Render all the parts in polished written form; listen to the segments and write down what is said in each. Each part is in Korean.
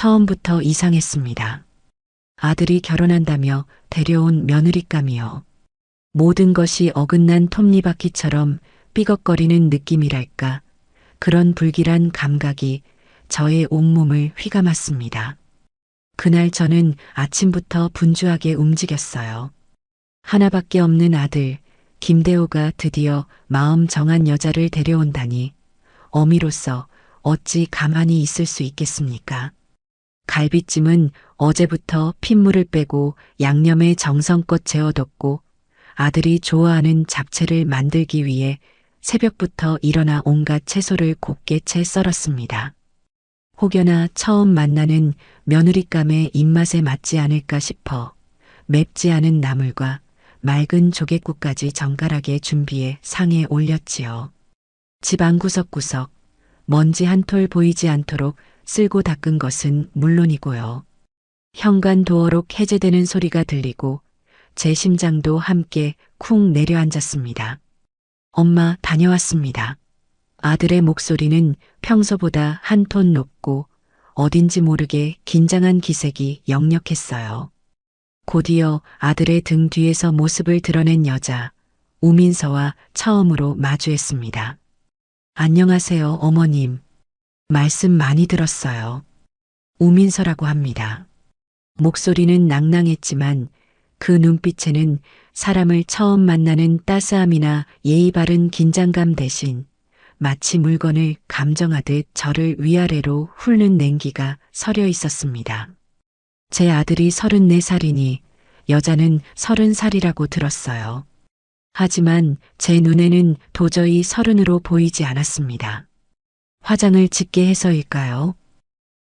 처음부터 이상했습니다. 아들이 결혼한다며 데려온 며느리감이요. 모든 것이 어긋난 톱니바퀴처럼 삐걱거리는 느낌이랄까. 그런 불길한 감각이 저의 온몸을 휘감았습니다. 그날 저는 아침부터 분주하게 움직였어요. 하나밖에 없는 아들, 김대호가 드디어 마음 정한 여자를 데려온다니 어미로서 어찌 가만히 있을 수 있겠습니까? 갈비찜은 어제부터 핏물을 빼고 양념에 정성껏 재워뒀고 아들이 좋아하는 잡채를 만들기 위해 새벽부터 일어나 온갖 채소를 곱게 채 썰었습니다. 혹여나 처음 만나는 며느리감의 입맛에 맞지 않을까 싶어 맵지 않은 나물과 맑은 조개국까지 정갈하게 준비해 상에 올렸지요. 집 안 구석구석 먼지 한 톨 보이지 않도록 쓸고 닦은 것은 물론이고요. 현관 도어록 해제되는 소리가 들리고 제 심장도 함께 쿵 내려앉았습니다. 엄마 다녀왔습니다. 아들의 목소리는 평소보다 한 톤 높고 어딘지 모르게 긴장한 기색이 역력했어요. 곧이어 아들의 등 뒤에서 모습을 드러낸 여자, 우민서와 처음으로 마주했습니다. 안녕하세요, 어머님. 말씀 많이 들었어요. 우민서라고 합니다. 목소리는 낭낭했지만 그 눈빛에는 사람을 처음 만나는 따스함이나 예의 바른 긴장감 대신 마치 물건을 감정하듯 저를 위아래로 훑는 냉기가 서려 있었습니다. 제 아들이 34살이니 여자는 30살이라고 들었어요. 하지만 제 눈에는 도저히 30으로 보이지 않았습니다. 화장을 짙게 해서일까요?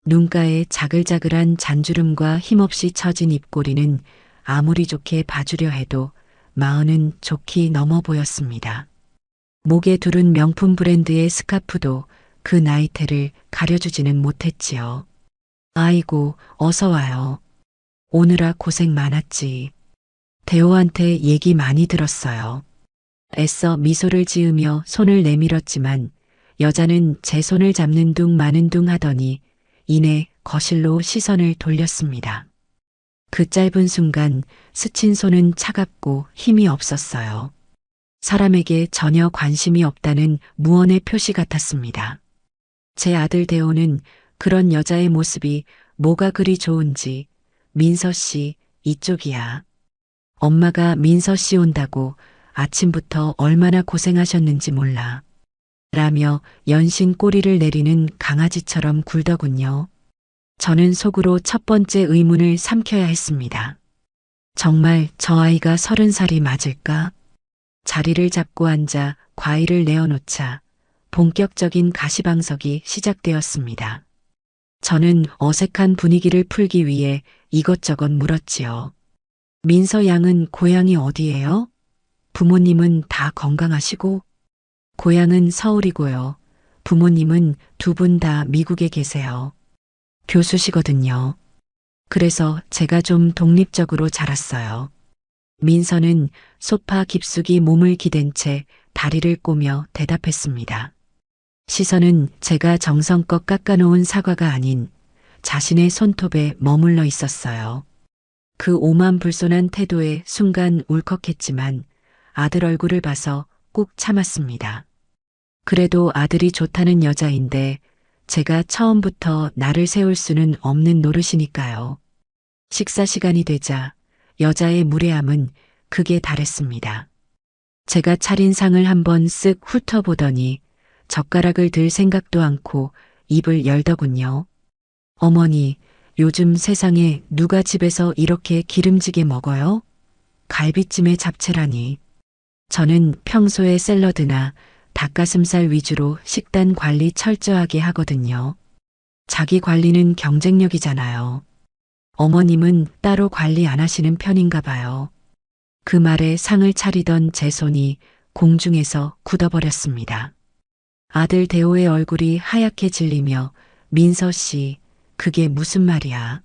눈가에 자글자글한 잔주름과 힘없이 처진 입꼬리는 아무리 좋게 봐주려 해도 40은 좋게 넘어 보였습니다. 목에 두른 명품 브랜드의 스카프도 그 나이테를 가려주지는 못했지요. 아이고, 어서 와요. 오느라 고생 많았지. 대호한테 얘기 많이 들었어요. 애써 미소를 지으며 손을 내밀었지만 여자는 제 손을 잡는 둥 마는 둥 하더니 이내 거실로 시선을 돌렸습니다. 그 짧은 순간 스친 손은 차갑고 힘이 없었어요. 사람에게 전혀 관심이 없다는 무언의 표시 같았습니다. 제 아들 대호는 그런 여자의 모습이 뭐가 그리 좋은지 민서 씨 이쪽이야. 엄마가 민서 씨 온다고 아침부터 얼마나 고생하셨는지 몰라. 라며 연신 꼬리를 내리는 강아지처럼 굴더군요. 저는 속으로 첫 번째 의문을 삼켜야 했습니다. 정말 저 아이가 30살이 맞을까? 자리를 잡고 앉아 과일을 내어놓자 본격적인 가시방석이 시작되었습니다. 저는 어색한 분위기를 풀기 위해 이것저것 물었지요. 민서 양은 고향이 어디예요? 부모님은 다 건강하시고? 고향은 서울이고요. 부모님은 두 분 다 미국에 계세요. 교수시거든요. 그래서 제가 좀 독립적으로 자랐어요. 민서는 소파 깊숙이 몸을 기댄 채 다리를 꼬며 대답했습니다. 시선은 제가 정성껏 깎아놓은 사과가 아닌 자신의 손톱에 머물러 있었어요. 그 오만불손한 태도에 순간 울컥했지만 아들 얼굴을 봐서 꾹 참았습니다. 그래도 아들이 좋다는 여자인데 제가 처음부터 나를 세울 수는 없는 노릇이니까요. 식사 시간이 되자 여자의 무례함은 극에 달했습니다. 제가 차린 상을 한번 쓱 훑어보더니 젓가락을 들 생각도 않고 입을 열더군요. 어머니, 요즘 세상에 누가 집에서 이렇게 기름지게 먹어요? 갈비찜에 잡채라니. 저는 평소에 샐러드나 닭가슴살 위주로 식단 관리 철저하게 하거든요. 자기 관리는 경쟁력이잖아요. 어머님은 따로 관리 안 하시는 편인가 봐요. 그 말에 상을 차리던 제 손이 공중에서 굳어버렸습니다. 아들 대호의 얼굴이 하얗게 질리며 민서 씨, 그게 무슨 말이야.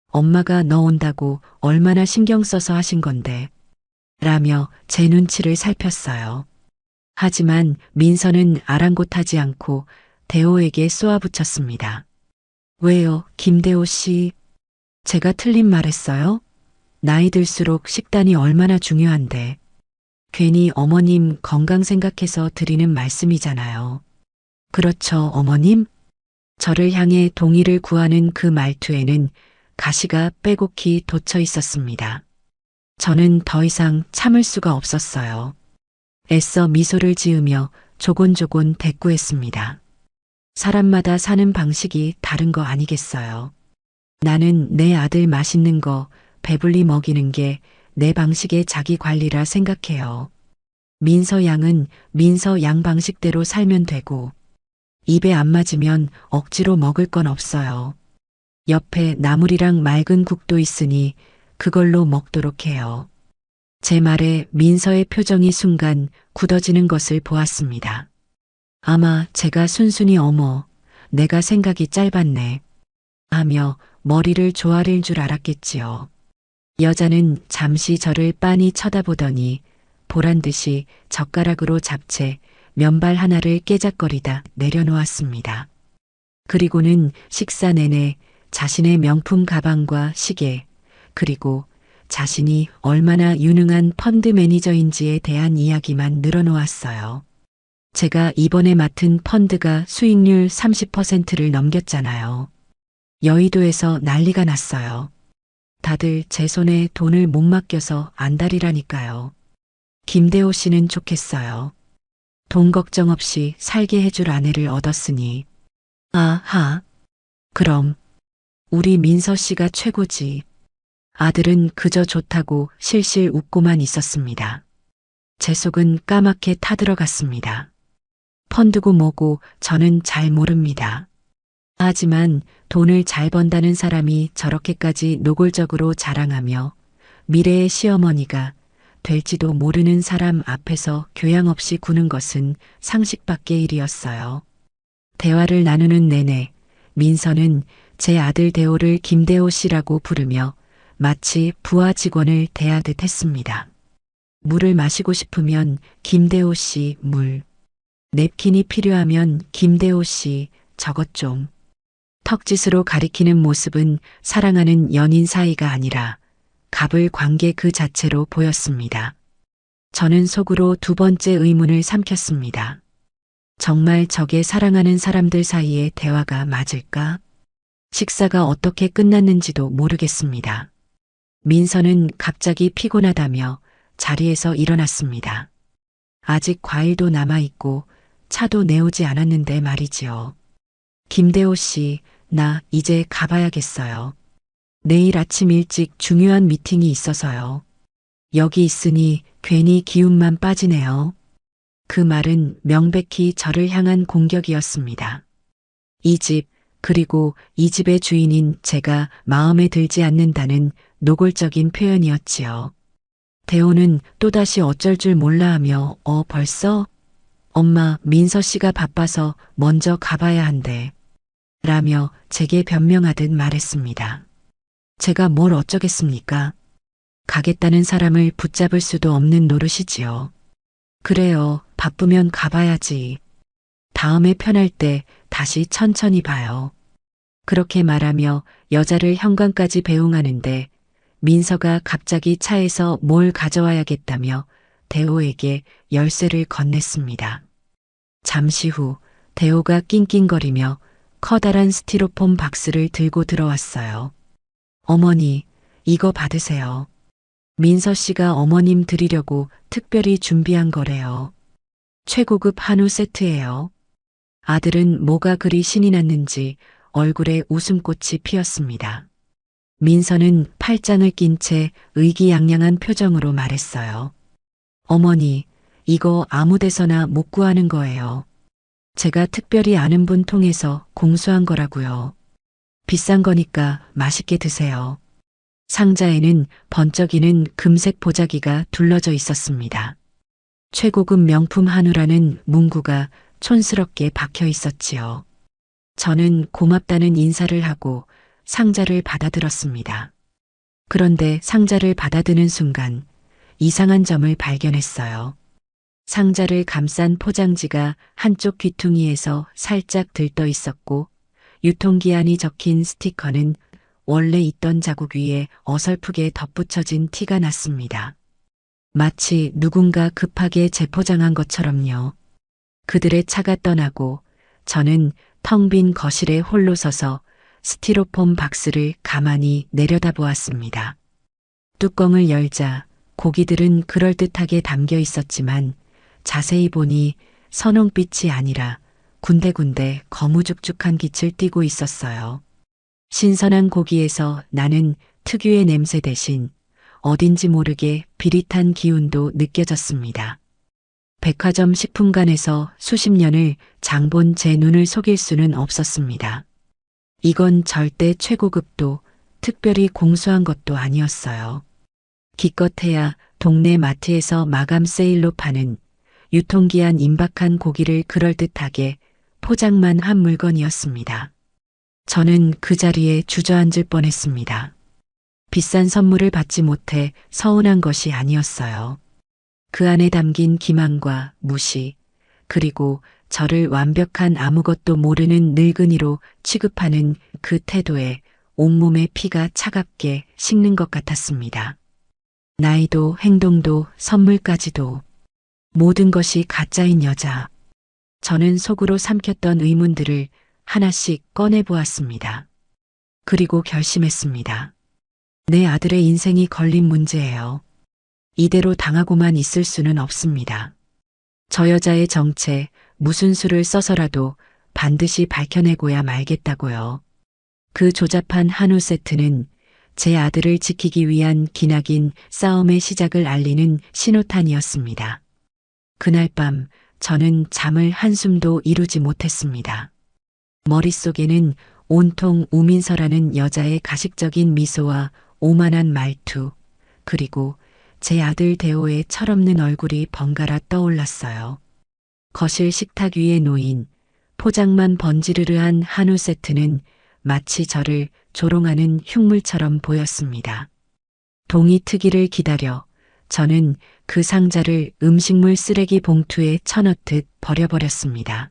엄마가 너 온다고 얼마나 신경 써서 하신 건데. 라며 제 눈치를 살폈어요. 하지만 민서는 아랑곳하지 않고 대호에게 쏘아붙였습니다. 왜요, 김대호 씨? 제가 틀린 말했어요? 나이 들수록 식단이 얼마나 중요한데. 괜히 어머님 건강 생각해서 드리는 말씀이잖아요. 그렇죠, 어머님? 저를 향해 동의를 구하는 그 말투에는 가시가 빼곡히 돋쳐 있었습니다. 저는 더 이상 참을 수가 없었어요. 애써 미소를 지으며 조곤조곤 대꾸했습니다. 사람마다 사는 방식이 다른 거 아니겠어요. 나는 내 아들 맛있는 거 배불리 먹이는 게 내 방식의 자기 관리라 생각해요. 민서 양은 민서 양 방식대로 살면 되고, 입에 안 맞으면 억지로 먹을 건 없어요. 옆에 나물이랑 맑은 국도 있으니 그걸로 먹도록 해요. 제 말에 민서의 표정이 순간 굳어지는 것을 보았습니다. 아마 제가 순순히 어머, 내가 생각이 짧았네. 하며 머리를 조아릴 줄 알았겠지요. 여자는 잠시 저를 빤히 쳐다보더니 보란 듯이 젓가락으로 잡채 면발 하나를 깨작거리다 내려놓았습니다. 그리고는 식사 내내 자신의 명품 가방과 시계, 그리고 자신이 얼마나 유능한 펀드 매니저인지에 대한 이야기만 늘어놓았어요. 제가 이번에 맡은 펀드가 수익률 30%를 넘겼잖아요. 여의도에서 난리가 났어요. 다들 제 손에 돈을 못 맡겨서 안달이라니까요. 김대호 씨는 좋겠어요. 돈 걱정 없이 살게 해줄 아내를 얻었으니. 아하. 그럼 우리 민서 씨가 최고지. 아들은 그저 좋다고 실실 웃고만 있었습니다. 제 속은 까맣게 타들어갔습니다. 펀드고 뭐고 저는 잘 모릅니다. 하지만 돈을 잘 번다는 사람이 저렇게까지 노골적으로 자랑하며 미래의 시어머니가 될지도 모르는 사람 앞에서 교양 없이 구는 것은 상식 밖의 일이었어요. 대화를 나누는 내내 민서는 제 아들 대호를 김대호 씨라고 부르며 마치 부하 직원을 대하듯 했습니다. 물을 마시고 싶으면 김대호 씨 물. 냅킨이 필요하면 김대호 씨 저것 좀. 턱짓으로 가리키는 모습은 사랑하는 연인 사이가 아니라 갑을 관계 그 자체로 보였습니다. 저는 속으로 두 번째 의문을 삼켰습니다. 정말 저게 사랑하는 사람들 사이의 대화가 맞을까? 식사가 어떻게 끝났는지도 모르겠습니다. 민서는 갑자기 피곤하다며 자리에서 일어났습니다. 아직 과일도 남아있고 차도 내오지 않았는데 말이지요. 김대호 씨, 나 이제 가봐야겠어요. 내일 아침 일찍 중요한 미팅이 있어서요. 여기 있으니 괜히 기운만 빠지네요. 그 말은 명백히 저를 향한 공격이었습니다. 이 집, 그리고 이 집의 주인인 제가 마음에 들지 않는다는 노골적인 표현이었지요. 대호는 또다시 어쩔 줄 몰라 하며 벌써? 엄마, 민서 씨가 바빠서 먼저 가봐야 한대. 라며 제게 변명하듯 말했습니다. 제가 뭘 어쩌겠습니까? 가겠다는 사람을 붙잡을 수도 없는 노릇이지요. 그래요, 바쁘면 가봐야지. 다음에 편할 때 다시 천천히 봐요. 그렇게 말하며 여자를 현관까지 배웅하는데 민서가 갑자기 차에서 뭘 가져와야겠다며 대호에게 열쇠를 건넸습니다. 잠시 후 대호가 낑낑거리며 커다란 스티로폼 박스를 들고 들어왔어요. 어머니, 이거 받으세요. 민서 씨가 어머님 드리려고 특별히 준비한 거래요. 최고급 한우 세트예요. 아들은 뭐가 그리 신이 났는지 얼굴에 웃음꽃이 피었습니다. 민서는 팔짱을 낀 채 의기양양한 표정으로 말했어요. 어머니, 이거 아무 데서나 못 구하는 거예요. 제가 특별히 아는 분 통해서 공수한 거라고요. 비싼 거니까 맛있게 드세요. 상자에는 번쩍이는 금색 보자기가 둘러져 있었습니다. 최고급 명품 한우라는 문구가 촌스럽게 박혀 있었지요. 저는 고맙다는 인사를 하고 상자를 받아들었습니다. 그런데 상자를 받아드는 순간 이상한 점을 발견했어요. 상자를 감싼 포장지가 한쪽 귀퉁이에서 살짝 들떠 있었고 유통기한이 적힌 스티커는 원래 있던 자국 위에 어설프게 덧붙여진 티가 났습니다. 마치 누군가 급하게 재포장한 것처럼요. 그들의 차가 떠나고 저는 텅 빈 거실에 홀로 서서 스티로폼 박스를 가만히 내려다보았습니다. 뚜껑을 열자 고기들은 그럴듯하게 담겨 있었지만 자세히 보니 선홍빛이 아니라 군데군데 거무죽죽한 빛을 띠고 있었어요. 신선한 고기에서 나는 특유의 냄새 대신 어딘지 모르게 비릿한 기운도 느껴졌습니다. 백화점 식품관에서 수십 년을 장본 제 눈을 속일 수는 없었습니다. 이건 절대 최고급도 특별히 공수한 것도 아니었어요. 기껏해야 동네 마트에서 마감 세일로 파는 유통기한 임박한 고기를 그럴듯하게 포장만 한 물건이었습니다. 저는 그 자리에 주저앉을 뻔했습니다. 비싼 선물을 받지 못해 서운한 것이 아니었어요. 그 안에 담긴 기만과 무시, 그리고 저를 완벽한 아무것도 모르는 늙은이로 취급하는 그 태도에 온몸의 피가 차갑게 식는 것 같았습니다. 나이도 행동도 선물까지도 모든 것이 가짜인 여자. 저는 속으로 삼켰던 의문들을 하나씩 꺼내보았습니다. 그리고 결심했습니다. 내 아들의 인생이 걸린 문제예요. 이대로 당하고만 있을 수는 없습니다. 저 여자의 정체, 무슨 수를 써서라도 반드시 밝혀내고야 말겠다고요. 그 조잡한 한우 세트는 제 아들을 지키기 위한 기나긴 싸움의 시작을 알리는 신호탄이었습니다. 그날 밤 저는 잠을 한숨도 이루지 못했습니다. 머릿속에는 온통 우민서라는 여자의 가식적인 미소와 오만한 말투, 그리고 제 아들 대호의 철없는 얼굴이 번갈아 떠올랐어요. 거실 식탁 위에 놓인 포장만 번지르르한 한우 세트는 마치 저를 조롱하는 흉물처럼 보였습니다. 동이 트기를 기다려 저는 그 상자를 음식물 쓰레기 봉투에 쳐넣듯 버려버렸습니다.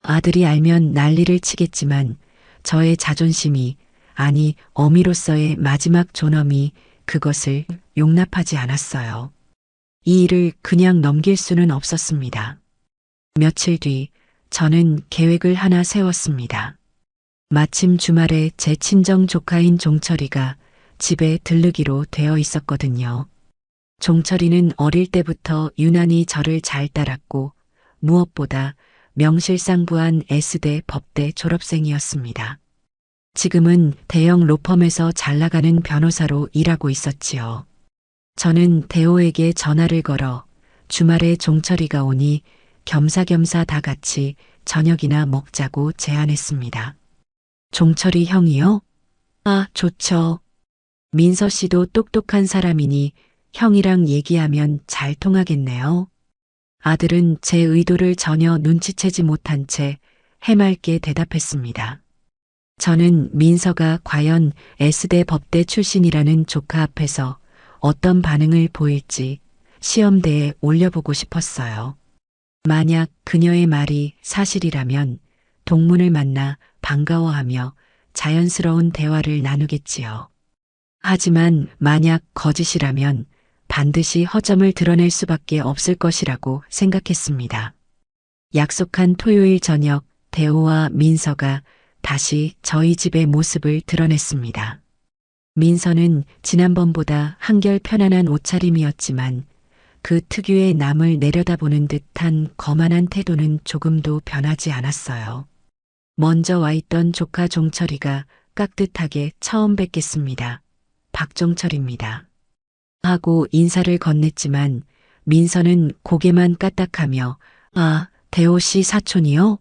아들이 알면 난리를 치겠지만 저의 자존심이, 아니 어미로서의 마지막 존엄이 그것을 용납하지 않았어요. 이 일을 그냥 넘길 수는 없었습니다. 며칠 뒤 저는 계획을 하나 세웠습니다. 마침 주말에 제 친정 조카인 종철이가 집에 들르기로 되어 있었거든요. 종철이는 어릴 때부터 유난히 저를 잘 따랐고 무엇보다 명실상부한 S대 법대 졸업생이었습니다. 지금은 대형 로펌에서 잘 나가는 변호사로 일하고 있었지요. 저는 대호에게 전화를 걸어 주말에 종철이가 오니 겸사겸사 다 같이 저녁이나 먹자고 제안했습니다. 종철이 형이요? 아, 좋죠. 민서 씨도 똑똑한 사람이니 형이랑 얘기하면 잘 통하겠네요. 아들은 제 의도를 전혀 눈치채지 못한 채 해맑게 대답했습니다. 저는 민서가 과연 S대 법대 출신이라는 조카 앞에서 어떤 반응을 보일지 시험대에 올려보고 싶었어요. 만약 그녀의 말이 사실이라면 동문을 만나 반가워하며 자연스러운 대화를 나누겠지요. 하지만 만약 거짓이라면 반드시 허점을 드러낼 수밖에 없을 것이라고 생각했습니다. 약속한 토요일 저녁 대호와 민서가 다시 저희 집의 모습을 드러냈습니다. 민서는 지난번보다 한결 편안한 옷차림이었지만 그 특유의 남을 내려다보는 듯한 거만한 태도는 조금도 변하지 않았어요. 먼저 와 있던 조카 종철이가 깍듯하게 처음 뵙겠습니다. 박종철입니다. 하고 인사를 건넸지만 민서는 고개만 까딱하며 아, 대호 씨 사촌이요?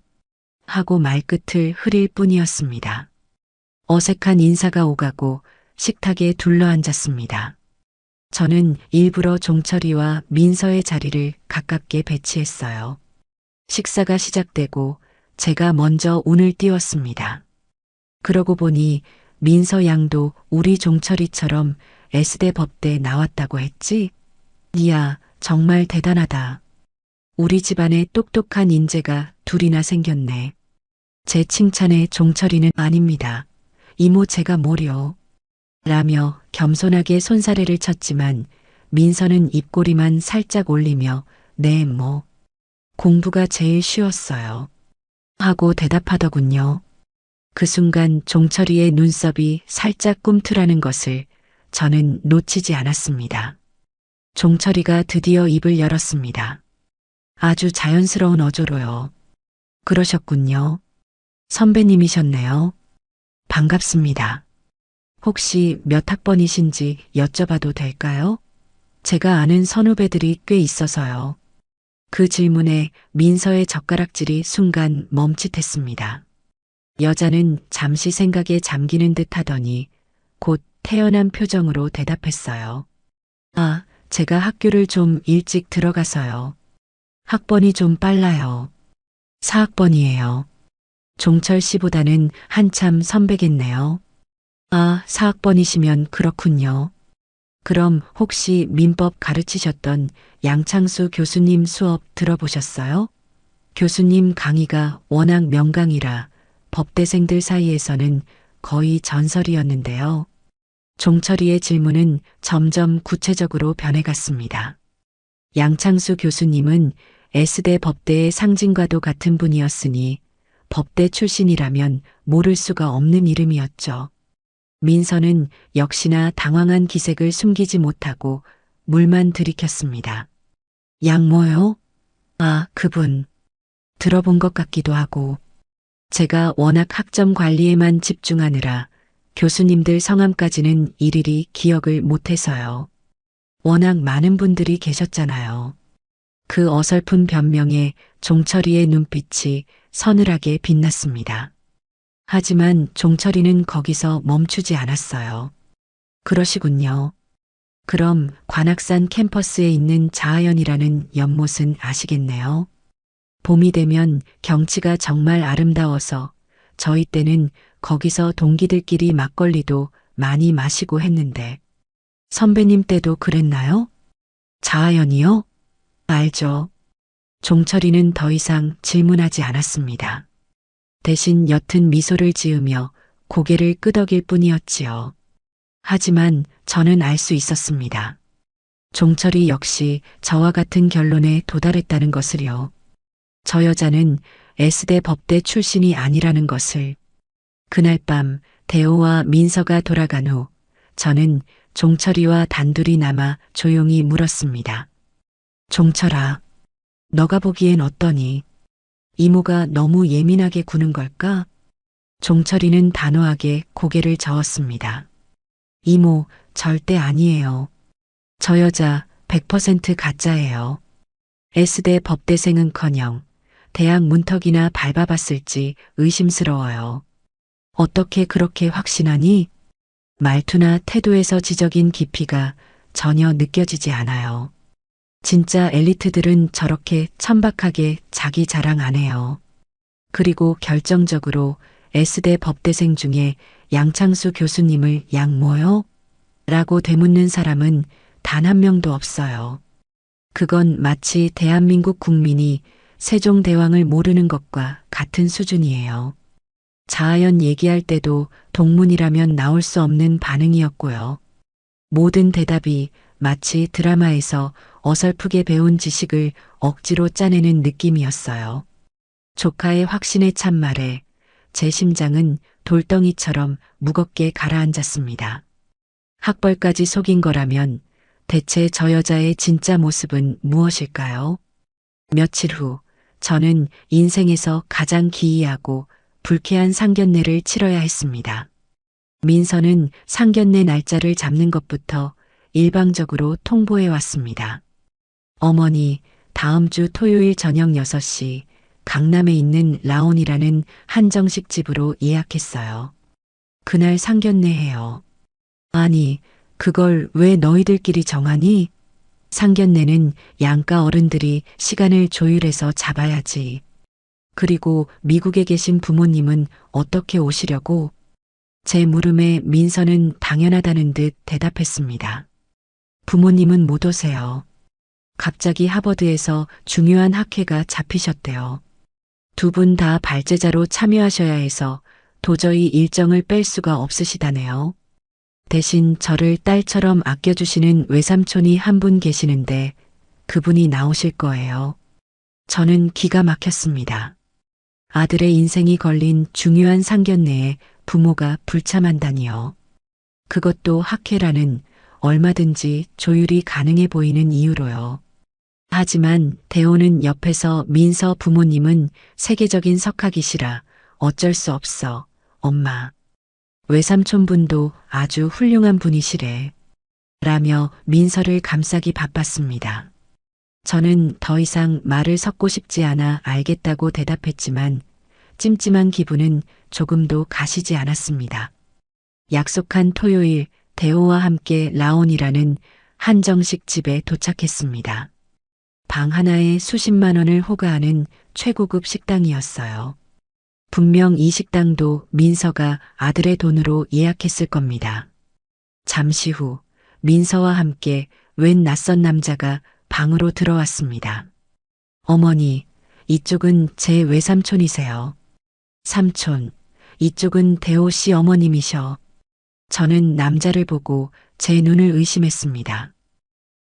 하고 말끝을 흐릴 뿐이었습니다. 어색한 인사가 오가고 식탁에 둘러앉았습니다. 저는 일부러 종철이와 민서의 자리를 가깝게 배치했어요. 식사가 시작되고 제가 먼저 운을 띄웠습니다. 그러고 보니 민서 양도 우리 종철이처럼 S대 법대 나왔다고 했지? 이야, 정말 대단하다. 우리 집안에 똑똑한 인재가 둘이나 생겼네. 제 칭찬에 종철이는 아닙니다. 이모 제가 뭐려. 라며 겸손하게 손사래를 쳤지만 민서는 입꼬리만 살짝 올리며 네 뭐 공부가 제일 쉬웠어요. 하고 대답하더군요. 그 순간 종철이의 눈썹이 살짝 꿈틀하는 것을 저는 놓치지 않았습니다. 종철이가 드디어 입을 열었습니다. 아주 자연스러운 어조로요. 그러셨군요. 선배님이셨네요. 반갑습니다. 혹시 몇 학번이신지 여쭤봐도 될까요? 제가 아는 선후배들이 꽤 있어서요. 그 질문에 민서의 젓가락질이 순간 멈칫했습니다. 여자는 잠시 생각에 잠기는 듯 하더니 곧 태연한 표정으로 대답했어요. 아, 제가 학교를 좀 일찍 들어가서요. 학번이 좀 빨라요. 4학번이에요. 종철 씨보다는 한참 선배겠네요. 아, 4학번이시면 그렇군요. 그럼 혹시 민법 가르치셨던 양창수 교수님 수업 들어보셨어요? 교수님 강의가 워낙 명강이라 법대생들 사이에서는 거의 전설이었는데요. 종철이의 질문은 점점 구체적으로 변해갔습니다. 양창수 교수님은 S대 법대의 상징과도 같은 분이었으니 법대 출신이라면 모를 수가 없는 이름이었죠. 민서는 역시나 당황한 기색을 숨기지 못하고 물만 들이켰습니다. 양모요? 아, 그분. 들어본 것 같기도 하고. 제가 워낙 학점 관리에만 집중하느라 교수님들 성함까지는 일일이 기억을 못해서요. 워낙 많은 분들이 계셨잖아요. 그 어설픈 변명에 종철이의 눈빛이 서늘하게 빛났습니다. 하지만 종철이는 거기서 멈추지 않았어요. 그러시군요. 그럼 관악산 캠퍼스에 있는 자아연이라는 연못은 아시겠네요. 봄이 되면 경치가 정말 아름다워서 저희 때는 거기서 동기들끼리 막걸리도 많이 마시고 했는데 선배님 때도 그랬나요? 자아연이요? 알죠. 종철이는 더 이상 질문하지 않았습니다. 대신 옅은 미소를 지으며 고개를 끄덕일 뿐이었지요. 하지만 저는 알 수 있었습니다. 종철이 역시 저와 같은 결론에 도달했다는 것을요. 저 여자는 S대 법대 출신이 아니라는 것을. 그날 밤 대호와 민서가 돌아간 후 저는 종철이와 단둘이 남아 조용히 물었습니다. 종철아, 너가 보기엔 어떠니? 이모가 너무 예민하게 구는 걸까? 종철이는 단호하게 고개를 저었습니다. 이모, 절대 아니에요. 저 여자 100% 가짜예요. S대 법대생은커녕 대학 문턱이나 밟아봤을지 의심스러워요. 어떻게 그렇게 확신하니? 말투나 태도에서 지적인 깊이가 전혀 느껴지지 않아요. 진짜 엘리트들은 저렇게 천박하게 자기 자랑 안 해요. 그리고 결정적으로 S대 법대생 중에 양창수 교수님을 양모요? 라고 되묻는 사람은 단 한 명도 없어요. 그건 마치 대한민국 국민이 세종대왕을 모르는 것과 같은 수준이에요. 자아연 얘기할 때도 동문이라면 나올 수 없는 반응이었고요. 모든 대답이 마치 드라마에서 어설프게 배운 지식을 억지로 짜내는 느낌이었어요. 조카의 확신에 찬 말에 제 심장은 돌덩이처럼 무겁게 가라앉았습니다. 학벌까지 속인 거라면 대체 저 여자의 진짜 모습은 무엇일까요? 며칠 후 저는 인생에서 가장 기이하고 불쾌한 상견례를 치러야 했습니다. 민서는 상견례 날짜를 잡는 것부터 일방적으로 통보해 왔습니다. 어머니, 다음 주 토요일 저녁 6시 강남에 있는 라온이라는 한정식 집으로 예약했어요. 그날 상견례해요. 아니, 그걸 왜 너희들끼리 정하니? 상견례는 양가 어른들이 시간을 조율해서 잡아야지. 그리고 미국에 계신 부모님은 어떻게 오시려고? 제 물음에 민서는 당연하다는 듯 대답했습니다. 부모님은 못 오세요. 갑자기 하버드에서 중요한 학회가 잡히셨대요. 두 분 다 발제자로 참여하셔야 해서 도저히 일정을 뺄 수가 없으시다네요. 대신 저를 딸처럼 아껴주시는 외삼촌이 한 분 계시는데 그분이 나오실 거예요. 저는 기가 막혔습니다. 아들의 인생이 걸린 중요한 상견례에 부모가 불참한다니요. 그것도 학회라는 얼마든지 조율이 가능해 보이는 이유로요. 하지만 대호는 옆에서 민서 부모님은 세계적인 석학이시라 어쩔 수 없어, 엄마. 외삼촌분도 아주 훌륭한 분이시래. 라며 민서를 감싸기 바빴습니다. 저는 더 이상 말을 섞고 싶지 않아 알겠다고 대답했지만 찜찜한 기분은 조금도 가시지 않았습니다. 약속한 토요일 대호와 함께 라온이라는 한정식 집에 도착했습니다. 방 하나에 수십만 원을 호가하는 최고급 식당이었어요. 분명 이 식당도 민서가 아들의 돈으로 예약했을 겁니다. 잠시 후 민서와 함께 웬 낯선 남자가 방으로 들어왔습니다. 어머니, 이쪽은 제 외삼촌이세요. 삼촌, 이쪽은 대호 씨 어머님이셔. 저는 남자를 보고 제 눈을 의심했습니다.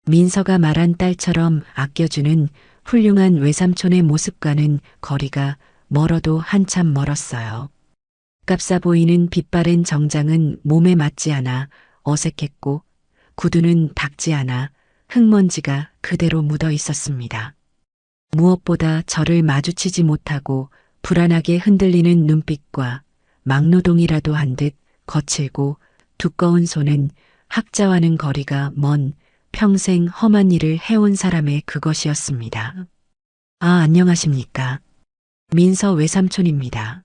민서가 말한 딸처럼 아껴주는 훌륭한 외삼촌의 모습과는 거리가 멀어도 한참 멀었어요. 값싸 보이는 빛바랜 정장은 몸에 맞지 않아 어색했고 구두는 닦지 않아 흙먼지가 그대로 묻어 있었습니다. 무엇보다 저를 마주치지 못하고 불안하게 흔들리는 눈빛과 막노동이라도 한 듯 거칠고 두꺼운 손은 학자와는 거리가 먼 평생 험한 일을 해온 사람의 그것이었습니다. 아, 안녕하십니까. 민서 외삼촌입니다.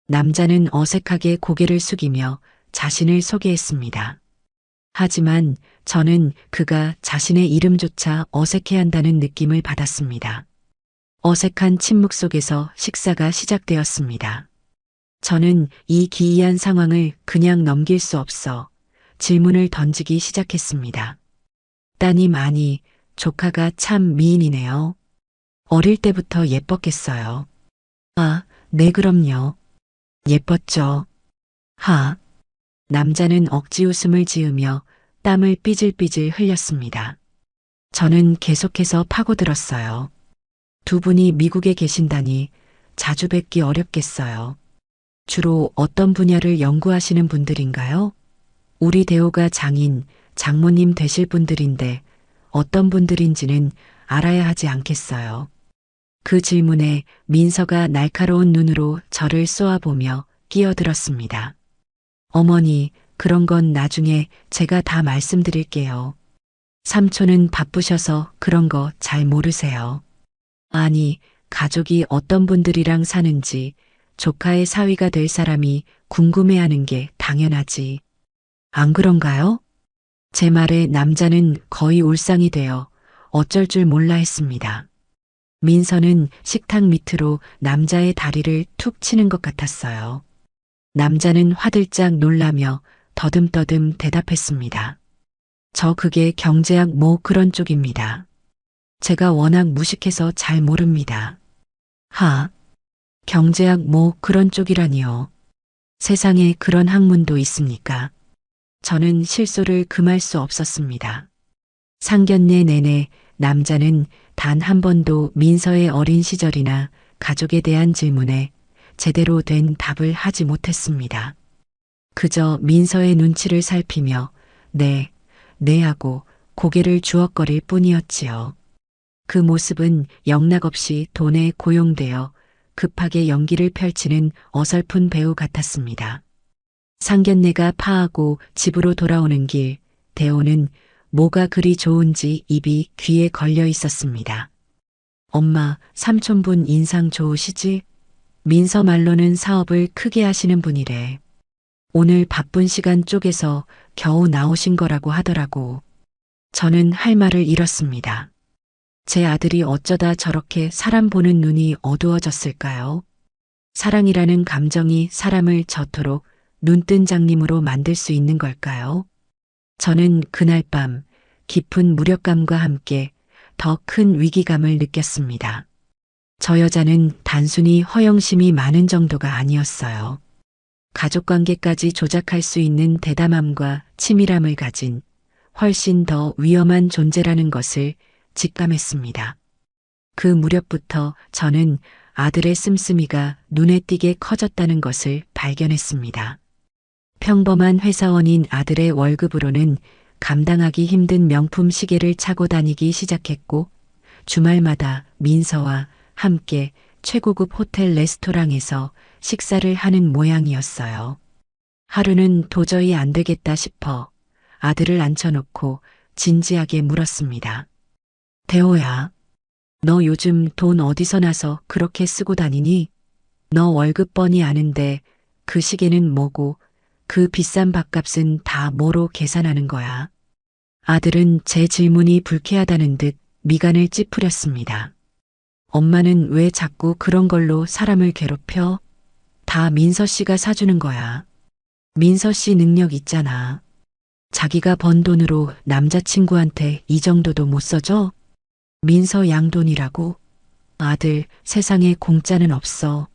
남자는 어색하게 고개를 숙이며 자신을 소개했습니다. 하지만 저는 그가 자신의 이름조차 어색해한다는 느낌을 받았습니다. 어색한 침묵 속에서 식사가 시작되었습니다. 저는 이 기이한 상황을 그냥 넘길 수 없어 질문을 던지기 시작했습니다. 따님, 아니, 조카가 참 미인이네요. 어릴 때부터 예뻤겠어요. 아, 네, 그럼요. 예뻤죠. 하. 남자는 억지 웃음을 지으며 땀을 삐질삐질 흘렸습니다. 저는 계속해서 파고들었어요. 두 분이 미국에 계신다니 자주 뵙기 어렵겠어요. 주로 어떤 분야를 연구하시는 분들인가요? 우리 대호가 장인, 장모님 되실 분들인데 어떤 분들인지는 알아야 하지 않겠어요. 그 질문에 민서가 날카로운 눈으로 저를 쏘아보며 끼어들었습니다. 어머니, 그런 건 나중에 제가 다 말씀드릴게요. 삼촌은 바쁘셔서 그런 거 잘 모르세요. 아니, 가족이 어떤 분들이랑 사는지 조카의 사위가 될 사람이 궁금해하는 게 당연하지. 안 그런가요? 제 말에 남자는 거의 울상이 되어 어쩔 줄 몰라 했습니다. 민서는 식탁 밑으로 남자의 다리를 툭 치는 것 같았어요. 남자는 화들짝 놀라며 더듬더듬 대답했습니다. 저 그게 경제학 뭐 그런 쪽입니다. 제가 워낙 무식해서 잘 모릅니다. 하, 경제학 뭐 그런 쪽이라니요. 세상에 그런 학문도 있습니까? 저는 실소를 금할 수 없었습니다. 상견례 내내 남자는 단 한 번도 민서의 어린 시절이나 가족에 대한 질문에 제대로 된 답을 하지 못했습니다. 그저 민서의 눈치를 살피며 네, 네 하고 고개를 주걱거릴 뿐이었지요. 그 모습은 영락없이 돈에 고용되어 급하게 연기를 펼치는 어설픈 배우 같았습니다. 상견례가 파하고 집으로 돌아오는 길, 대호는 뭐가 그리 좋은지 입이 귀에 걸려 있었습니다. 엄마, 삼촌분 인상 좋으시지? 민서 말로는 사업을 크게 하시는 분이래. 오늘 바쁜 시간 쪼개서 겨우 나오신 거라고 하더라고. 저는 할 말을 잃었습니다. 제 아들이 어쩌다 저렇게 사람 보는 눈이 어두워졌을까요? 사랑이라는 감정이 사람을 저토록 눈뜬 장님으로 만들 수 있는 걸까요? 저는 그날 밤 깊은 무력감과 함께 더 큰 위기감을 느꼈습니다. 저 여자는 단순히 허영심이 많은 정도가 아니었어요. 가족관계까지 조작할 수 있는 대담함과 치밀함을 가진 훨씬 더 위험한 존재라는 것을 직감했습니다. 그 무렵부터 저는 아들의 씀씀이가 눈에 띄게 커졌다는 것을 발견했습니다. 평범한 회사원인 아들의 월급으로는 감당하기 힘든 명품 시계를 차고 다니기 시작했고, 주말마다 민서와 함께 최고급 호텔 레스토랑에서 식사를 하는 모양이었어요. 하루는 도저히 안 되겠다 싶어 아들을 앉혀놓고 진지하게 물었습니다. 대호야, 너 요즘 돈 어디서 나서 그렇게 쓰고 다니니? 너 월급 뻔히 아는데 그 시계는 뭐고 그 비싼 밥값은 다 뭐로 계산하는 거야? 아들은 제 질문이 불쾌하다는 듯 미간을 찌푸렸습니다. 엄마는 왜 자꾸 그런 걸로 사람을 괴롭혀? 다 민서 씨가 사주는 거야. 민서 씨 능력 있잖아. 자기가 번 돈으로 남자친구한테 이 정도도 못 써줘? 민서 양돈이라고? 아들, 세상에 공짜는 없어.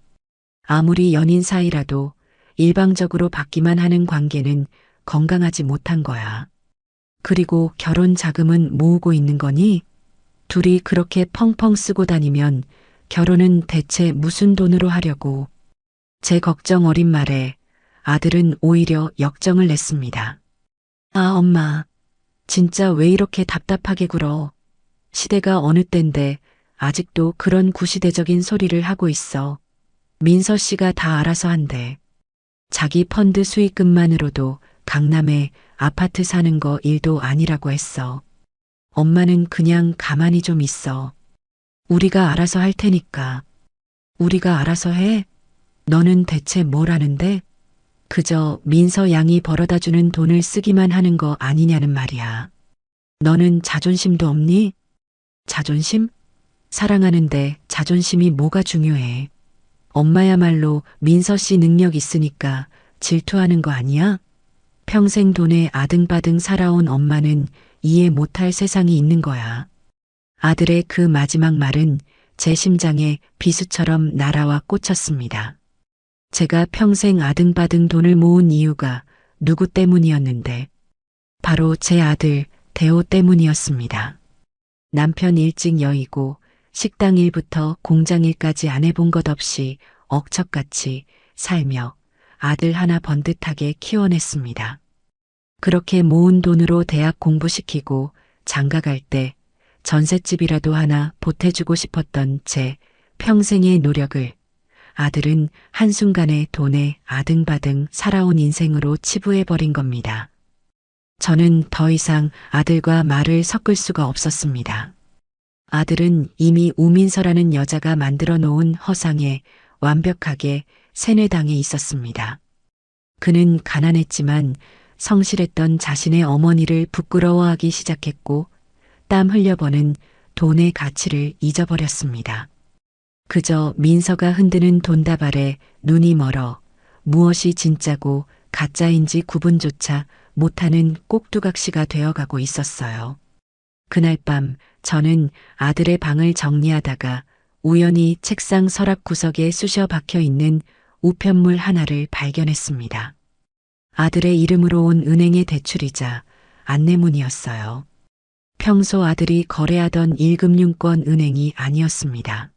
아무리 연인 사이라도 일방적으로 받기만 하는 관계는 건강하지 못한 거야. 그리고 결혼 자금은 모으고 있는 거니? 둘이 그렇게 펑펑 쓰고 다니면 결혼은 대체 무슨 돈으로 하려고? 제 걱정 어린 말에 아들은 오히려 역정을 냈습니다. 아, 엄마. 진짜 왜 이렇게 답답하게 굴어? 시대가 어느 땐데 아직도 그런 구시대적인 소리를 하고 있어. 민서 씨가 다 알아서 한대. 자기 펀드 수익금만으로도 강남에 아파트 사는 거 일도 아니라고 했어. 엄마는 그냥 가만히 좀 있어. 우리가 알아서 할 테니까. 우리가 알아서 해? 너는 대체 뭘 하는데? 그저 민서 양이 벌어다 주는 돈을 쓰기만 하는 거 아니냐는 말이야. 너는 자존심도 없니? 자존심? 사랑하는데 자존심이 뭐가 중요해? 엄마야말로 민서 씨 능력 있으니까 질투하는 거 아니야? 평생 돈에 아등바등 살아온 엄마는 이해 못할 세상이 있는 거야. 아들의 그 마지막 말은 제 심장에 비수처럼 날아와 꽂혔습니다. 제가 평생 아등바등 돈을 모은 이유가 누구 때문이었는데, 바로 제 아들 대호 때문이었습니다. 남편 일찍 여의고 식당 일부터 공장 일까지 안 해본 것 없이 억척같이 살며 아들 하나 번듯하게 키워냈습니다. 그렇게 모은 돈으로 대학 공부시키고 장가갈 때 전셋집이라도 하나 보태주고 싶었던 제 평생의 노력을 아들은 한순간에 돈에 아등바등 살아온 인생으로 치부해버린 겁니다. 저는 더 이상 아들과 말을 섞을 수가 없었습니다. 아들은 이미 우민서라는 여자가 만들어 놓은 허상에 완벽하게 세뇌당해 있었습니다. 그는 가난했지만 성실했던 자신의 어머니를 부끄러워하기 시작했고 땀 흘려버는 돈의 가치를 잊어버렸습니다. 그저 민서가 흔드는 돈다발에 눈이 멀어 무엇이 진짜고 가짜인지 구분조차 못하는 꼭두각시가 되어가고 있었어요. 그날 밤 저는 아들의 방을 정리하다가 우연히 책상 서랍 구석에 쑤셔 박혀 있는 우편물 하나를 발견했습니다. 아들의 이름으로 온 은행의 대출이자 안내문이었어요. 평소 아들이 거래하던 1금융권 은행이 아니었습니다.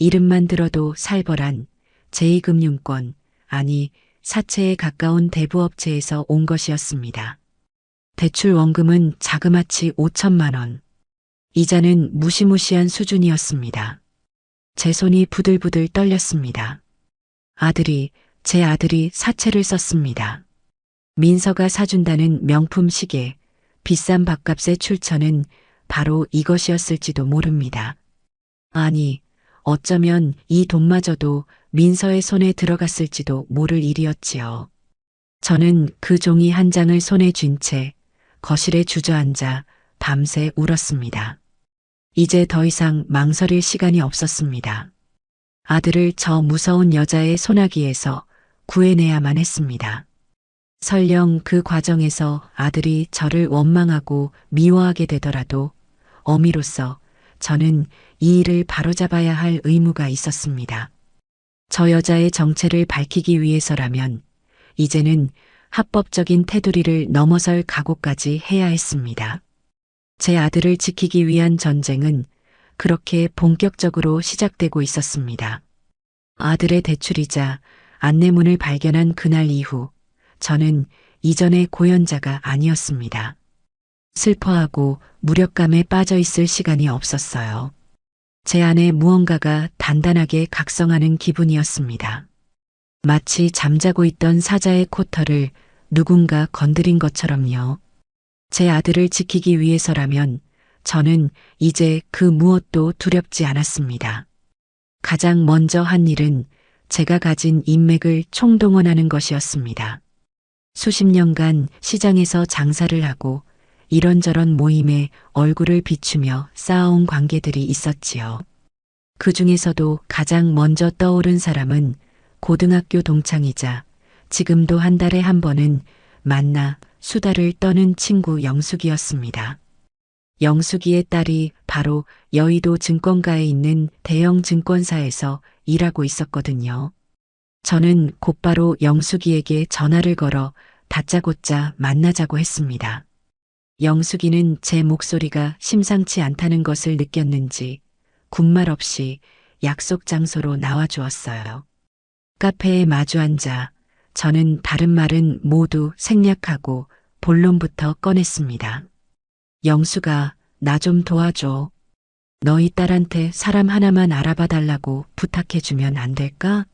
이름만 들어도 살벌한 제2금융권, 아니 사채에 가까운 대부업체에서 온 것이었습니다. 대출 원금은 자그마치 5천만 원. 이자는 무시무시한 수준이었습니다. 제 손이 부들부들 떨렸습니다. 제 아들이 사채를 썼습니다. 민서가 사준다는 명품 시계, 비싼 밥값의 출처는 바로 이것이었을지도 모릅니다. 아니, 어쩌면 이 돈마저도 민서의 손에 들어갔을지도 모를 일이었지요. 저는 그 종이 한 장을 손에 쥔 채 거실에 주저앉아 밤새 울었습니다. 이제 더 이상 망설일 시간이 없었습니다. 아들을 저 무서운 여자의 소나기에서 구해내야만 했습니다. 설령 그 과정에서 아들이 저를 원망하고 미워하게 되더라도 어미로서 저는 이 일을 바로잡아야 할 의무가 있었습니다. 저 여자의 정체를 밝히기 위해서라면 이제는 합법적인 테두리를 넘어설 각오까지 해야 했습니다. 제 아들을 지키기 위한 전쟁은 그렇게 본격적으로 시작되고 있었습니다. 아들의 대출이자 안내문을 발견한 그날 이후 저는 이전의 고연자가 아니었습니다. 슬퍼하고 무력감에 빠져 있을 시간이 없었어요. 제 안에 무언가가 단단하게 각성하는 기분이었습니다. 마치 잠자고 있던 사자의 코털을 누군가 건드린 것처럼요. 제 아들을 지키기 위해서라면 저는 이제 그 무엇도 두렵지 않았습니다. 가장 먼저 한 일은 제가 가진 인맥을 총동원하는 것이었습니다. 수십 년간 시장에서 장사를 하고 이런저런 모임에 얼굴을 비추며 쌓아온 관계들이 있었지요. 그 중에서도 가장 먼저 떠오른 사람은 고등학교 동창이자 지금도 한 달에 한 번은 만나 수다를 떠는 친구 영숙이었습니다. 영숙이의 딸이 바로 여의도 증권가에 있는 대형 증권사에서 일하고 있었거든요. 저는 곧바로 영숙이에게 전화를 걸어 다짜고짜 만나자고 했습니다. 영숙이는 제 목소리가 심상치 않다는 것을 느꼈는지 군말 없이 약속 장소로 나와주었어요. 카페에 마주 앉아 저는 다른 말은 모두 생략하고 본론부터 꺼냈습니다. 영숙아, 나 좀 도와줘. 너희 딸한테 사람 하나만 알아봐 달라고 부탁해주면 안 될까?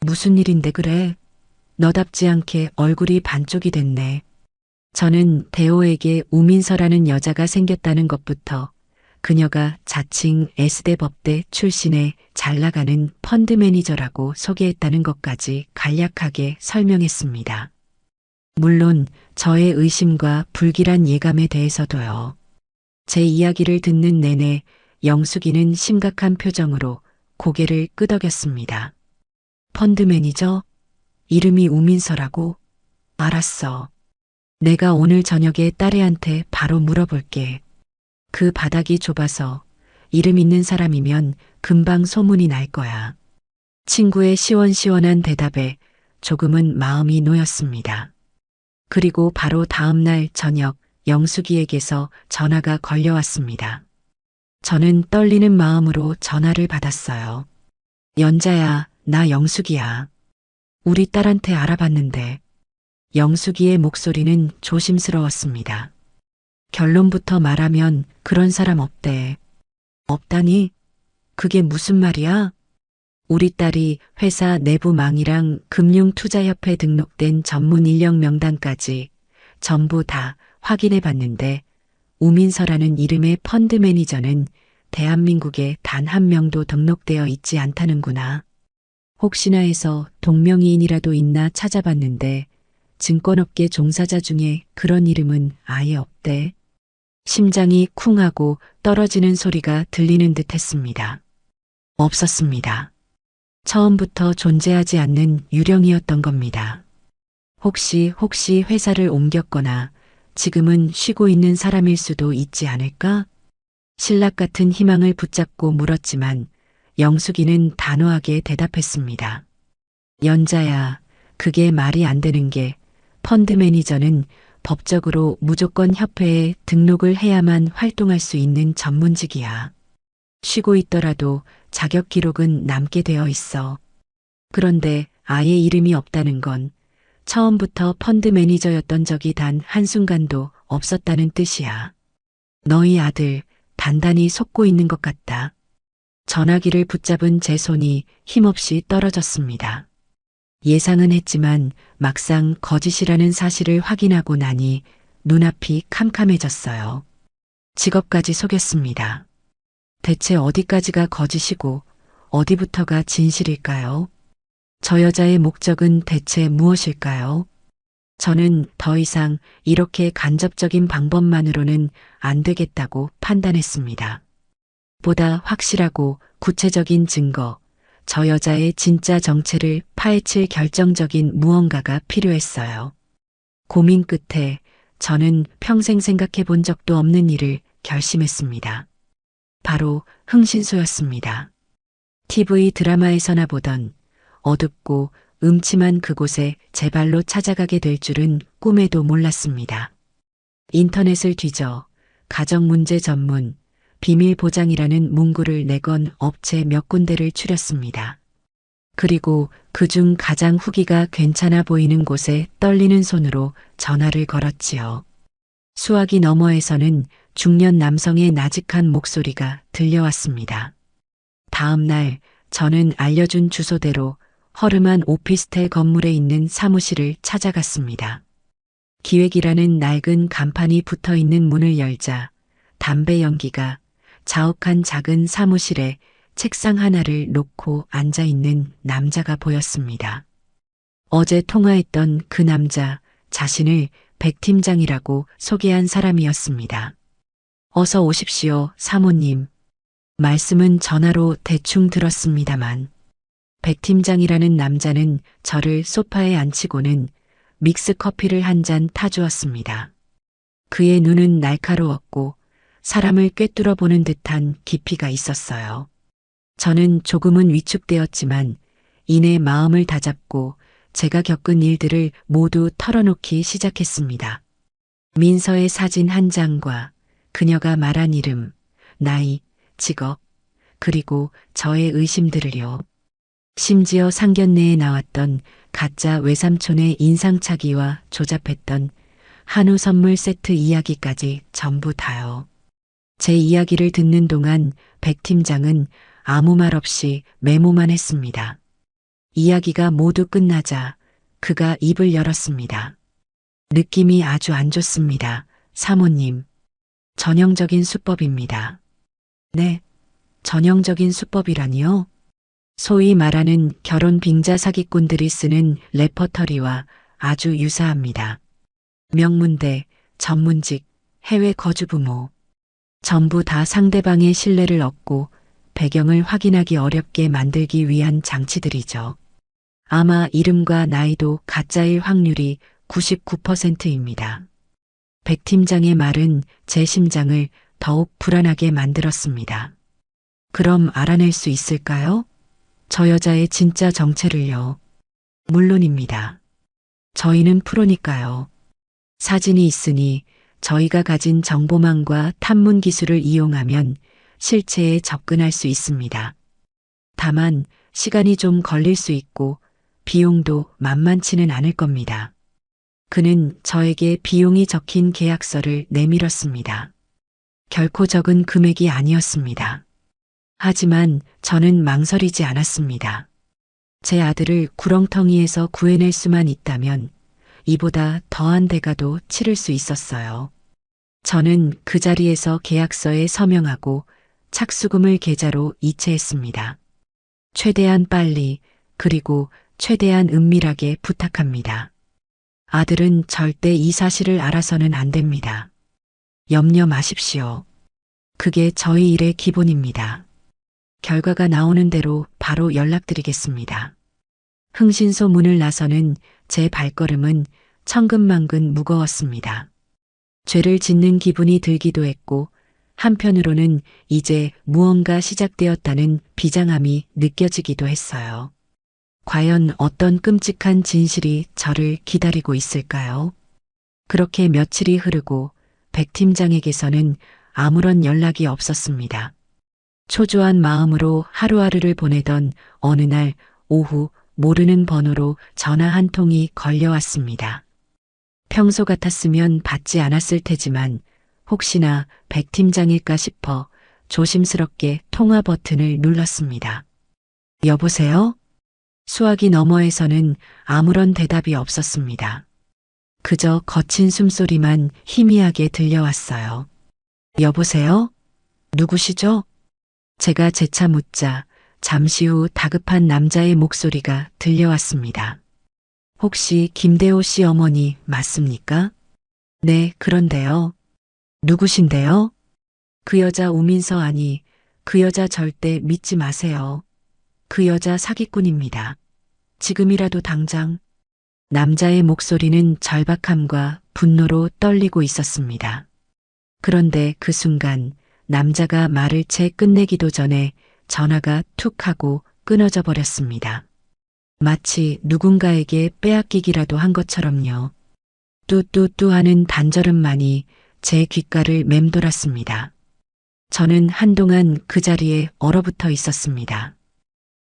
무슨 일인데 그래? 너답지 않게 얼굴이 반쪽이 됐네. 저는 대호에게 우민서라는 여자가 생겼다는 것부터 그녀가 자칭 S대 법대 출신의 잘 나가는 펀드 매니저라고 소개했다는 것까지 간략하게 설명했습니다. 물론 저의 의심과 불길한 예감에 대해서도요. 제 이야기를 듣는 내내 영숙이는 심각한 표정으로 고개를 끄덕였습니다. 펀드 매니저? 이름이 우민서라고? 알았어. 내가 오늘 저녁에 딸애한테 바로 물어볼게. 그 바닥이 좁아서 이름 있는 사람이면 금방 소문이 날 거야. 친구의 시원시원한 대답에 조금은 마음이 놓였습니다. 그리고 바로 다음 날 저녁 영숙이에게서 전화가 걸려왔습니다. 저는 떨리는 마음으로 전화를 받았어요. 연자야, 나 영숙이야. 우리 딸한테 알아봤는데. 영숙이의 목소리는 조심스러웠습니다. 결론부터 말하면 그런 사람 없대. 없다니? 그게 무슨 말이야? 우리 딸이 회사 내부망이랑 금융투자협회 등록된 전문 인력 명단까지 전부 다 확인해 봤는데 우민서라는 이름의 펀드 매니저는 대한민국에 단 한 명도 등록되어 있지 않다는구나. 혹시나 해서 동명이인이라도 있나 찾아봤는데 증권업계 종사자 중에 그런 이름은 아예 없대. 심장이 쿵하고 떨어지는 소리가 들리는 듯 했습니다. 없었습니다. 처음부터 존재하지 않는 유령이었던 겁니다. 혹시 회사를 옮겼거나 지금은 쉬고 있는 사람일 수도 있지 않을까? 신락 같은 희망을 붙잡고 물었지만 영숙이는 단호하게 대답했습니다. 연자야, 그게 말이 안 되는 게 펀드 매니저는 법적으로 무조건 협회에 등록을 해야만 활동할 수 있는 전문직이야. 쉬고 있더라도 자격 기록은 남게 되어 있어. 그런데 아예 이름이 없다는 건 처음부터 펀드 매니저였던 적이 단 한순간도 없었다는 뜻이야. 너희 아들 단단히 속고 있는 것 같다. 전화기를 붙잡은 제 손이 힘없이 떨어졌습니다. 예상은 했지만 막상 거짓이라는 사실을 확인하고 나니 눈앞이 캄캄해졌어요. 직업까지 속였습니다. 대체 어디까지가 거짓이고 어디부터가 진실일까요? 저 여자의 목적은 대체 무엇일까요? 저는 더 이상 이렇게 간접적인 방법만으로는 안 되겠다고 판단했습니다. 보다 확실하고 구체적인 증거, 저 여자의 진짜 정체를 파헤칠 결정적인 무언가가 필요했어요. 고민 끝에 저는 평생 생각해 본 적도 없는 일을 결심했습니다. 바로 흥신소였습니다. TV 드라마에서나 보던 어둡고 음침한 그곳에 제 발로 찾아가게 될 줄은 꿈에도 몰랐습니다. 인터넷을 뒤져 가정문제 전문 비밀 보장이라는 문구를 내건 업체 몇 군데를 추렸습니다. 그리고 그중 가장 후기가 괜찮아 보이는 곳에 떨리는 손으로 전화를 걸었지요. 수화기 너머에서는 중년 남성의 나직한 목소리가 들려왔습니다. 다음 날 저는 알려준 주소대로 허름한 오피스텔 건물에 있는 사무실을 찾아갔습니다. 기획이라는 낡은 간판이 붙어 있는 문을 열자 담배 연기가 자욱한 작은 사무실에 책상 하나를 놓고 앉아 있는 남자가 보였습니다. 어제 통화했던 그 남자 자신을 백 팀장이라고 소개한 사람이었습니다. 어서 오십시오, 사모님. 말씀은 전화로 대충 들었습니다만 백 팀장이라는 남자는 저를 소파에 앉히고는 믹스 커피를 한 잔 타주었습니다. 그의 눈은 날카로웠고 사람을 꿰뚫어 보는 듯한 깊이가 있었어요. 저는 조금은 위축되었지만 이내 마음을 다잡고 제가 겪은 일들을 모두 털어놓기 시작했습니다. 민서의 사진 한 장과 그녀가 말한 이름, 나이, 직업, 그리고 저의 의심들을요. 심지어 상견례에 나왔던 가짜 외삼촌의 인상착의와 조잡했던 한우 선물 세트 이야기까지 전부 다요. 제 이야기를 듣는 동안 백 팀장은 아무 말 없이 메모만 했습니다. 이야기가 모두 끝나자 그가 입을 열었습니다. 느낌이 아주 안 좋습니다. 사모님. 전형적인 수법입니다. 네, 전형적인 수법이라니요? 소위 말하는 결혼 빙자 사기꾼들이 쓰는 레퍼터리와 아주 유사합니다. 명문대, 전문직, 해외 거주 부모. 전부 다 상대방의 신뢰를 얻고 배경을 확인하기 어렵게 만들기 위한 장치들이죠. 아마 이름과 나이도 가짜일 확률이 99%입니다. 백 팀장의 말은 제 심장을 더욱 불안하게 만들었습니다. 그럼 알아낼 수 있을까요? 저 여자의 진짜 정체를요. 물론입니다. 저희는 프로니까요. 사진이 있으니 저희가 가진 정보망과 탐문 기술을 이용하면 실체에 접근할 수 있습니다. 다만 시간이 좀 걸릴 수 있고 비용도 만만치는 않을 겁니다. 그는 저에게 비용이 적힌 계약서를 내밀었습니다. 결코 적은 금액이 아니었습니다. 하지만 저는 망설이지 않았습니다. 제 아들을 구렁텅이에서 구해낼 수만 있다면 이보다 더한 대가도 치를 수 있었어요. 저는 그 자리에서 계약서에 서명하고 착수금을 계좌로 이체했습니다. 최대한 빨리 그리고 최대한 은밀하게 부탁합니다. 아들은 절대 이 사실을 알아서는 안 됩니다. 염려 마십시오. 그게 저희 일의 기본입니다. 결과가 나오는 대로 바로 연락드리겠습니다. 흥신소 문을 나서는 제 발걸음은 천근만근 무거웠습니다. 죄를 짓는 기분이 들기도 했고 한편으로는 이제 무언가 시작되었다는 비장함이 느껴지기도 했어요. 과연 어떤 끔찍한 진실이 저를 기다리고 있을까요? 그렇게 며칠이 흐르고 백 팀장에게서는 아무런 연락이 없었습니다. 초조한 마음으로 하루하루를 보내던 어느 날 오후 모르는 번호로 전화 한 통이 걸려왔습니다. 평소 같았으면 받지 않았을 테지만 혹시나 백 팀장일까 싶어 조심스럽게 통화 버튼을 눌렀습니다. 여보세요? 수화기 너머에서는 아무런 대답이 없었습니다. 그저 거친 숨소리만 희미하게 들려왔어요. 여보세요? 누구시죠? 제가 재차 묻자 잠시 후 다급한 남자의 목소리가 들려왔습니다. 혹시 김대호 씨 어머니 맞습니까? 네, 그런데요. 누구신데요? 그 여자 우민서 아니, 그 여자 절대 믿지 마세요. 그 여자 사기꾼입니다. 지금이라도 당장. 남자의 목소리는 절박함과 분노로 떨리고 있었습니다. 그런데 그 순간 남자가 말을 채 끝내기도 전에 전화가 툭 하고 끊어져 버렸습니다. 마치 누군가에게 빼앗기기라도 한 것처럼요. 뚜뚜뚜 하는 단절음만이 제 귓가를 맴돌았습니다. 저는 한동안 그 자리에 얼어붙어 있었습니다.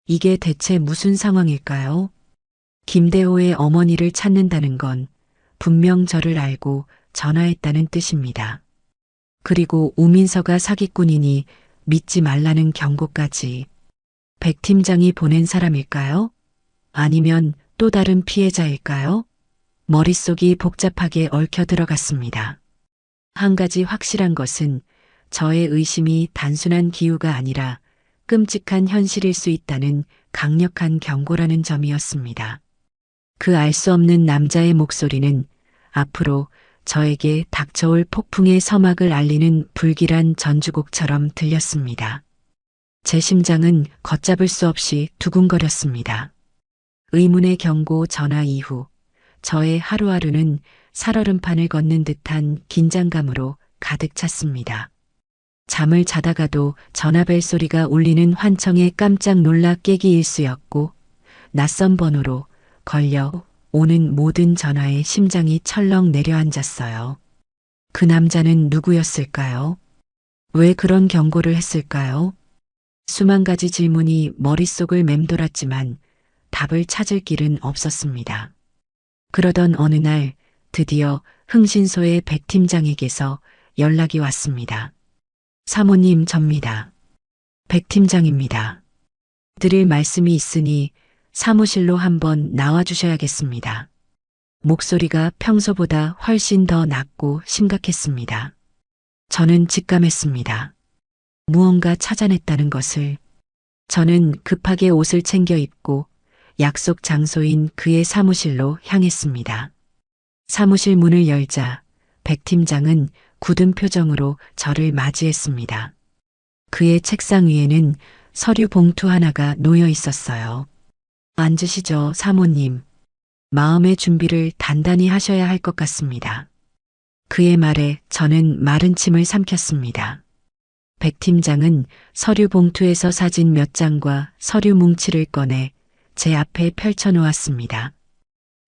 이게 대체 무슨 상황일까요? 김대호의 어머니를 찾는다는 건 분명 저를 알고 전화했다는 뜻입니다. 그리고 우민서가 사기꾼이니 믿지 말라는 경고까지. 백 팀장이 보낸 사람일까요? 아니면 또 다른 피해자일까요? 머릿속이 복잡하게 얽혀 들어갔습니다. 한 가지 확실한 것은 저의 의심이 단순한 기우가 아니라 끔찍한 현실일 수 있다는 강력한 경고라는 점이었습니다. 그 알 수 없는 남자의 목소리는 앞으로 저에게 닥쳐올 폭풍의 서막을 알리는 불길한 전주곡처럼 들렸습니다. 제 심장은 걷잡을 수 없이 두근거렸습니다. 의문의 경고 전화 이후 저의 하루하루는 살얼음판을 걷는 듯한 긴장감으로 가득 찼습니다. 잠을 자다가도 전화벨 소리가 울리는 환청에 깜짝 놀라 깨기 일쑤였고 낯선 번호로 걸려 오는 모든 전화에 심장이 철렁 내려앉았어요. 그 남자는 누구였을까요? 왜 그런 경고를 했을까요? 수만 가지 질문이 머릿속을 맴돌았지만 답을 찾을 길은 없었습니다. 그러던 어느 날 드디어 흥신소의 백 팀장에게서 연락이 왔습니다. 사모님, 접니다. 백 팀장입니다. 드릴 말씀이 있으니 사무실로 한번 나와주셔야겠습니다. 목소리가 평소보다 훨씬 더 낮고 심각했습니다. 저는 직감했습니다. 무언가 찾아냈다는 것을. 저는 급하게 옷을 챙겨 입고 약속 장소인 그의 사무실로 향했습니다. 사무실 문을 열자 백 팀장은 굳은 표정으로 저를 맞이했습니다. 그의 책상 위에는 서류 봉투 하나가 놓여 있었어요. 앉으시죠, 사모님. 마음의 준비를 단단히 하셔야 할 것 같습니다. 그의 말에 저는 마른 침을 삼켰습니다. 백 팀장은 서류 봉투에서 사진 몇 장과 서류 뭉치를 꺼내 제 앞에 펼쳐놓았습니다.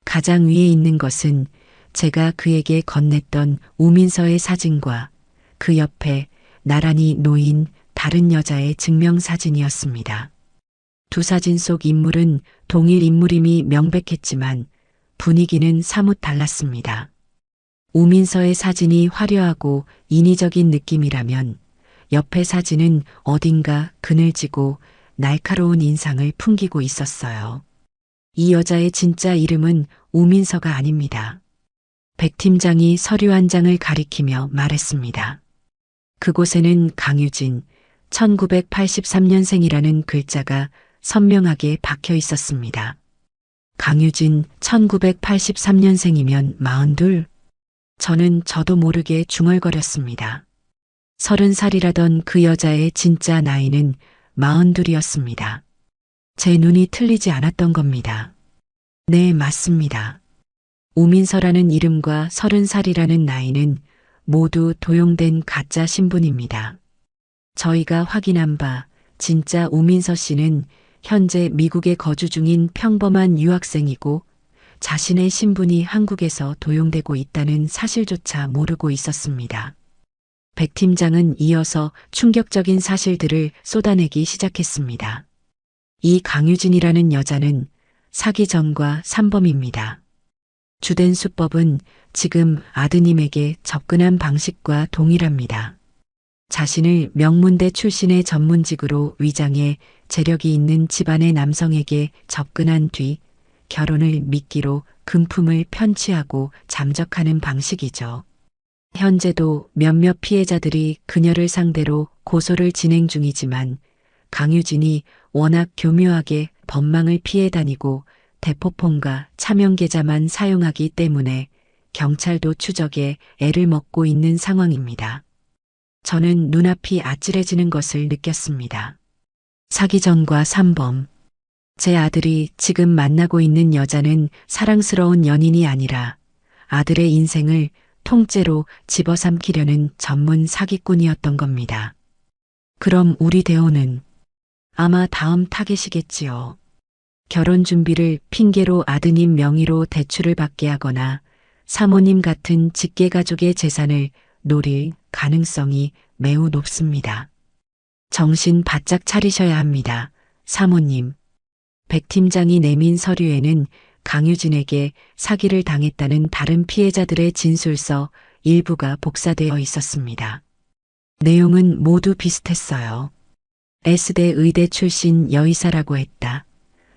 가장 위에 있는 것은 제가 그에게 건넸던 우민서의 사진과 그 옆에 나란히 놓인 다른 여자의 증명사진이었습니다. 두 사진 속 인물은 동일 인물임이 명백했지만 분위기는 사뭇 달랐습니다. 우민서의 사진이 화려하고 인위적인 느낌이라면 옆의 사진은 어딘가 그늘지고 날카로운 인상을 풍기고 있었어요. 이 여자의 진짜 이름은 우민서가 아닙니다. 백 팀장이 서류 한 장을 가리키며 말했습니다. 그곳에는 강유진 1983년생이라는 글자가 선명하게 박혀 있었습니다. 강유진 1983년생이면 42? 저는 저도 모르게 중얼거렸습니다. 30살이라던 그 여자의 진짜 나이는 42이었습니다. 제 눈이 틀리지 않았던 겁니다. 네, 맞습니다. 우민서라는 이름과 30살이라는 나이는 모두 도용된 가짜 신분입니다. 저희가 확인한 바 진짜 우민서 씨는 현재 미국에 거주 중인 평범한 유학생이고 자신의 신분이 한국에서 도용되고 있다는 사실조차 모르고 있었습니다. 백 팀장은 이어서 충격적인 사실들을 쏟아내기 시작했습니다. 이 강유진이라는 여자는 사기 전과 산범입니다. 주된 수법은 지금 아드님에게 접근한 방식과 동일합니다. 자신을 명문대 출신의 전문직으로 위장해 재력이 있는 집안의 남성에게 접근한 뒤 결혼을 미끼로 금품을 편취하고 잠적하는 방식이죠. 현재도 몇몇 피해자들이 그녀를 상대로 고소를 진행 중이지만 강유진이 워낙 교묘하게 법망을 피해 다니고 대포폰과 차명 계좌만 사용하기 때문에 경찰도 추적에 애를 먹고 있는 상황입니다. 저는 눈앞이 아찔해지는 것을 느꼈습니다. 사기전과 산범. 제 아들이 지금 만나고 있는 여자는 사랑스러운 연인이 아니라 아들의 인생을 통째로 집어삼키려는 전문 사기꾼이었던 겁니다. 그럼 우리 대호는 아마 다음 타겟이겠지요. 결혼 준비를 핑계로 아드님 명의로 대출을 받게 하거나 사모님 같은 직계가족의 재산을 노릴 가능성이 매우 높습니다. 정신 바짝 차리셔야 합니다. 사모님. 백 팀장이 내민 서류에는 강유진에게 사기를 당했다는 다른 피해자들의 진술서 일부가 복사되어 있었습니다. 내용은 모두 비슷했어요. S대 의대 출신 여의사라고 했다.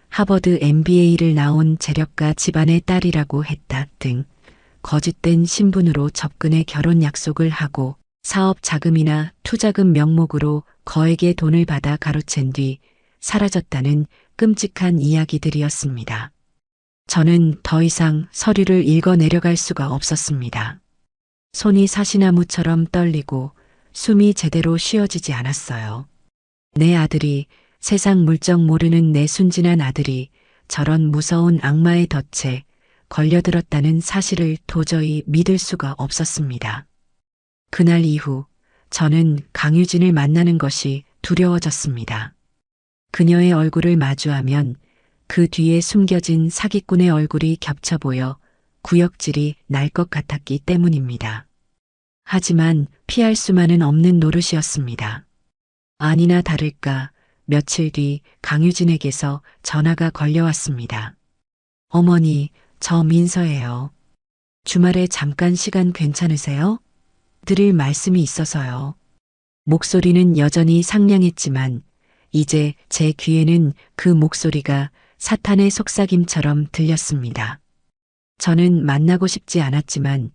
하버드 MBA를 나온 재력가 집안의 딸이라고 했다 등 거짓된 신분으로 접근해 결혼 약속을 하고 사업 자금이나 투자금 명목으로 거액의 돈을 받아 가로챈 뒤 사라졌다는 끔찍한 이야기들이었습니다. 저는 더 이상 서류를 읽어 내려갈 수가 없었습니다. 손이 사시나무처럼 떨리고 숨이 제대로 쉬어지지 않았어요. 내 아들이, 세상 물정 모르는 내 순진한 아들이 저런 무서운 악마의 덫에 걸려들었다는 사실을 도저히 믿을 수가 없었습니다. 그날 이후 저는 강유진을 만나는 것이 두려워졌습니다. 그녀의 얼굴을 마주하면 그 뒤에 숨겨진 사기꾼의 얼굴이 겹쳐 보여 구역질이 날 것 같았기 때문입니다. 하지만 피할 수만은 없는 노릇이었습니다. 아니나 다를까 며칠 뒤 강유진에게서 전화가 걸려왔습니다. 어머니, 저 민서예요. 주말에 잠깐 시간 괜찮으세요? 드릴 말씀이 있어서요. 목소리는 여전히 상냥했지만 이제 제 귀에는 그 목소리가 사탄의 속삭임처럼 들렸습니다. 저는 만나고 싶지 않았지만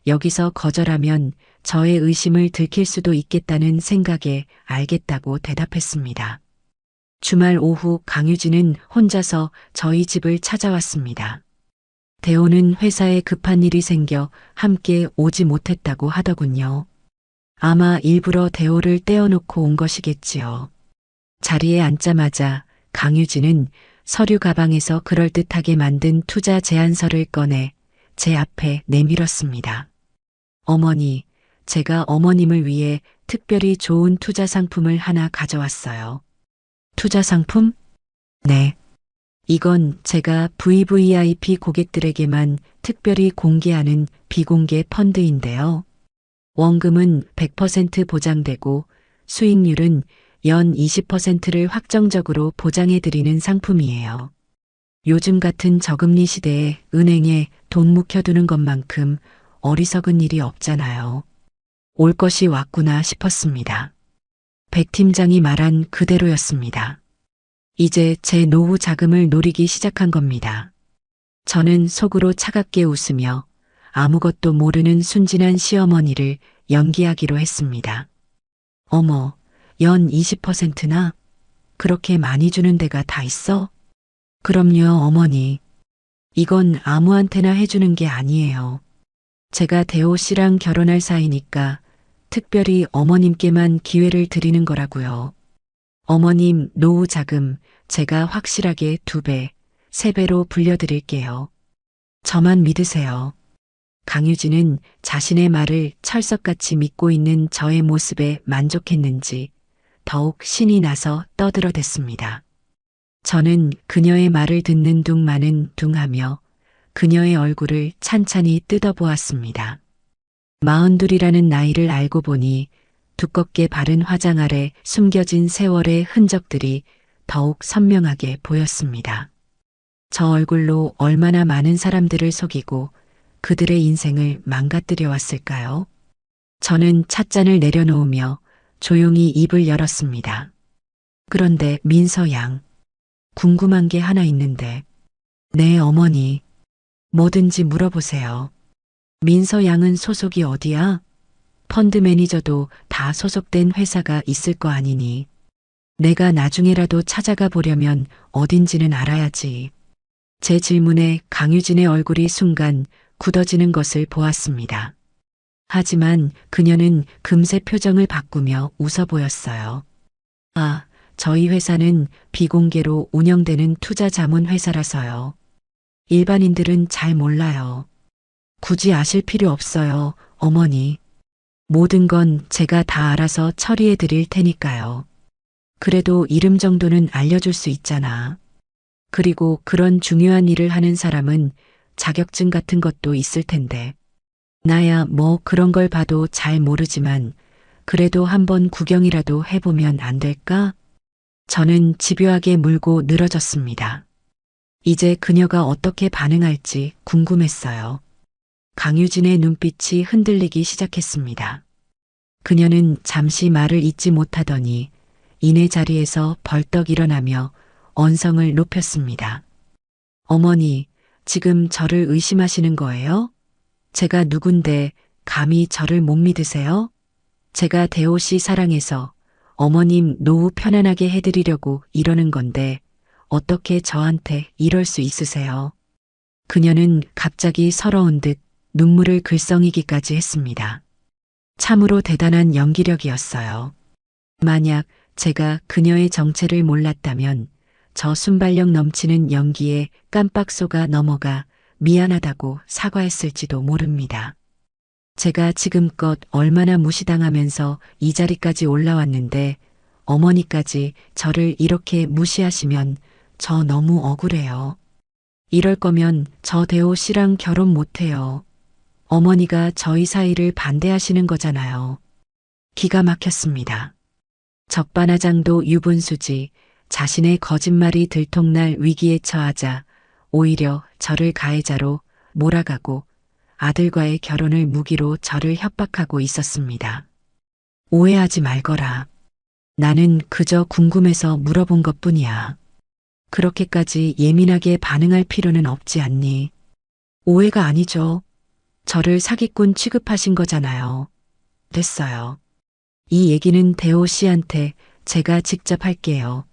여기서 거절하면 저의 의심을 들킬 수도 있겠다는 생각에 알겠다고 대답했습니다. 주말 오후 강유진은 혼자서 저희 집을 찾아왔습니다. 대호는 회사에 급한 일이 생겨 함께 오지 못했다고 하더군요. 아마 일부러 대호를 떼어놓고 온 것이겠지요. 자리에 앉자마자 강유진은 서류 가방에서 그럴듯하게 만든 투자 제안서를 꺼내 제 앞에 내밀었습니다. 어머니, 제가 어머님을 위해 특별히 좋은 투자 상품을 하나 가져왔어요. 투자 상품? 네. 이건 제가 VVIP 고객들에게만 특별히 공개하는 비공개 펀드인데요. 원금은 100% 보장되고 수익률은 연 20%를 확정적으로 보장해드리는 상품이에요. 요즘 같은 저금리 시대에 은행에 돈 묵혀두는 것만큼 어리석은 일이 없잖아요. 올 것이 왔구나 싶었습니다. 백 팀장이 말한 그대로였습니다. 이제 제 노후 자금을 노리기 시작한 겁니다. 저는 속으로 차갑게 웃으며 아무것도 모르는 순진한 시어머니를 연기하기로 했습니다. 어머, 연 20%나? 그렇게 많이 주는 데가 다 있어? 그럼요, 어머니. 이건 아무한테나 해주는 게 아니에요. 제가 대호 씨랑 결혼할 사이니까 특별히 어머님께만 기회를 드리는 거라고요. 어머님 노후 자금 제가 확실하게 2배, 3배로 불려드릴게요. 저만 믿으세요. 강유진은 자신의 말을 철석같이 믿고 있는 저의 모습에 만족했는지 더욱 신이 나서 떠들어댔습니다. 저는 그녀의 말을 듣는 둥마는 둥하며 그녀의 얼굴을 찬찬히 뜯어보았습니다. 42이라는 나이를 알고 보니 두껍게 바른 화장 아래 숨겨진 세월의 흔적들이 더욱 선명하게 보였습니다. 저 얼굴로 얼마나 많은 사람들을 속이고 그들의 인생을 망가뜨려 왔을까요? 저는 찻잔을 내려놓으며 조용히 입을 열었습니다. 그런데 민서 양, 궁금한 게 하나 있는데. 네, 어머니. 뭐든지 물어보세요. 민서 양은 소속이 어디야? 펀드 매니저도 다 소속된 회사가 있을 거 아니니. 내가 나중에라도 찾아가 보려면 어딘지는 알아야지. 제 질문에 강유진의 얼굴이 순간 굳어지는 것을 보았습니다. 하지만 그녀는 금세 표정을 바꾸며 웃어 보였어요. 아, 저희 회사는 비공개로 운영되는 투자 자문 회사라서요. 일반인들은 잘 몰라요. 굳이 아실 필요 없어요, 어머니. 모든 건 제가 다 알아서 처리해 드릴 테니까요. 그래도 이름 정도는 알려줄 수 있잖아. 그리고 그런 중요한 일을 하는 사람은 자격증 같은 것도 있을 텐데. 나야 뭐 그런 걸 봐도 잘 모르지만 그래도 한번 구경이라도 해보면 안 될까? 저는 집요하게 물고 늘어졌습니다. 이제 그녀가 어떻게 반응할지 궁금했어요. 강유진의 눈빛이 흔들리기 시작했습니다. 그녀는 잠시 말을 잇지 못하더니 이내 자리에서 벌떡 일어나며 언성을 높였습니다. 어머니, 지금 저를 의심하시는 거예요? 제가 누군데 감히 저를 못 믿으세요? 제가 대호 씨 사랑해서 어머님 노후 편안하게 해드리려고 이러는 건데 어떻게 저한테 이럴 수 있으세요? 그녀는 갑자기 서러운 듯 눈물을 글썽이기까지 했습니다. 참으로 대단한 연기력이었어요. 만약 제가 그녀의 정체를 몰랐다면 저 순발력 넘치는 연기에 깜빡 속아 넘어가 미안하다고 사과했을지도 모릅니다. 제가 지금껏 얼마나 무시당하면서 이 자리까지 올라왔는데 어머니까지 저를 이렇게 무시하시면 저 너무 억울해요. 이럴 거면 저 대호 씨랑 결혼 못해요. 어머니가 저희 사이를 반대하시는 거잖아요. 기가 막혔습니다. 적반하장도 유분수지 자신의 거짓말이 들통날 위기에 처하자 오히려 저를 가해자로 몰아가고 아들과의 결혼을 무기로 저를 협박하고 있었습니다. 오해하지 말거라. 나는 그저 궁금해서 물어본 것뿐이야. 그렇게까지 예민하게 반응할 필요는 없지 않니? 오해가 아니죠. 저를 사기꾼 취급하신 거잖아요. 됐어요. 이 얘기는 대호 씨한테 제가 직접 할게요.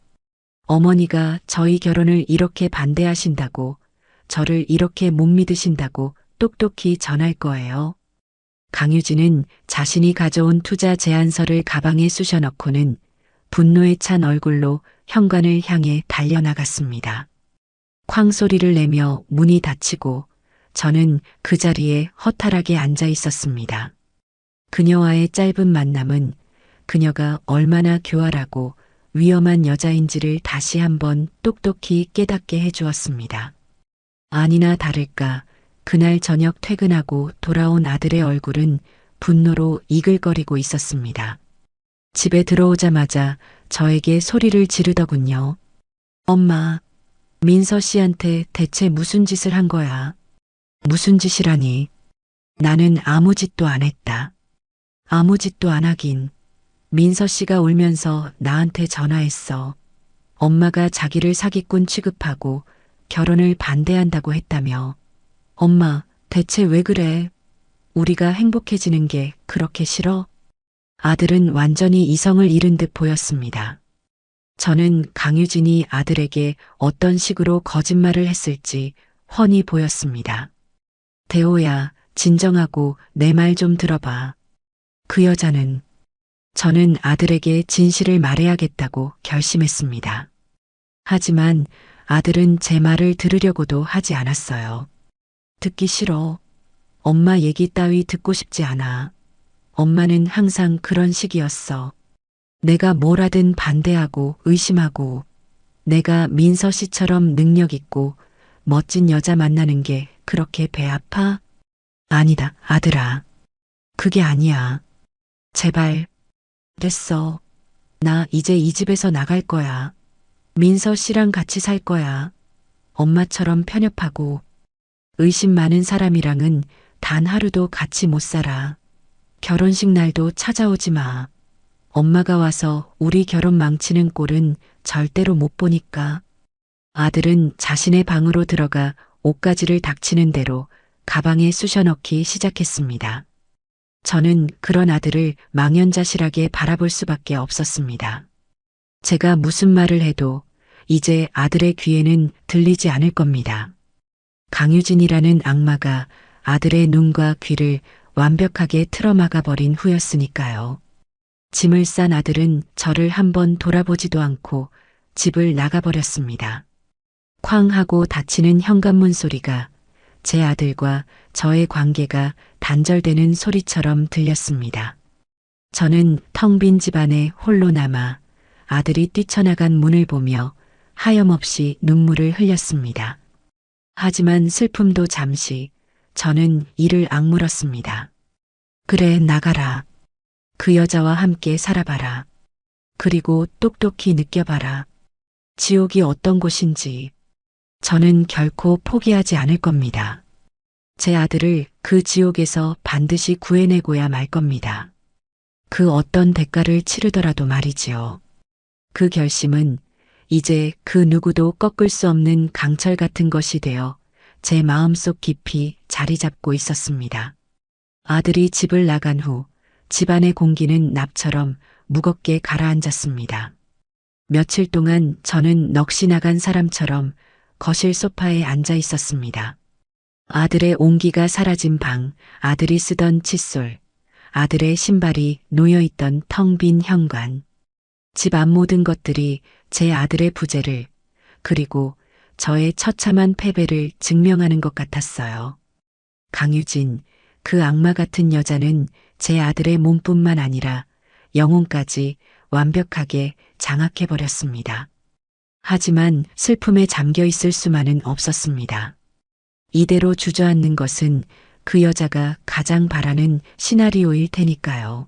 어머니가 저희 결혼을 이렇게 반대하신다고, 저를 이렇게 못 믿으신다고 똑똑히 전할 거예요. 강유진은 자신이 가져온 투자 제안서를 가방에 쑤셔넣고는 분노에 찬 얼굴로 현관을 향해 달려나갔습니다. 쾅 소리를 내며 문이 닫히고 저는 그 자리에 허탈하게 앉아 있었습니다. 그녀와의 짧은 만남은 그녀가 얼마나 교활하고 위험한 여자인지를 다시 한번 똑똑히 깨닫게 해주었습니다. 아니나 다를까 그날 저녁 퇴근하고 돌아온 아들의 얼굴은 분노로 이글거리고 있었습니다. 집에 들어오자마자 저에게 소리를 지르더군요. 엄마, 민서 씨한테 대체 무슨 짓을 한 거야? 무슨 짓이라니? 나는 아무 짓도 안 했다. 아무 짓도 안 하긴. 민서 씨가 울면서 나한테 전화했어. 엄마가 자기를 사기꾼 취급하고 결혼을 반대한다고 했다며. 엄마, 대체 왜 그래? 우리가 행복해지는 게 그렇게 싫어? 아들은 완전히 이성을 잃은 듯 보였습니다. 저는 강유진이 아들에게 어떤 식으로 거짓말을 했을지 훤히 보였습니다. 대호야, 진정하고 내 말 좀 들어봐. 그 여자는 저는 아들에게 진실을 말해야겠다고 결심했습니다. 하지만 아들은 제 말을 들으려고도 하지 않았어요. 듣기 싫어. 엄마 얘기 따위 듣고 싶지 않아. 엄마는 항상 그런 식이었어. 내가 뭘 하든 반대하고 의심하고 내가 민서 씨처럼 능력 있고 멋진 여자 만나는 게 그렇게 배 아파? 아니다, 아들아. 그게 아니야. 제발. 됐어. 나 이제 이 집에서 나갈 거야. 민서 씨랑 같이 살 거야. 엄마처럼 편협하고 의심 많은 사람이랑은 단 하루도 같이 못 살아. 결혼식 날도 찾아오지 마. 엄마가 와서 우리 결혼 망치는 꼴은 절대로 못 보니까. 아들은 자신의 방으로 들어가 옷가지를 닥치는 대로 가방에 쑤셔넣기 시작했습니다. 저는 그런 아들을 망연자실하게 바라볼 수밖에 없었습니다. 제가 무슨 말을 해도 이제 아들의 귀에는 들리지 않을 겁니다. 강유진이라는 악마가 아들의 눈과 귀를 완벽하게 틀어막아 버린 후였으니까요. 짐을 싼 아들은 저를 한번 돌아보지도 않고 집을 나가버렸습니다. 쾅 하고 닫히는 현관문 소리가 제 아들과 저의 관계가 단절되는 소리처럼 들렸습니다. 저는 텅 빈 집안에 홀로 남아 아들이 뛰쳐나간 문을 보며 하염없이 눈물을 흘렸습니다. 하지만 슬픔도 잠시 저는 이를 악물었습니다. 그래, 나가라. 그 여자와 함께 살아봐라. 그리고 똑똑히 느껴봐라. 지옥이 어떤 곳인지. 저는 결코 포기하지 않을 겁니다. 제 아들을 그 지옥에서 반드시 구해내고야 말 겁니다. 그 어떤 대가를 치르더라도 말이지요. 그 결심은 이제 그 누구도 꺾을 수 없는 강철 같은 것이 되어 제 마음속 깊이 자리 잡고 있었습니다. 아들이 집을 나간 후 집안의 공기는 납처럼 무겁게 가라앉았습니다. 며칠 동안 저는 넋이 나간 사람처럼 거실 소파에 앉아 있었습니다. 아들의 온기가 사라진 방, 아들이 쓰던 칫솔, 아들의 신발이 놓여있던 텅 빈 현관. 집 앞 모든 것들이 제 아들의 부재를, 그리고 저의 처참한 패배를 증명하는 것 같았어요. 강유진, 그 악마 같은 여자는 제 아들의 몸뿐만 아니라 영혼까지 완벽하게 장악해버렸습니다. 하지만 슬픔에 잠겨 있을 수만은 없었습니다. 이대로 주저앉는 것은 그 여자가 가장 바라는 시나리오일 테니까요.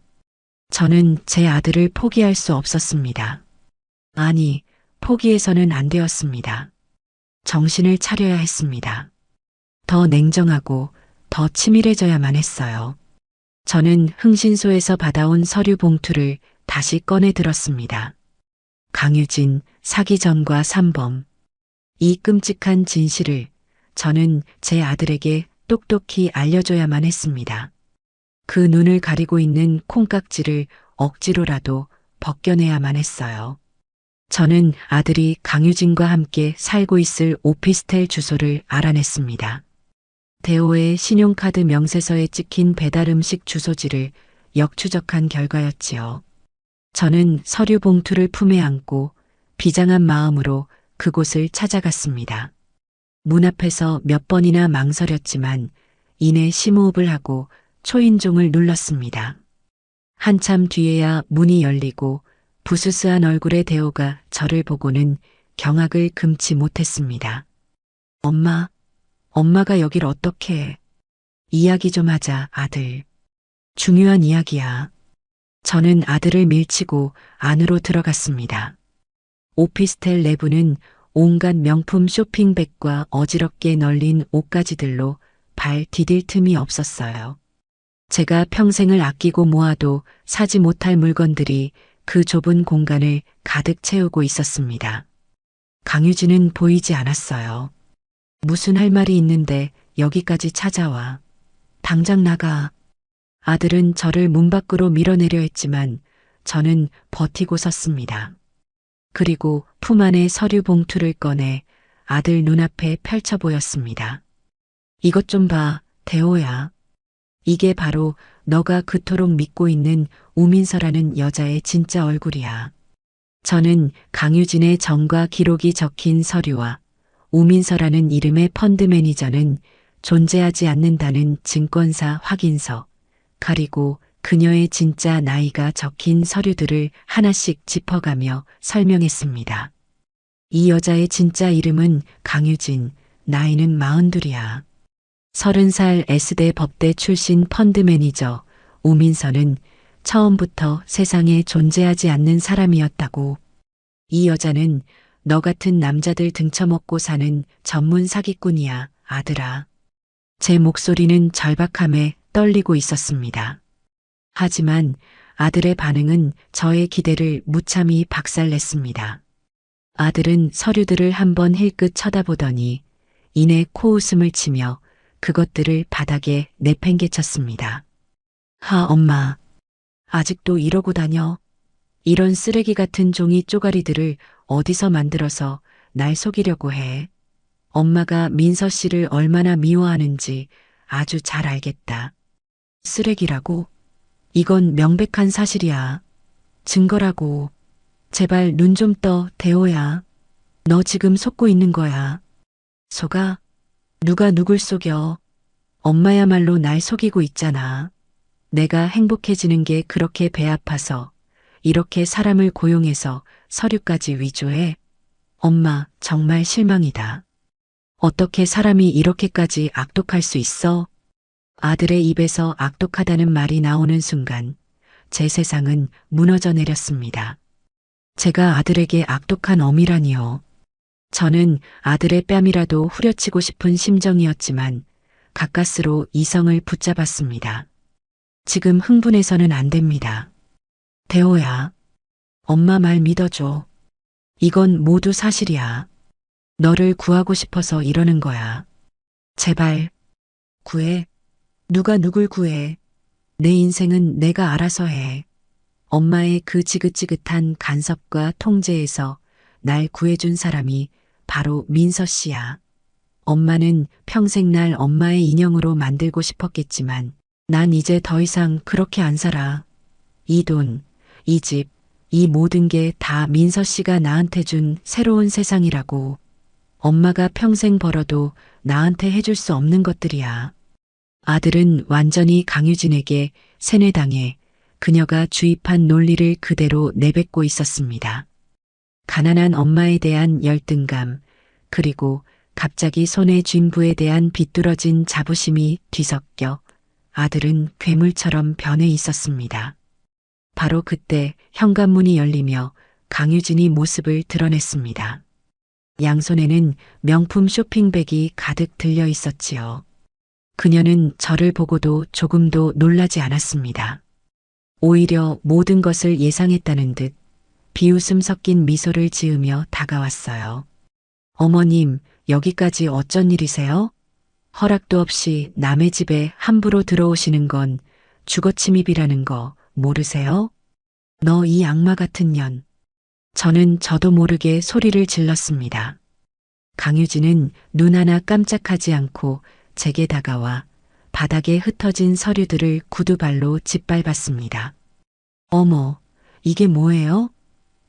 저는 제 아들을 포기할 수 없었습니다. 아니, 포기해서는 안 되었습니다. 정신을 차려야 했습니다. 더 냉정하고 더 치밀해져야만 했어요. 저는 흥신소에서 받아온 서류 봉투를 다시 꺼내 들었습니다. 강유진, 사기 전과 삼범. 이 끔찍한 진실을 저는 제 아들에게 똑똑히 알려줘야만 했습니다. 그 눈을 가리고 있는 콩깍지를 억지로라도 벗겨내야만 했어요. 저는 아들이 강유진과 함께 살고 있을 오피스텔 주소를 알아냈습니다. 대호의 신용카드 명세서에 찍힌 배달 음식 주소지를 역추적한 결과였지요. 저는 서류 봉투를 품에 안고 비장한 마음으로 그곳을 찾아갔습니다. 문 앞에서 몇 번이나 망설였지만 이내 심호흡을 하고 초인종을 눌렀습니다. 한참 뒤에야 문이 열리고 부스스한 얼굴의 대호가 저를 보고는 경악을 금치 못했습니다. 엄마가 여길 어떻게 해? 이야기 좀 하자, 아들. 중요한 이야기야. 저는 아들을 밀치고 안으로 들어갔습니다. 오피스텔 내부는 온갖 명품 쇼핑백과 어지럽게 널린 옷가지들로 발 디딜 틈이 없었어요. 제가 평생을 아끼고 모아도 사지 못할 물건들이 그 좁은 공간을 가득 채우고 있었습니다. 강유진은 보이지 않았어요. 무슨 할 말이 있는데 여기까지 찾아와. 당장 나가. 아들은 저를 문 밖으로 밀어내려 했지만 저는 버티고 섰습니다. 그리고 품 안에 서류 봉투를 꺼내 아들 눈앞에 펼쳐 보였습니다. 이것 좀 봐, 대호야. 이게 바로 너가 그토록 믿고 있는 우민서라는 여자의 진짜 얼굴이야. 저는 강유진의 정과 기록이 적힌 서류와 우민서라는 이름의 펀드 매니저는 존재하지 않는다는 증권사 확인서, 그리고 그녀의 진짜 나이가 적힌 서류들을 하나씩 짚어가며 설명했습니다. 이 여자의 진짜 이름은 강유진, 나이는 42이야. 30살 S대 법대 출신 펀드 매니저 우민서는 처음부터 세상에 존재하지 않는 사람이었다고. 이 여자는 너 같은 남자들 등쳐먹고 사는 전문 사기꾼이야, 아들아. 제 목소리는 절박함에 떨리고 있었습니다. 하지만 아들의 반응은 저의 기대를 무참히 박살냈습니다. 아들은 서류들을 한번 힐끗 쳐다보더니 이내 코웃음을 치며 그것들을 바닥에 내팽개쳤습니다. 엄마. 아직도 이러고 다녀? 이런 쓰레기 같은 종이 쪼가리들을 어디서 만들어서 날 속이려고 해? 엄마가 민서 씨를 얼마나 미워하는지 아주 잘 알겠다. 쓰레기라고? 이건 명백한 사실이야. 증거라고. 제발 눈 좀 떠, 대호야. 너 지금 속고 있는 거야. 속아? 누가 누굴 속여? 엄마야말로 날 속이고 있잖아. 내가 행복해지는 게 그렇게 배 아파서 이렇게 사람을 고용해서 서류까지 위조해? 엄마, 정말 실망이다. 어떻게 사람이 이렇게까지 악독할 수 있어? 아들의 입에서 악독하다는 말이 나오는 순간 제 세상은 무너져 내렸습니다. 제가 아들에게 악독한 어미라니요. 저는 아들의 뺨이라도 후려치고 싶은 심정이었지만 가까스로 이성을 붙잡았습니다. 지금 흥분해서는 안 됩니다. 대호야, 엄마 말 믿어줘. 이건 모두 사실이야. 너를 구하고 싶어서 이러는 거야. 제발, 구해. 누가 누굴 구해. 내 인생은 내가 알아서 해. 엄마의 그 지긋지긋한 간섭과 통제에서 날 구해준 사람이 바로 민서 씨야. 엄마는 평생 날 엄마의 인형으로 만들고 싶었겠지만 난 이제 더 이상 그렇게 안 살아. 이 돈, 이 집, 이 모든 게 다 민서 씨가 나한테 준 새로운 세상이라고. 엄마가 평생 벌어도 나한테 해줄 수 없는 것들이야. 아들은 완전히 강유진에게 세뇌당해 그녀가 주입한 논리를 그대로 내뱉고 있었습니다. 가난한 엄마에 대한 열등감, 그리고 갑자기 손에 쥔 부에 대한 비뚤어진 자부심이 뒤섞여 아들은 괴물처럼 변해 있었습니다. 바로 그때 현관문이 열리며 강유진이 모습을 드러냈습니다. 양손에는 명품 쇼핑백이 가득 들려 있었지요. 그녀는 저를 보고도 조금도 놀라지 않았습니다. 오히려 모든 것을 예상했다는 듯 비웃음 섞인 미소를 지으며 다가왔어요. 어머님, 여기까지 어쩐 일이세요? 허락도 없이 남의 집에 함부로 들어오시는 건 주거침입이라는 거 모르세요? 너 이 악마 같은 년. 저는 저도 모르게 소리를 질렀습니다. 강유진은 눈 하나 깜짝하지 않고 제게 다가와 바닥에 흩어진 서류들을 구두발로 짓밟았습니다. 어머, 이게 뭐예요?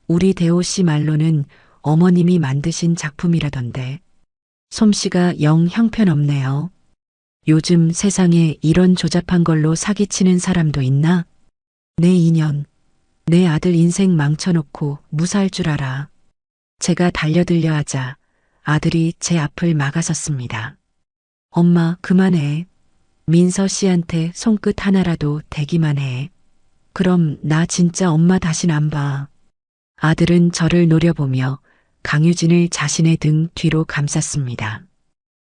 우리 대호 씨 말로는 어머님이 만드신 작품이라던데. 솜씨가 영 형편없네요. 요즘 세상에 이런 조잡한 걸로 사기치는 사람도 있나? 내 인연, 내 아들 인생 망쳐놓고 무사할 줄 알아. 제가 달려들려 하자 아들이 제 앞을 막아섰습니다. 엄마, 그만해. 민서 씨한테 손끝 하나라도 대기만 해. 그럼 나 진짜 엄마 다신 안 봐. 아들은 저를 노려보며 강유진을 자신의 등 뒤로 감쌌습니다.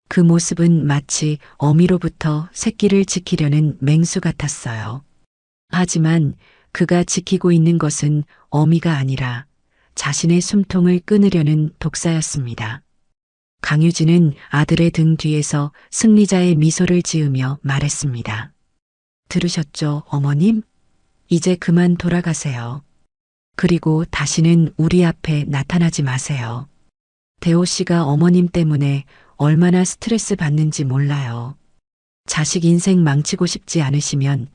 그 모습은 마치 어미로부터 새끼를 지키려는 맹수 같았어요. 하지만 그가 지키고 있는 것은 어미가 아니라 자신의 숨통을 끊으려는 독사였습니다. 강유진은 아들의 등 뒤에서 승리자의 미소를 지으며 말했습니다. 들으셨죠, 어머님? 이제 그만 돌아가세요. 그리고 다시는 우리 앞에 나타나지 마세요. 대호 씨가 어머님 때문에 얼마나 스트레스 받는지 몰라요. 자식 인생 망치고 싶지 않으시면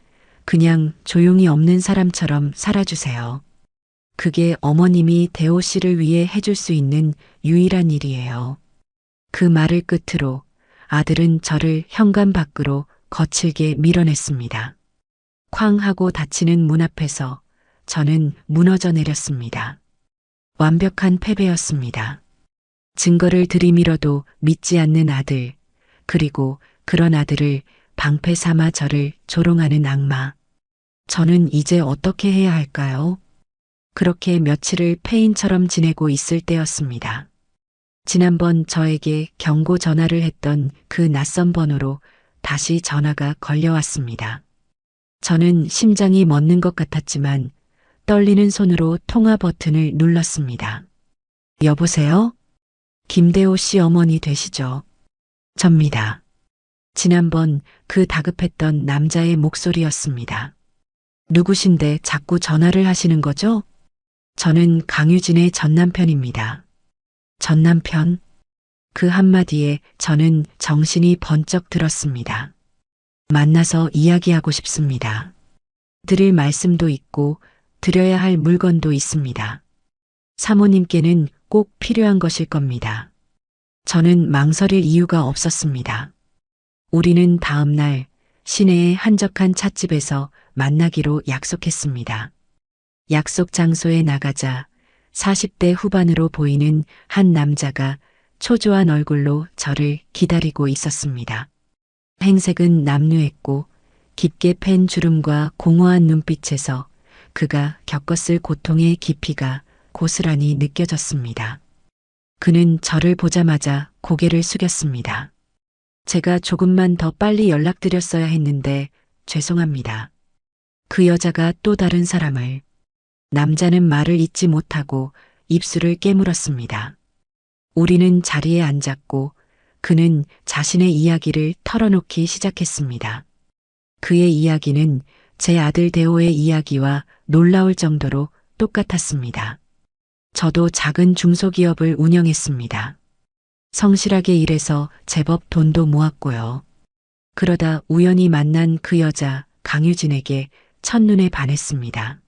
그냥 조용히 없는 사람처럼 살아주세요. 그게 어머님이 대호 씨를 위해 해줄 수 있는 유일한 일이에요. 그 말을 끝으로 아들은 저를 현관 밖으로 거칠게 밀어냈습니다. 쾅 하고 닫히는 문 앞에서 저는 무너져 내렸습니다. 완벽한 패배였습니다. 증거를 들이밀어도 믿지 않는 아들, 그리고 그런 아들을 방패 삼아 저를 조롱하는 악마. 저는 이제 어떻게 해야 할까요? 그렇게 며칠을 폐인처럼 지내고 있을 때였습니다. 지난번 저에게 경고 전화를 했던 그 낯선 번호로 다시 전화가 걸려왔습니다. 저는 심장이 멎는 것 같았지만 떨리는 손으로 통화 버튼을 눌렀습니다. 여보세요? 김대호 씨 어머니 되시죠? 접니다. 지난번 그 다급했던 남자의 목소리였습니다. 누구신데 자꾸 전화를 하시는 거죠? 저는 강유진의 전남편입니다. 전남편? 그 한마디에 저는 정신이 번쩍 들었습니다. 만나서 이야기하고 싶습니다. 드릴 말씀도 있고 드려야 할 물건도 있습니다. 사모님께는 꼭 필요한 것일 겁니다. 저는 망설일 이유가 없었습니다. 우리는 다음 날 시내의 한적한 찻집에서 만나기로 약속했습니다. 약속 장소에 나가자 40대 후반으로 보이는 한 남자가 초조한 얼굴로 저를 기다리고 있었습니다. 행색은 남루했고 깊게 팬 주름과 공허한 눈빛에서 그가 겪었을 고통의 깊이가 고스란히 느껴졌습니다. 그는 저를 보자마자 고개를 숙였습니다. 제가 조금만 더 빨리 연락드렸어야 했는데 죄송합니다. 그 여자가 또 다른 사람을. 남자는 말을 잇지 못하고 입술을 깨물었습니다. 우리는 자리에 앉았고 그는 자신의 이야기를 털어놓기 시작했습니다. 그의 이야기는 제 아들 대호의 이야기와 놀라울 정도로 똑같았습니다. 저도 작은 중소기업을 운영했습니다. 성실하게 일해서 제법 돈도 모았고요. 그러다 우연히 만난 그 여자 강유진에게 첫눈에 반했습니다.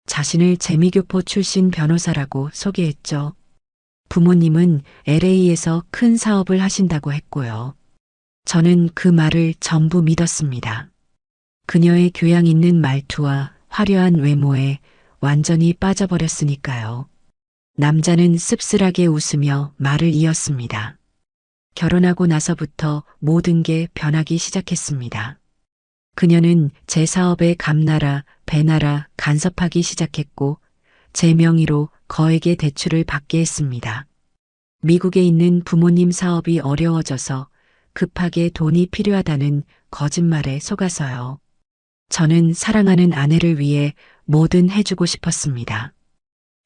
자신을 재미교포 출신 변호사라고 소개했죠. 부모님은 LA에서 큰 사업을 하신다고 했고요. 저는 그 말을 전부 믿었습니다. 그녀의 교양 있는 말투와 화려한 외모에 완전히 빠져버렸으니까요. 남자는 씁쓸하게 웃으며 말을 이었습니다. 결혼하고 나서부터 모든 게 변하기 시작했습니다. 그녀는 제 사업에 감나라, 배나라 간섭하기 시작했고 제 명의로 거액의 대출을 받게 했습니다. 미국에 있는 부모님 사업이 어려워져서 급하게 돈이 필요하다는 거짓말에 속아서요. 저는 사랑하는 아내를 위해 뭐든 해주고 싶었습니다.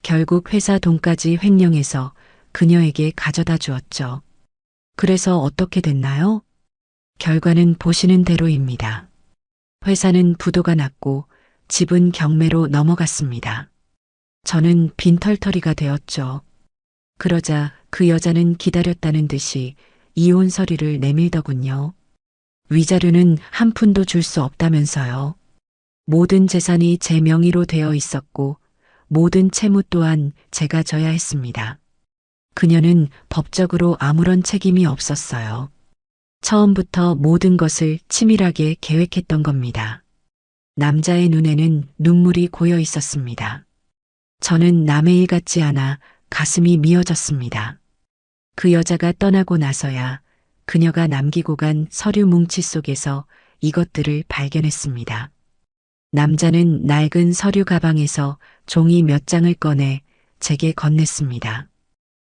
결국 회사 돈까지 횡령해서 그녀에게 가져다 주었죠. 그래서 어떻게 됐나요? 결과는 보시는 대로입니다. 회사는 부도가 났고 집은 경매로 넘어갔습니다. 저는 빈털터리가 되었죠. 그러자 그 여자는 기다렸다는 듯이 이혼 서류를 내밀더군요. 위자료는 한 푼도 줄 수 없다면서요. 모든 재산이 제 명의로 되어 있었고 모든 채무 또한 제가 져야 했습니다. 그녀는 법적으로 아무런 책임이 없었어요. 처음부터 모든 것을 치밀하게 계획했던 겁니다. 남자의 눈에는 눈물이 고여 있었습니다. 저는 남의 일 같지 않아 가슴이 미어졌습니다. 그 여자가 떠나고 나서야 그녀가 남기고 간 서류 뭉치 속에서 이것들을 발견했습니다. 남자는 낡은 서류 가방에서 종이 몇 장을 꺼내 제게 건넸습니다.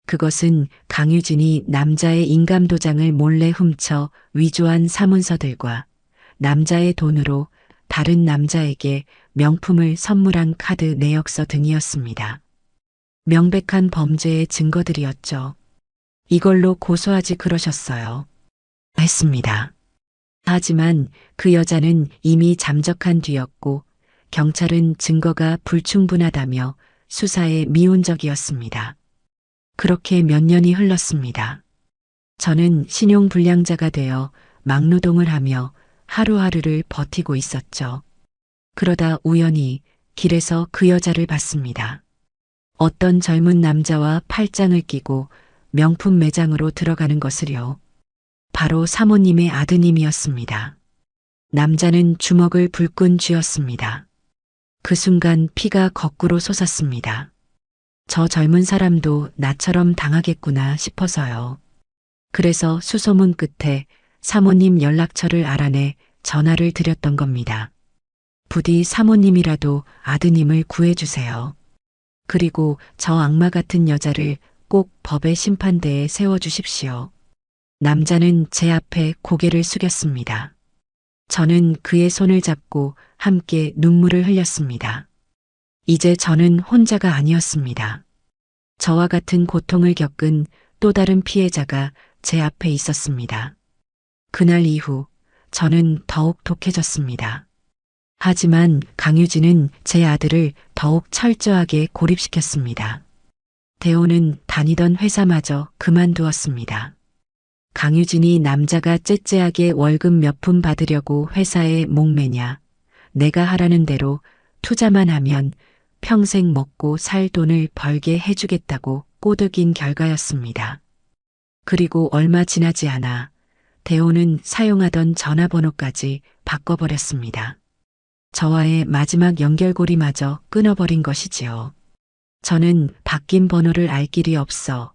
그것은 강유진이 남자의 인감도장을 몰래 훔쳐 위조한 사문서들과 남자의 돈으로 다른 남자에게 명품을 선물한 카드 내역서 등이었습니다. 명백한 범죄의 증거들이었죠. 이걸로 고소하지 그러셨어요. 했습니다. 하지만 그 여자는 이미 잠적한 뒤였고 경찰은 증거가 불충분하다며 수사에 미온적이었습니다. 그렇게 몇 년이 흘렀습니다. 저는 신용불량자가 되어 막노동을 하며 하루하루를 버티고 있었죠. 그러다 우연히 길에서 그 여자를 봤습니다. 어떤 젊은 남자와 팔짱을 끼고 명품 매장으로 들어가는 것을요. 바로 사모님의 아드님이었습니다. 남자는 주먹을 불끈 쥐었습니다. 그 순간 피가 거꾸로 솟았습니다. 저 젊은 사람도 나처럼 당하겠구나 싶어서요. 그래서 수소문 끝에 사모님 연락처를 알아내 전화를 드렸던 겁니다. 부디 사모님이라도 아드님을 구해주세요. 그리고 저 악마 같은 여자를 꼭 법의 심판대에 세워주십시오. 남자는 제 앞에 고개를 숙였습니다. 저는 그의 손을 잡고 함께 눈물을 흘렸습니다. 이제 저는 혼자가 아니었습니다. 저와 같은 고통을 겪은 또 다른 피해자가 제 앞에 있었습니다. 그날 이후 저는 더욱 독해졌습니다. 하지만 강유진은 제 아들을 더욱 철저하게 고립시켰습니다. 대호는 다니던 회사마저 그만두었습니다. 강유진이 남자가 째째하게 월급 몇 푼 받으려고 회사에 목매냐, 내가 하라는 대로 투자만 하면 평생 먹고 살 돈을 벌게 해주겠다고 꼬드긴 결과였습니다. 그리고 얼마 지나지 않아 대호는 사용하던 전화번호까지 바꿔버렸습니다. 저와의 마지막 연결고리마저 끊어버린 것이지요. 저는 바뀐 번호를 알 길이 없어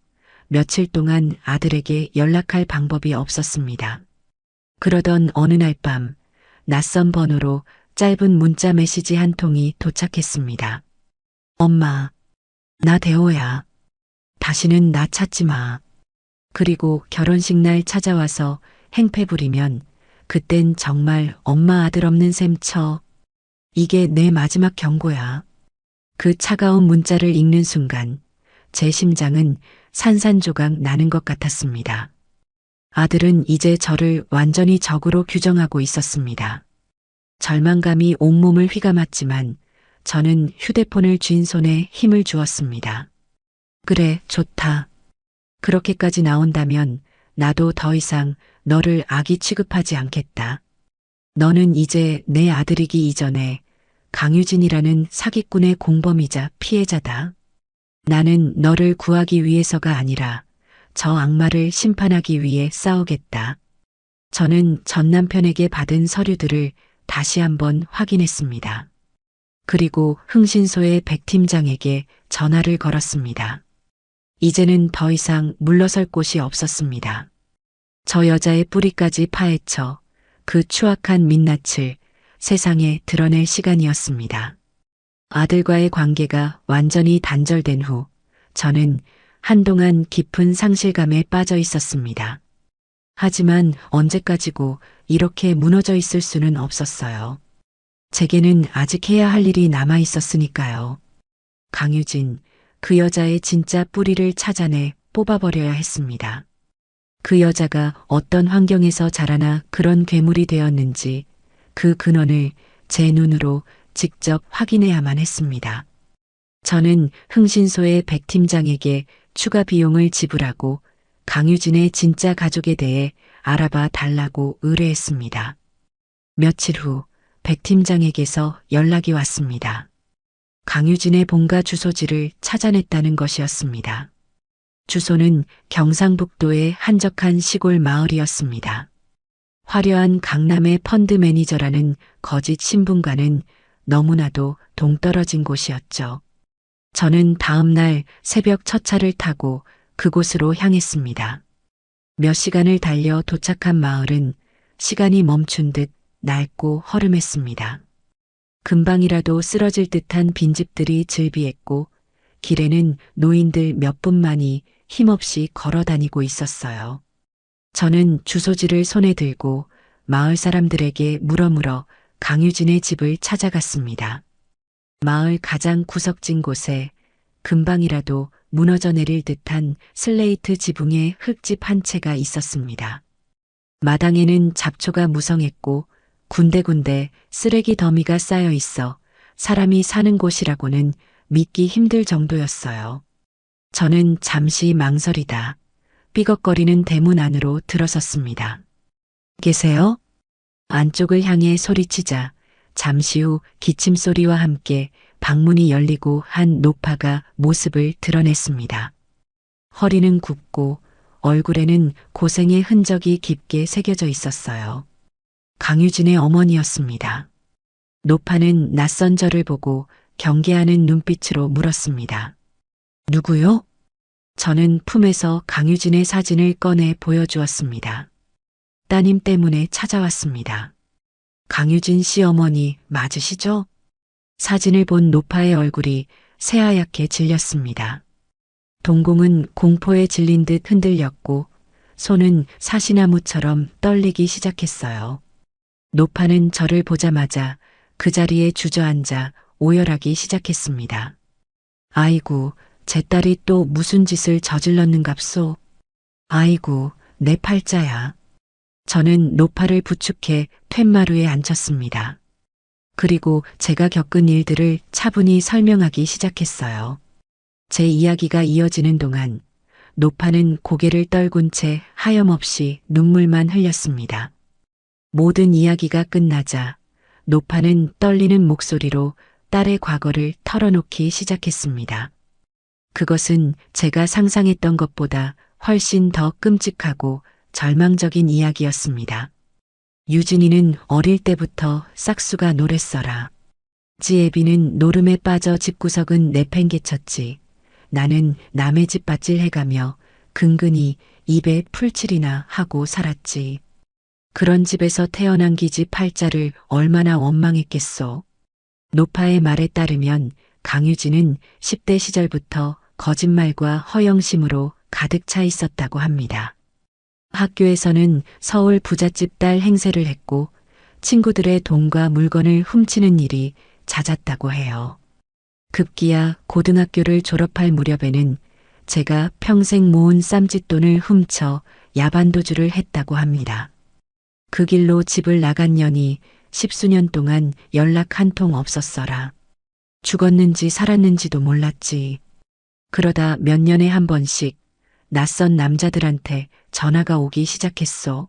며칠 동안 아들에게 연락할 방법이 없었습니다. 그러던 어느 날 밤, 낯선 번호로 짧은 문자 메시지 한 통이 도착했습니다. 엄마, 나 대호야. 다시는 나 찾지 마. 그리고 결혼식 날 찾아와서 행패 부리면 그땐 정말 엄마 아들 없는 셈 쳐. 이게 내 마지막 경고야. 그 차가운 문자를 읽는 순간 제 심장은 산산조각 나는 것 같았습니다. 아들은 이제 저를 완전히 적으로 규정하고 있었습니다. 절망감이 온몸을 휘감았지만 저는 휴대폰을 쥔 손에 힘을 주었습니다. 그래, 좋다. 그렇게까지 나온다면 나도 더 이상 너를 아기 취급하지 않겠다. 너는 이제 내 아들이기 이전에 강유진이라는 사기꾼의 공범이자 피해자다. 나는 너를 구하기 위해서가 아니라 저 악마를 심판하기 위해 싸우겠다. 저는 전 남편에게 받은 서류들을 다시 한번 확인했습니다. 그리고 흥신소의 백 팀장에게 전화를 걸었습니다. 이제는 더 이상 물러설 곳이 없었습니다. 저 여자의 뿌리까지 파헤쳐 그 추악한 민낯을 세상에 드러낼 시간이었습니다. 아들과의 관계가 완전히 단절된 후 저는 한동안 깊은 상실감에 빠져 있었습니다. 하지만 언제까지고 이렇게 무너져 있을 수는 없었어요. 제게는 아직 해야 할 일이 남아 있었으니까요. 강유진, 그 여자의 진짜 뿌리를 찾아내 뽑아버려야 했습니다. 그 여자가 어떤 환경에서 자라나 그런 괴물이 되었는지 그 근원을 제 눈으로 직접 확인해야만 했습니다. 저는 흥신소의 백 팀장에게 추가 비용을 지불하고 강유진의 진짜 가족에 대해 알아봐 달라고 의뢰했습니다. 며칠 후 백 팀장에게서 연락이 왔습니다. 강유진의 본가 주소지를 찾아냈다는 것이었습니다. 주소는 경상북도의 한적한 시골 마을이었습니다. 화려한 강남의 펀드 매니저라는 거짓 신분과는 너무나도 동떨어진 곳이었죠. 저는 다음 날 새벽 첫 차를 타고 그곳으로 향했습니다. 몇 시간을 달려 도착한 마을은 시간이 멈춘 듯 낡고 허름했습니다. 금방이라도 쓰러질 듯한 빈집들이 즐비했고 길에는 노인들 몇 분만이 힘없이 걸어 다니고 있었어요. 저는 주소지를 손에 들고 마을 사람들에게 물어물어 강유진의 집을 찾아갔습니다. 마을 가장 구석진 곳에 금방이라도 무너져 내릴 듯한 슬레이트 지붕의 흙집 한 채가 있었습니다. 마당에는 잡초가 무성했고 군데군데 쓰레기 더미가 쌓여 있어 사람이 사는 곳이라고는 믿기 힘들 정도였어요. 저는 잠시 망설이다 삐걱거리는 대문 안으로 들어섰습니다. 계세요? 안쪽을 향해 소리치자 잠시 후 기침 소리와 함께 방문이 열리고 한 노파가 모습을 드러냈습니다. 허리는 굽고 얼굴에는 고생의 흔적이 깊게 새겨져 있었어요. 강유진의 어머니였습니다. 노파는 낯선 저를 보고 경계하는 눈빛으로 물었습니다. 누구요? 저는 품에서 강유진의 사진을 꺼내 보여주었습니다. 따님 때문에 찾아왔습니다. 강유진 씨 어머니 맞으시죠? 사진을 본 노파의 얼굴이 새하얗게 질렸습니다. 동공은 공포에 질린 듯 흔들렸고 손은 사시나무처럼 떨리기 시작했어요. 노파는 저를 보자마자 그 자리에 주저앉아 오열하기 시작했습니다. 아이고, 제 딸이 또 무슨 짓을 저질렀는갑소. 아이고, 내 팔자야. 저는 노파를 부축해 툇마루에 앉혔습니다. 그리고 제가 겪은 일들을 차분히 설명하기 시작했어요. 제 이야기가 이어지는 동안 노파는 고개를 떨군 채 하염없이 눈물만 흘렸습니다. 모든 이야기가 끝나자 노파는 떨리는 목소리로 딸의 과거를 털어놓기 시작했습니다. 그것은 제가 상상했던 것보다 훨씬 더 끔찍하고 절망적인 이야기였습니다. 유진이는 어릴 때부터 싹수가 노랬어라. 지애비는 노름에 빠져 집구석은 내팽개쳤지. 나는 남의 집 밭질 해가며 근근히 입에 풀칠이나 하고 살았지. 그런 집에서 태어난 기집 팔자를 얼마나 원망했겠소. 노파의 말에 따르면 강유진은 10대 시절부터 거짓말과 허영심으로 가득 차 있었다고 합니다. 학교에서는 서울 부잣집 딸 행세를 했고 친구들의 돈과 물건을 훔치는 일이 잦았다고 해요. 급기야 고등학교를 졸업할 무렵에는 제가 평생 모은 쌈짓돈을 훔쳐 야반도주를 했다고 합니다. 그 길로 집을 나간 년이 10수년 동안 연락 한 통 없었어라. 죽었는지 살았는지도 몰랐지. 그러다 몇 년에 한 번씩 낯선 남자들한테 전화가 오기 시작했어.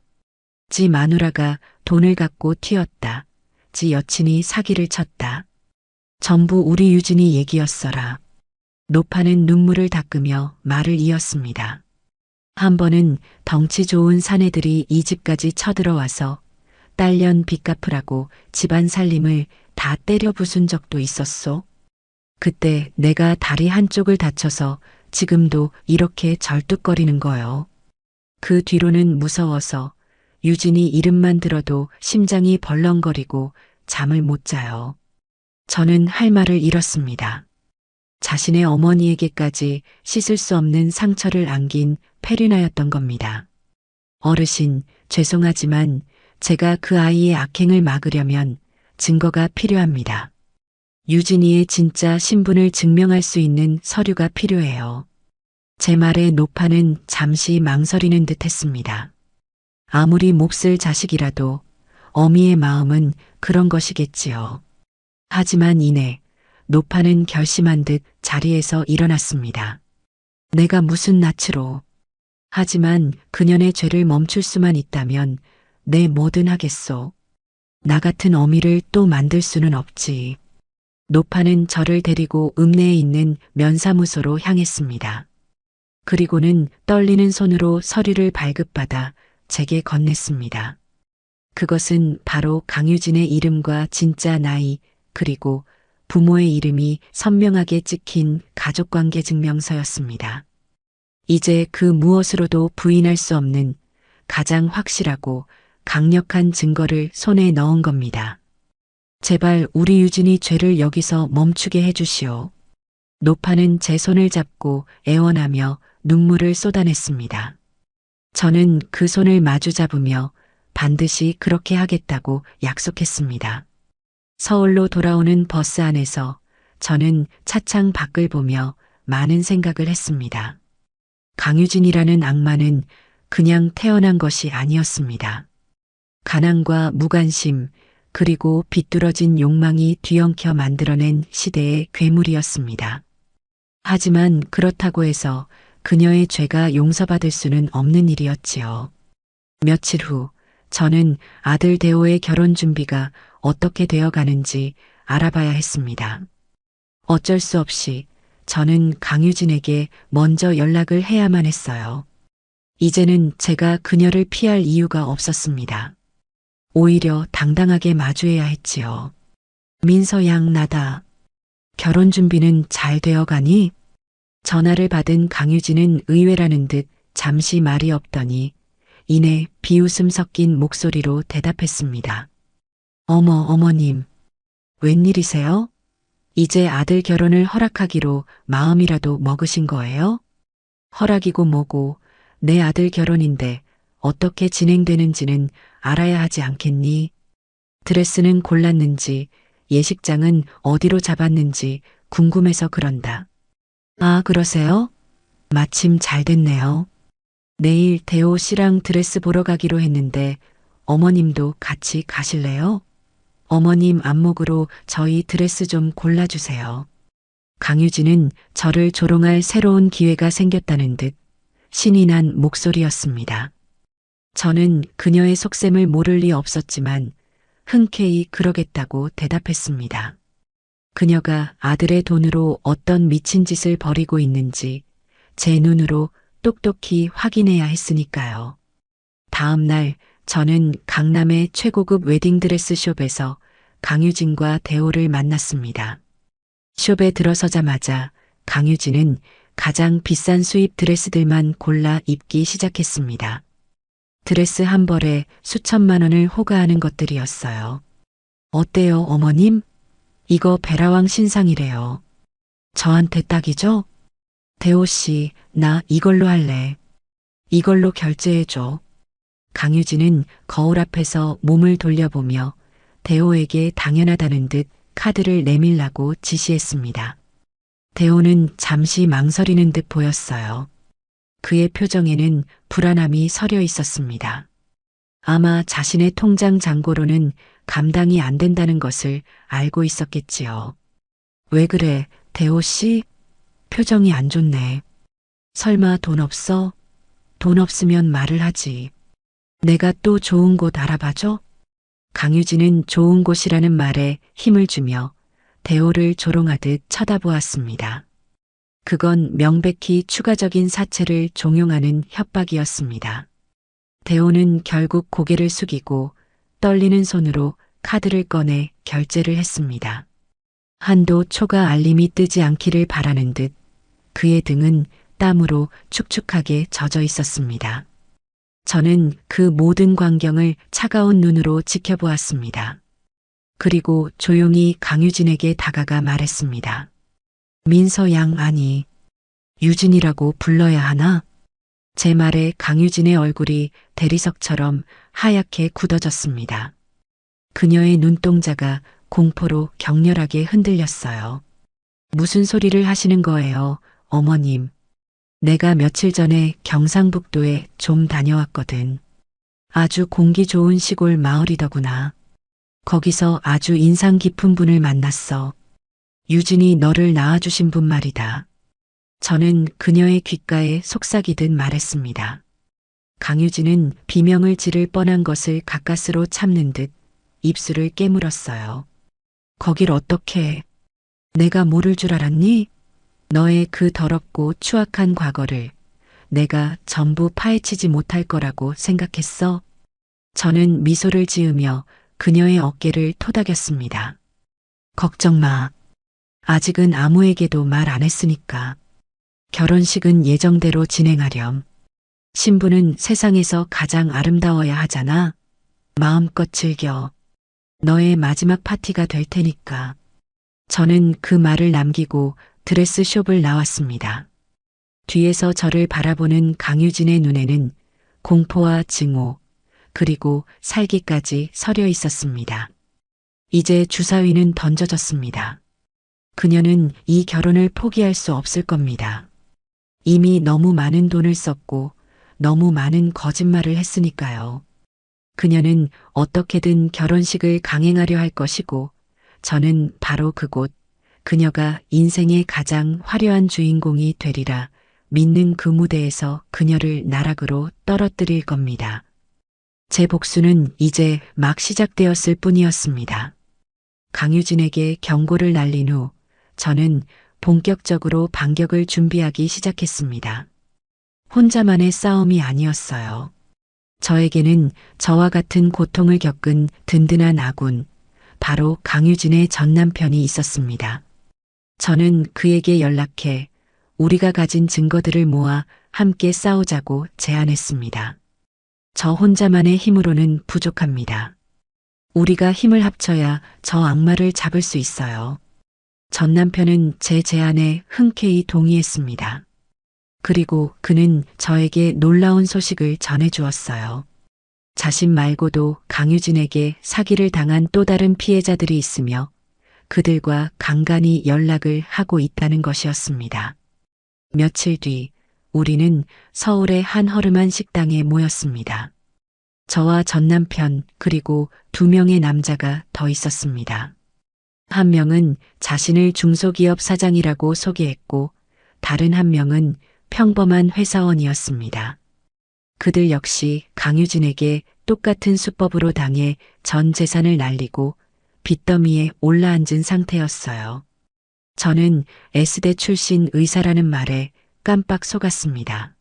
지 마누라가 돈을 갖고 튀었다. 지 여친이 사기를 쳤다. 전부 우리 유진이 얘기였어라. 노파는 눈물을 닦으며 말을 이었습니다. 한 번은 덩치 좋은 사내들이 이 집까지 쳐들어와서 딸년 빚 갚으라고 집안 살림을 다 때려 부순 적도 있었소. 그때 내가 다리 한쪽을 다쳐서 지금도 이렇게 절뚝거리는 거요. 그 뒤로는 무서워서 유진이 이름만 들어도 심장이 벌렁거리고 잠을 못 자요. 저는 할 말을 잃었습니다. 자신의 어머니에게까지 씻을 수 없는 상처를 안긴 페리나였던 겁니다. 어르신, 죄송하지만 제가 그 아이의 악행을 막으려면 증거가 필요합니다. 유진이의 진짜 신분을 증명할 수 있는 서류가 필요해요. 제 말에 노파는 잠시 망설이는 듯 했습니다. 아무리 몹쓸 자식이라도 어미의 마음은 그런 것이겠지요. 하지만 이내 노파는 결심한 듯 자리에서 일어났습니다. 내가 무슨 낯으로. 하지만 그년의 죄를 멈출 수만 있다면 내 뭐든 하겠소. 나 같은 어미를 또 만들 수는 없지. 노파는 저를 데리고 읍내에 있는 면사무소로 향했습니다. 그리고는 떨리는 손으로 서류를 발급받아 제게 건넸습니다. 그것은 바로 강유진의 이름과 진짜 나이 그리고 부모의 이름이 선명하게 찍힌 가족관계 증명서였습니다. 이제 그 무엇으로도 부인할 수 없는 가장 확실하고 강력한 증거를 손에 넣은 겁니다. 제발 우리 유진이 죄를 여기서 멈추게 해주시오. 노파는 제 손을 잡고 애원하며 눈물을 쏟아냈습니다. 저는 그 손을 마주 잡으며 반드시 그렇게 하겠다고 약속했습니다. 서울로 돌아오는 버스 안에서 저는 차창 밖을 보며 많은 생각을 했습니다. 강유진이라는 악마는 그냥 태어난 것이 아니었습니다. 가난과 무관심 그리고 비뚤어진 욕망이 뒤엉켜 만들어낸 시대의 괴물이었습니다. 하지만 그렇다고 해서 그녀의 죄가 용서받을 수는 없는 일이었지요. 며칠 후 저는 아들 대호의 결혼 준비가 어떻게 되어 가는지 알아봐야 했습니다. 어쩔 수 없이 저는 강유진에게 먼저 연락을 해야만 했어요. 이제는 제가 그녀를 피할 이유가 없었습니다. 오히려 당당하게 마주해야 했지요. 민서양 나다. 결혼 준비는 잘 되어 가니? 전화를 받은 강유진은 의외라는 듯 잠시 말이 없더니 이내 비웃음 섞인 목소리로 대답했습니다. 어머님. 웬일이세요? 이제 아들 결혼을 허락하기로 마음이라도 먹으신 거예요? 허락이고 뭐고 내 아들 결혼인데 어떻게 진행되는지는 알아야 하지 않겠니? 드레스는 골랐는지 예식장은 어디로 잡았는지 궁금해서 그런다. 아, 그러세요? 마침 잘 됐네요. 내일 대호 씨랑 드레스 보러 가기로 했는데 어머님도 같이 가실래요? 어머님 안목으로 저희 드레스 좀 골라주세요. 강유진은 저를 조롱할 새로운 기회가 생겼다는 듯 신이 난 목소리였습니다. 저는 그녀의 속셈을 모를 리 없었지만 흔쾌히 그러겠다고 대답했습니다. 그녀가 아들의 돈으로 어떤 미친 짓을 벌이고 있는지 제 눈으로 똑똑히 확인해야 했으니까요. 다음 날 저는 강남의 최고급 웨딩드레스 숍에서 강유진과 대호를 만났습니다. 숍에 들어서자마자 강유진은 가장 비싼 수입 드레스들만 골라 입기 시작했습니다. 드레스 한 벌에 수천만 원을 호가하는 것들이었어요. 어때요, 어머님? 이거 베라왕 신상이래요. 저한테 딱이죠? 대호 씨, 나 이걸로 할래. 이걸로 결제해줘. 강유진은 거울 앞에서 몸을 돌려보며 대호에게 당연하다는 듯 카드를 내밀라고 지시했습니다. 대호는 잠시 망설이는 듯 보였어요. 그의 표정에는 불안함이 서려 있었습니다. 아마 자신의 통장 잔고로는 감당이 안 된다는 것을 알고 있었겠지요. 왜 그래, 대호 씨? 표정이 안 좋네. 설마 돈 없어? 돈 없으면 말을 하지. 내가 또 좋은 곳 알아봐줘? 강유진은 좋은 곳이라는 말에 힘을 주며 대호를 조롱하듯 쳐다보았습니다. 그건 명백히 추가적인 사채를 종용하는 협박이었습니다. 대호는 결국 고개를 숙이고 떨리는 손으로 카드를 꺼내 결제를 했습니다. 한도 초과 알림이 뜨지 않기를 바라는 듯 그의 등은 땀으로 축축하게 젖어 있었습니다. 저는 그 모든 광경을 차가운 눈으로 지켜보았습니다. 그리고 조용히 강유진에게 다가가 말했습니다. 민서 양 아니, 유진이라고 불러야 하나? 제 말에 강유진의 얼굴이 대리석처럼 하얗게 굳어졌습니다. 그녀의 눈동자가 공포로 격렬하게 흔들렸어요. 무슨 소리를 하시는 거예요, 어머님? 내가 며칠 전에 경상북도에 좀 다녀왔거든. 아주 공기 좋은 시골 마을이더구나. 거기서 아주 인상 깊은 분을 만났어. 유진이 너를 낳아주신 분 말이다. 저는 그녀의 귓가에 속삭이듯 말했습니다. 강유진은 비명을 지를 뻔한 것을 가까스로 참는 듯 입술을 깨물었어요. 거길 어떻게 해? 내가 모를 줄 알았니? 너의 그 더럽고 추악한 과거를 내가 전부 파헤치지 못할 거라고 생각했어? 저는 미소를 지으며 그녀의 어깨를 토닥였습니다. 걱정 마. 아직은 아무에게도 말 안 했으니까. 결혼식은 예정대로 진행하렴. 신부는 세상에서 가장 아름다워야 하잖아. 마음껏 즐겨. 너의 마지막 파티가 될 테니까. 저는 그 말을 남기고 드레스숍을 나왔습니다. 뒤에서 저를 바라보는 강유진의 눈에는 공포와 증오, 그리고 살기까지 서려 있었습니다. 이제 주사위는 던져졌습니다. 그녀는 이 결혼을 포기할 수 없을 겁니다. 이미 너무 많은 돈을 썼고 너무 많은 거짓말을 했으니까요. 그녀는 어떻게든 결혼식을 강행하려 할 것이고 저는 바로 그곳 그녀가 인생의 가장 화려한 주인공이 되리라 믿는 그 무대에서 그녀를 나락으로 떨어뜨릴 겁니다. 제 복수는 이제 막 시작되었을 뿐이었습니다. 강유진에게 경고를 날린 후 저는 본격적으로 반격을 준비하기 시작했습니다. 혼자만의 싸움이 아니었어요. 저에게는 저와 같은 고통을 겪은 든든한 아군, 바로 강유진의 전 남편이 있었습니다. 저는 그에게 연락해 우리가 가진 증거들을 모아 함께 싸우자고 제안했습니다. 저 혼자만의 힘으로는 부족합니다. 우리가 힘을 합쳐야 저 악마를 잡을 수 있어요. 전 남편은 제 제안에 흔쾌히 동의했습니다. 그리고 그는 저에게 놀라운 소식을 전해주었어요. 자신 말고도 강유진에게 사기를 당한 또 다른 피해자들이 있으며 그들과 간간히 연락을 하고 있다는 것이었습니다. 며칠 뒤 우리는 서울의 한 허름한 식당에 모였습니다. 저와 전 남편 그리고 2명의 남자가 더 있었습니다. 한 명은 자신을 중소기업 사장이라고 소개했고 다른 한 명은 평범한 회사원이었습니다. 그들 역시 강유진에게 똑같은 수법으로 당해 전 재산을 날리고 빚더미에 올라앉은 상태였어요. 저는 S대 출신 의사라는 말에 깜빡 속았습니다.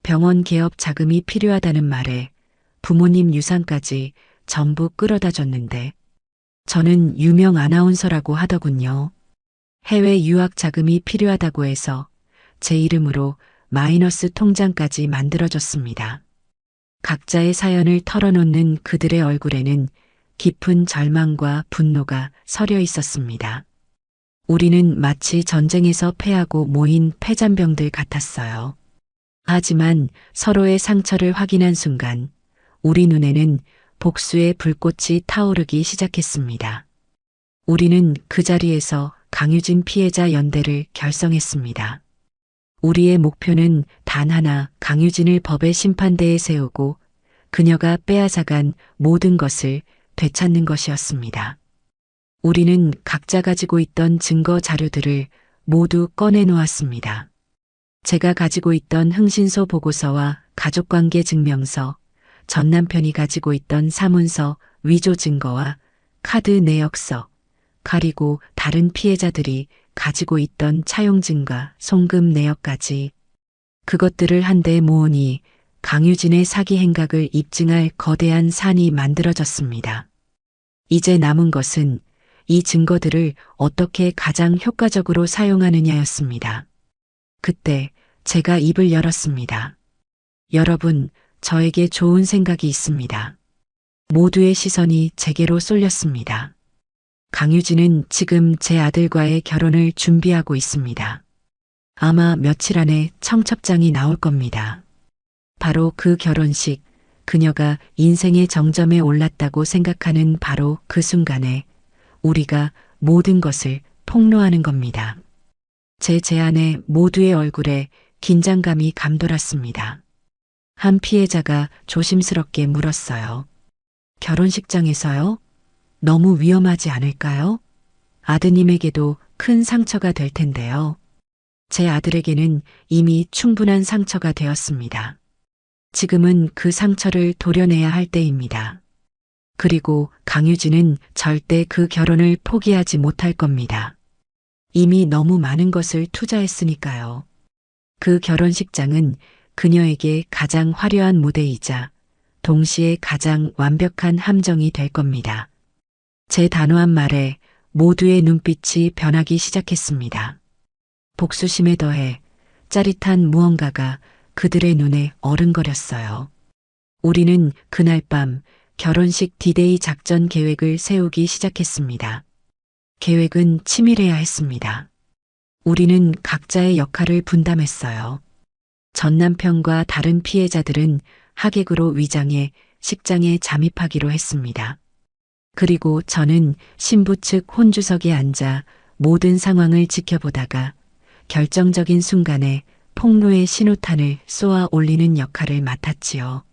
병원 개업 자금이 필요하다는 말에 부모님 유산까지 전부 끌어다 줬는데 저는 유명 아나운서라고 하더군요. 해외 유학 자금이 필요하다고 해서 제 이름으로 마이너스 통장까지 만들어줬습니다. 각자의 사연을 털어놓는 그들의 얼굴에는 깊은 절망과 분노가 서려 있었습니다. 우리는 마치 전쟁에서 패하고 모인 패잔병들 같았어요. 하지만 서로의 상처를 확인한 순간 우리 눈에는 복수의 불꽃이 타오르기 시작했습니다. 우리는 그 자리에서 강유진 피해자 연대를 결성했습니다. 우리의 목표는 단 하나, 강유진을 법의 심판대에 세우고 그녀가 빼앗아간 모든 것을 되찾는 것이었습니다. 우리는 각자 가지고 있던 증거 자료들을 모두 꺼내놓았습니다. 제가 가지고 있던 흥신소 보고서와 가족관계 증명서, 전 남편이 가지고 있던 사문서, 위조 증거와 카드 내역서, 그리고 다른 피해자들이 가지고 있던 차용증과 송금 내역까지 그것들을 한데 모으니 강유진의 사기 행각을 입증할 거대한 산이 만들어졌습니다. 이제 남은 것은 이 증거들을 어떻게 가장 효과적으로 사용하느냐였습니다. 그때 제가 입을 열었습니다. 여러분, 저에게 좋은 생각이 있습니다. 모두의 시선이 제게로 쏠렸습니다. 강유진은 지금 제 아들과의 결혼을 준비하고 있습니다. 아마 며칠 안에 청첩장이 나올 겁니다. 바로 그 결혼식, 그녀가 인생의 정점에 올랐다고 생각하는 바로 그 순간에 우리가 모든 것을 폭로하는 겁니다. 제 제안에 모두의 얼굴에 긴장감이 감돌았습니다. 한 피해자가 조심스럽게 물었어요. 결혼식장에서요? 너무 위험하지 않을까요? 아드님에게도 큰 상처가 될 텐데요. 제 아들에게는 이미 충분한 상처가 되었습니다. 지금은 그 상처를 도려내야 할 때입니다. 그리고 강유진은 절대 그 결혼을 포기하지 못할 겁니다. 이미 너무 많은 것을 투자했으니까요. 그 결혼식장은 그녀에게 가장 화려한 무대이자 동시에 가장 완벽한 함정이 될 겁니다. 제 단호한 말에 모두의 눈빛이 변하기 시작했습니다. 복수심에 더해 짜릿한 무언가가 그들의 눈에 어른거렸어요. 우리는 그날 밤 결혼식 디데이 작전 계획을 세우기 시작했습니다. 계획은 치밀해야 했습니다. 우리는 각자의 역할을 분담했어요. 전 남편과 다른 피해자들은 하객으로 위장해 식장에 잠입하기로 했습니다. 그리고 저는 신부 측 혼주석에 앉아 모든 상황을 지켜보다가 결정적인 순간에 폭로의 신호탄을 쏘아 올리는 역할을 맡았지요.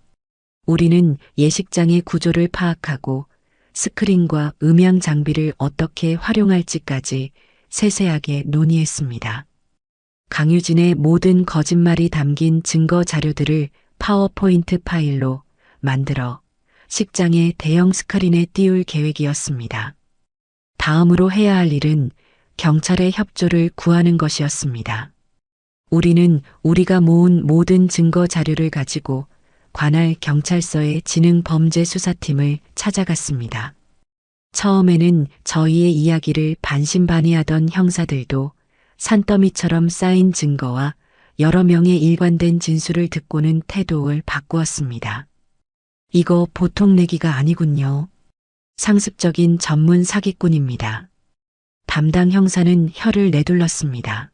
우리는 예식장의 구조를 파악하고 스크린과 음향 장비를 어떻게 활용할지까지 세세하게 논의했습니다. 강유진의 모든 거짓말이 담긴 증거 자료들을 파워포인트 파일로 만들어 식장의 대형 스크린에 띄울 계획이었습니다. 다음으로 해야 할 일은 경찰의 협조를 구하는 것이었습니다. 우리는 우리가 모은 모든 증거 자료를 가지고 관할 경찰서의 지능범죄수사팀을 찾아갔습니다. 처음에는 저희의 이야기를 반신반의하던 형사들도 산더미처럼 쌓인 증거와 여러 명의 일관된 진술을 듣고는 태도를 바꾸었습니다. 이거 보통 내기가 아니군요. 상습적인 전문 사기꾼입니다. 담당 형사는 혀를 내둘렀습니다.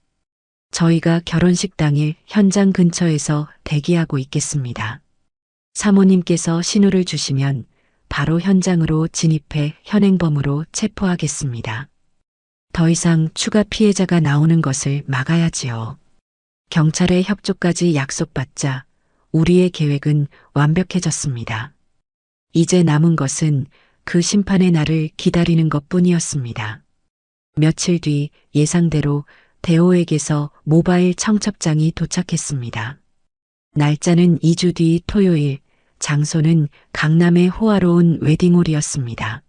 저희가 결혼식 당일 현장 근처에서 대기하고 있겠습니다. 사모님께서 신호를 주시면 바로 현장으로 진입해 현행범으로 체포하겠습니다. 더 이상 추가 피해자가 나오는 것을 막아야지요. 경찰의 협조까지 약속받자 우리의 계획은 완벽해졌습니다. 이제 남은 것은 그 심판의 날을 기다리는 것뿐이었습니다. 며칠 뒤 예상대로 대호에게서 모바일 청첩장이 도착했습니다. 날짜는 2주 뒤 토요일, 장소는 강남의 호화로운 웨딩홀이었습니다.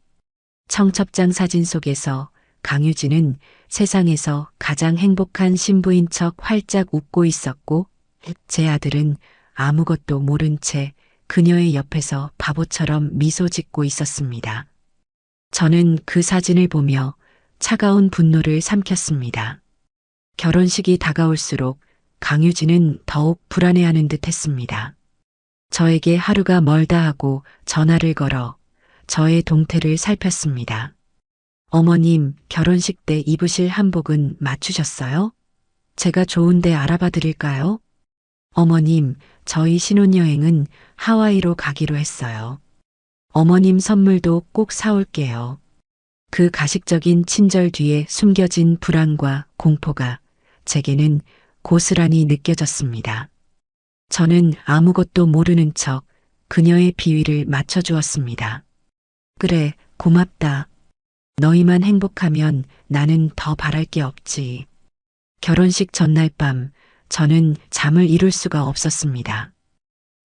청첩장 사진 속에서 강유진은 세상에서 가장 행복한 신부인 척 활짝 웃고 있었고 제 아들은 아무것도 모른 채 그녀의 옆에서 바보처럼 미소 짓고 있었습니다. 저는 그 사진을 보며 차가운 분노를 삼켰습니다. 결혼식이 다가올수록 강유진은 더욱 불안해하는 듯 했습니다. 저에게 하루가 멀다 하고 전화를 걸어 저의 동태를 살폈습니다. 어머님, 결혼식 때 입으실 한복은 맞추셨어요? 제가 좋은데 알아봐 드릴까요? 어머님, 저희 신혼여행은 하와이로 가기로 했어요. 어머님 선물도 꼭 사올게요. 그 가식적인 친절 뒤에 숨겨진 불안과 공포가 제게는 고스란히 느껴졌습니다. 저는 아무것도 모르는 척 그녀의 비위를 맞춰주었습니다. 그래, 고맙다. 너희만 행복하면 나는 더 바랄 게 없지. 결혼식 전날 밤 저는 잠을 이룰 수가 없었습니다.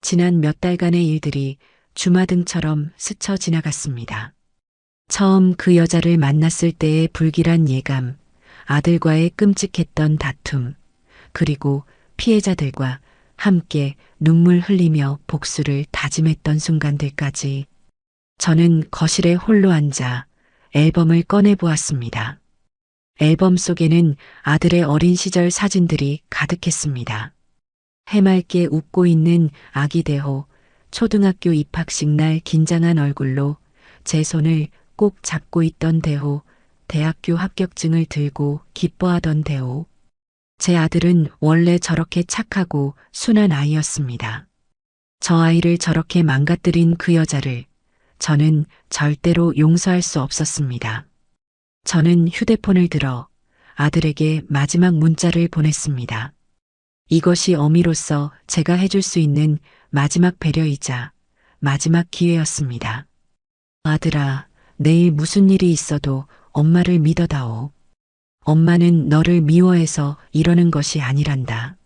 지난 몇 달간의 일들이 주마등처럼 스쳐 지나갔습니다. 처음 그 여자를 만났을 때의 불길한 예감, 아들과의 끔찍했던 다툼, 그리고 피해자들과 함께 눈물 흘리며 복수를 다짐했던 순간들까지 저는 거실에 홀로 앉아 앨범을 꺼내 보았습니다. 앨범 속에는 아들의 어린 시절 사진들이 가득했습니다. 해맑게 웃고 있는 아기 대호, 초등학교 입학식 날 긴장한 얼굴로 제 손을 꼭 잡고 있던 대호, 대학교 합격증을 들고 기뻐하던 대호. 제 아들은 원래 저렇게 착하고 순한 아이였습니다. 저 아이를 저렇게 망가뜨린 그 여자를 저는 절대로 용서할 수 없었습니다. 저는 휴대폰을 들어 아들에게 마지막 문자를 보냈습니다. 이것이 어미로서 제가 해줄 수 있는 마지막 배려이자 마지막 기회였습니다. 아들아, 내일 무슨 일이 있어도 엄마를 믿어다오. 엄마는 너를 미워해서 이러는 것이 아니란다.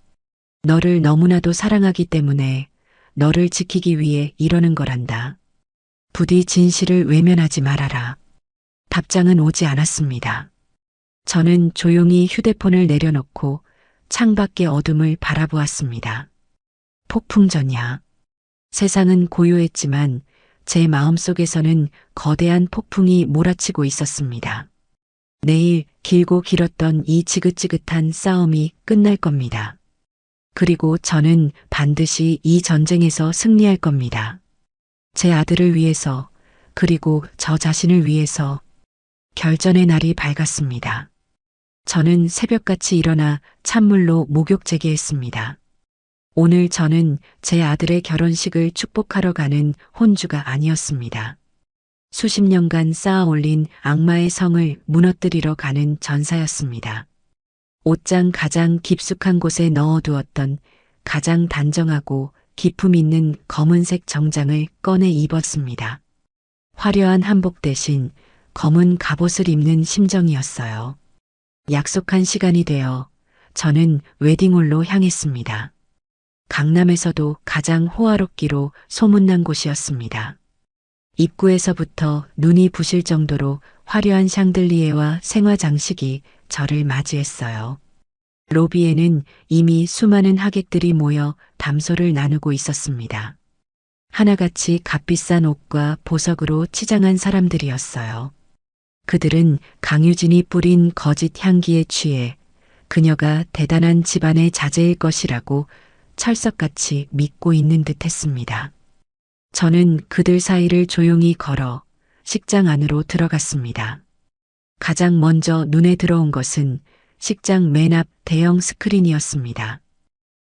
너를 너무나도 사랑하기 때문에 너를 지키기 위해 이러는 거란다. 부디 진실을 외면하지 말아라. 답장은 오지 않았습니다. 저는 조용히 휴대폰을 내려놓고 창밖의 어둠을 바라보았습니다. 폭풍전야. 세상은 고요했지만 제 마음속에서는 거대한 폭풍이 몰아치고 있었습니다. 내일 길고 길었던 이 지긋지긋한 싸움이 끝날 겁니다. 그리고 저는 반드시 이 전쟁에서 승리할 겁니다. 제 아들을 위해서, 그리고 저 자신을 위해서. 결전의 날이 밝았습니다. 저는 새벽같이 일어나 찬물로 목욕 재개했습니다. 오늘 저는 제 아들의 결혼식을 축복하러 가는 혼주가 아니었습니다. 수십 년간 쌓아 올린 악마의 성을 무너뜨리러 가는 전사였습니다. 옷장 가장 깊숙한 곳에 넣어두었던 가장 단정하고 기품 있는 검은색 정장을 꺼내 입었습니다. 화려한 한복 대신 검은 갑옷을 입는 심정이었어요. 약속한 시간이 되어 저는 웨딩홀로 향했습니다. 강남에서도 가장 호화롭기로 소문난 곳이었습니다. 입구에서부터 눈이 부실 정도로 화려한 샹들리에와 생화 장식이 저를 맞이했어요. 로비에는 이미 수많은 하객들이 모여 담소를 나누고 있었습니다. 하나같이 값비싼 옷과 보석으로 치장한 사람들이었어요. 그들은 강유진이 뿌린 거짓 향기에 취해 그녀가 대단한 집안의 자제일 것이라고 철석같이 믿고 있는 듯 했습니다. 저는 그들 사이를 조용히 걸어 식장 안으로 들어갔습니다. 가장 먼저 눈에 들어온 것은 식장 맨 앞 대형 스크린이었습니다.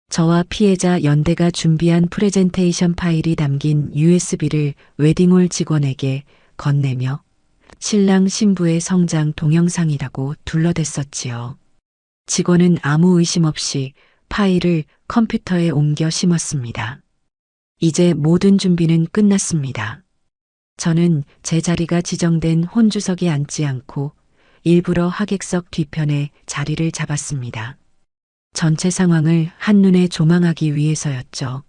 저와 피해자 연대가 준비한 프레젠테이션 파일이 담긴 USB를 웨딩홀 직원에게 건네며 신랑 신부의 성장 동영상이라고 둘러댔었지요. 직원은 아무 의심 없이 파일을 컴퓨터에 옮겨 심었습니다. 이제 모든 준비는 끝났습니다. 저는 제 자리가 지정된 혼주석에 앉지 않고 일부러 하객석 뒤편에 자리를 잡았습니다. 전체 상황을 한눈에 조망하기 위해서였죠.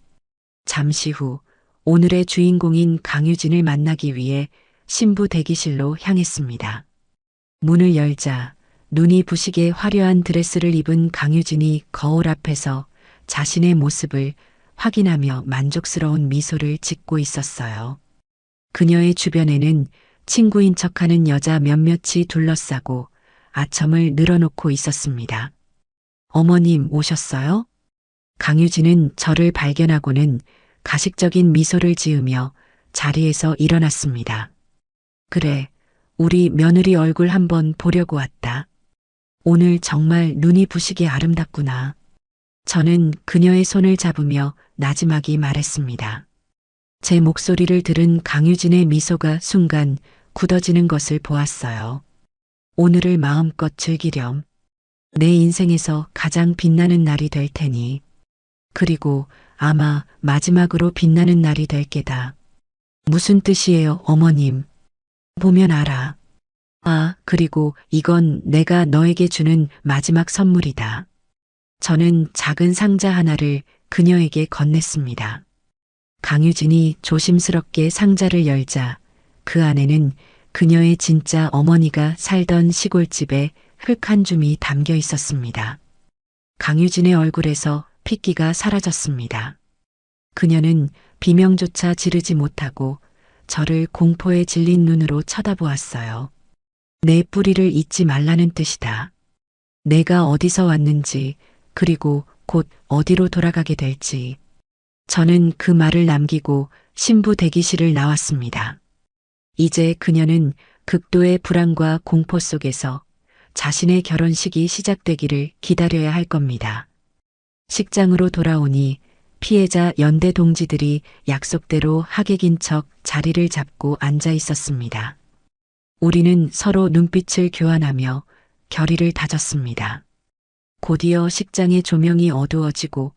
잠시 후 오늘의 주인공인 강유진을 만나기 위해 신부 대기실로 향했습니다. 문을 열자 눈이 부시게 화려한 드레스를 입은 강유진이 거울 앞에서 자신의 모습을 확인하며 만족스러운 미소를 짓고 있었어요. 그녀의 주변에는 친구인 척하는 여자 몇몇이 둘러싸고 아첨을 늘어놓고 있었습니다. 어머님 오셨어요? 강유진은 저를 발견하고는 가식적인 미소를 지으며 자리에서 일어났습니다. 그래, 우리 며느리 얼굴 한번 보려고 왔다. 오늘 정말 눈이 부시게 아름답구나. 저는 그녀의 손을 잡으며 나지막이 말했습니다. 제 목소리를 들은 강유진의 미소가 순간 굳어지는 것을 보았어요. 오늘을 마음껏 즐기렴. 내 인생에서 가장 빛나는 날이 될 테니. 그리고 아마 마지막으로 빛나는 날이 될 게다. 무슨 뜻이에요, 어머님? 보면 알아. 아, 그리고 이건 내가 너에게 주는 마지막 선물이다. 저는 작은 상자 하나를 그녀에게 건넸습니다. 강유진이 조심스럽게 상자를 열자 그 안에는 그녀의 진짜 어머니가 살던 시골집에 흙 한 줌이 담겨 있었습니다. 강유진의 얼굴에서 핏기가 사라졌습니다. 그녀는 비명조차 지르지 못하고 저를 공포에 질린 눈으로 쳐다보았어요. 내 뿌리를 잊지 말라는 뜻이다. 내가 어디서 왔는지, 그리고 곧 어디로 돌아가게 될지. 저는 그 말을 남기고 신부 대기실을 나왔습니다. 이제 그녀는 극도의 불안과 공포 속에서 자신의 결혼식이 시작되기를 기다려야 할 겁니다. 식장으로 돌아오니 피해자 연대 동지들이 약속대로 하객인 척 자리를 잡고 앉아 있었습니다. 우리는 서로 눈빛을 교환하며 결의를 다졌습니다. 곧이어 식장의 조명이 어두워지고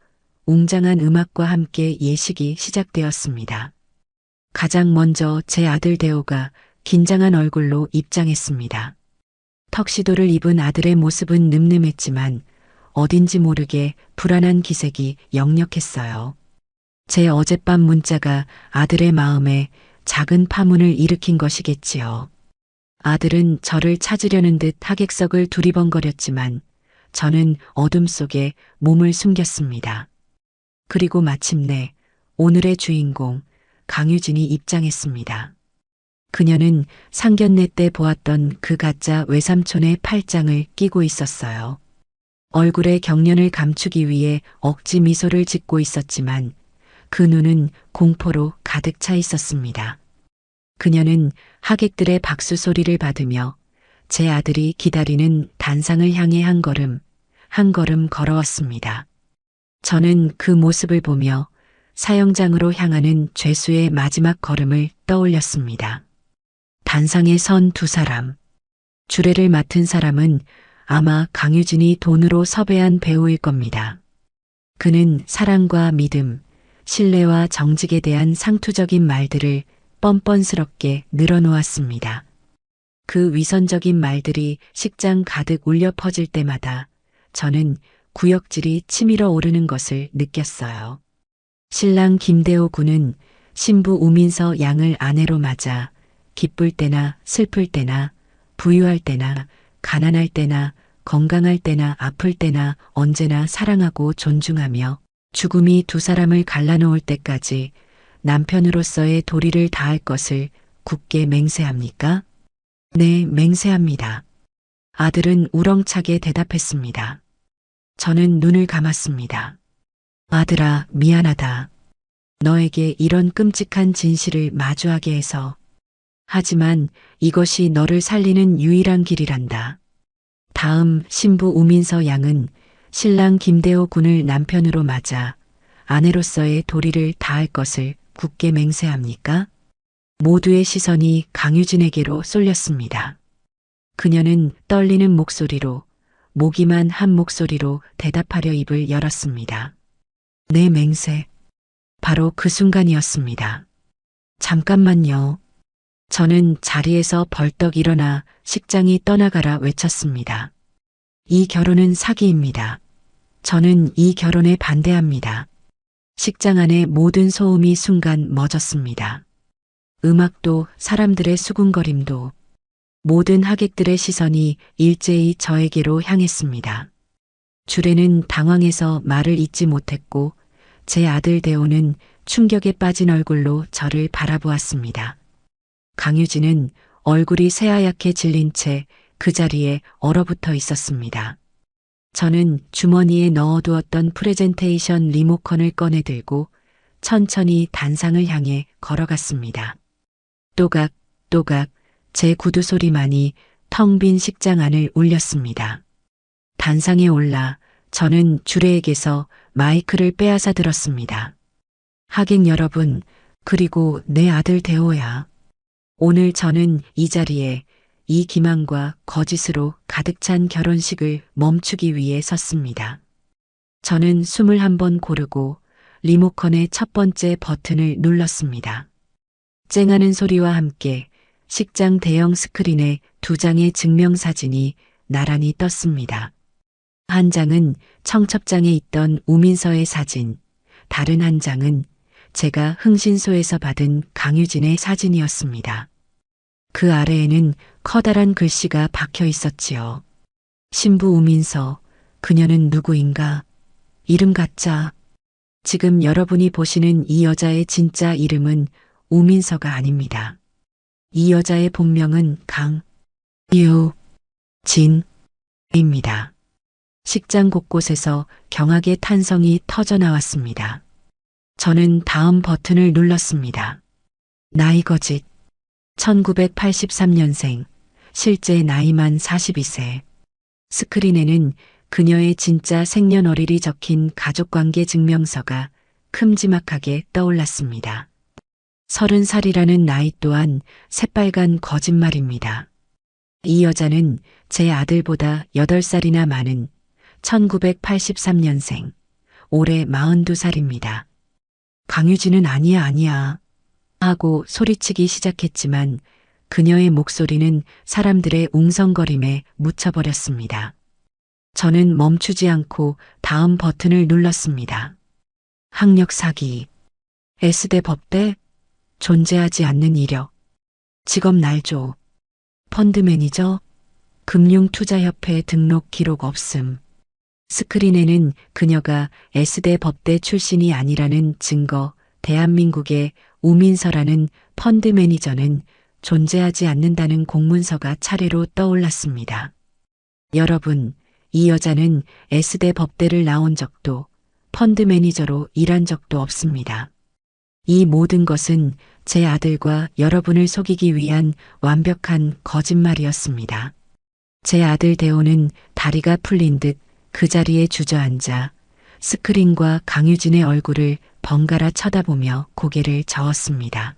웅장한 음악과 함께 예식이 시작되었습니다. 가장 먼저 제 아들 대호가 긴장한 얼굴로 입장했습니다. 턱시도를 입은 아들의 모습은 늠름했지만 어딘지 모르게 불안한 기색이 역력했어요. 제 어젯밤 문자가 아들의 마음에 작은 파문을 일으킨 것이겠지요. 아들은 저를 찾으려는 듯 하객석을 두리번거렸지만 저는 어둠 속에 몸을 숨겼습니다. 그리고 마침내 오늘의 주인공 강유진이 입장했습니다. 그녀는 상견례 때 보았던 그 가짜 외삼촌의 팔짱을 끼고 있었어요. 얼굴의 경련을 감추기 위해 억지 미소를 짓고 있었지만 그 눈은 공포로 가득 차 있었습니다. 그녀는 하객들의 박수 소리를 받으며 제 아들이 기다리는 단상을 향해 한 걸음 걸어왔습니다. 저는 그 모습을 보며 사형장으로 향하는 죄수의 마지막 걸음을 떠올렸습니다. 단상에 선 두 사람. 주례를 맡은 사람은 아마 강유진이 돈으로 섭외한 배우일 겁니다. 그는 사랑과 믿음, 신뢰와 정직에 대한 상투적인 말들을 뻔뻔스럽게 늘어놓았습니다. 그 위선적인 말들이 식장 가득 울려 퍼질 때마다 저는 구역질이 치밀어 오르는 것을 느꼈어요. 신랑 김대호 군은 신부 우민서 양을 아내로 맞아 기쁠 때나 슬플 때나 부유할 때나 가난할 때나 건강할 때나 아플 때나 언제나 사랑하고 존중하며 죽음이 두 사람을 갈라놓을 때까지 남편으로서의 도리를 다할 것을 굳게 맹세합니까? 네, 맹세합니다. 아들은 우렁차게 대답했습니다. 저는 눈을 감았습니다. 아들아, 미안하다. 너에게 이런 끔찍한 진실을 마주하게 해서. 하지만 이것이 너를 살리는 유일한 길이란다. 다음 신부 우민서 양은 신랑 김대호 군을 남편으로 맞아 아내로서의 도리를 다할 것을 굳게 맹세합니까? 모두의 시선이 강유진에게로 쏠렸습니다. 그녀는 떨리는 목소리로, 모기만 한 목소리로 대답하려 입을 열었습니다. 내 맹세. 바로 그 순간이었습니다. 잠깐만요. 저는 자리에서 벌떡 일어나 식장이 떠나가라 외쳤습니다. 이 결혼은 사기입니다. 저는 이 결혼에 반대합니다. 식장 안의 모든 소음이 순간 멎었습니다. 음악도 사람들의 수군거림도 모든 하객들의 시선이 일제히 저에게로 향했습니다. 주례는 당황해서 말을 잇지 못했고 제 아들 대호는 충격에 빠진 얼굴로 저를 바라보았습니다. 강유진은 얼굴이 새하얗게 질린 채 그 자리에 얼어붙어 있었습니다. 저는 주머니에 넣어두었던 프레젠테이션 리모컨을 꺼내 들고 천천히 단상을 향해 걸어갔습니다. 또각, 또각 제 구두 소리만이 텅 빈 식장 안을 울렸습니다. 단상에 올라 저는 주례에게서 마이크를 빼앗아 들었습니다. 하객 여러분, 그리고 내 아들 대호야. 오늘 저는 이 자리에 이 기만과 거짓으로 가득 찬 결혼식을 멈추기 위해 섰습니다. 저는 숨을 한번 고르고 리모컨의 첫 번째 버튼을 눌렀습니다. 쨍하는 소리와 함께 식장 대형 스크린에 2장의 증명사진이 나란히 떴습니다. 한 장은 청첩장에 있던 우민서의 사진, 다른 한 장은 제가 흥신소에서 받은 강유진의 사진이었습니다. 그 아래에는 커다란 글씨가 박혀 있었지요. 신부 우민서, 그녀는 누구인가? 이름 가짜. 지금 여러분이 보시는 이 여자의 진짜 이름은 우민서가 아닙니다. 이 여자의 본명은 강유진입니다. 식장 곳곳에서 경악의 탄성이 터져 나왔습니다. 저는 다음 버튼을 눌렀습니다. 나이 거짓. 1983년생, 실제 나이만 42세. 스크린에는 그녀의 진짜 생년월일이 적힌 가족관계 증명서가 큼지막하게 떠올랐습니다. 30살이라는 나이 또한 새빨간 거짓말입니다. 이 여자는 제 아들보다 8살이나 많은 1983년생, 올해 42살입니다. 강유진은 아니야 하고 소리치기 시작했지만 그녀의 목소리는 사람들의 웅성거림에 묻혀버렸습니다. 저는 멈추지 않고 다음 버튼을 눌렀습니다. 학력 사기, S대 법대, 존재하지 않는 이력, 직업 날조, 펀드 매니저, 금융투자협회 등록 기록 없음. 스크린에는 그녀가 S대 법대 출신이 아니라는 증거, 대한민국의 우민서라는 펀드 매니저는 존재하지 않는다는 공문서가 차례로 떠올랐습니다. 여러분, 이 여자는 S대 법대를 나온 적도 펀드 매니저로 일한 적도 없습니다. 이 모든 것은 제 아들과 여러분을 속이기 위한 완벽한 거짓말이었습니다. 제 아들 대호는 다리가 풀린 듯 그 자리에 주저앉아 스크린과 강유진의 얼굴을 번갈아 쳐다보며 고개를 저었습니다.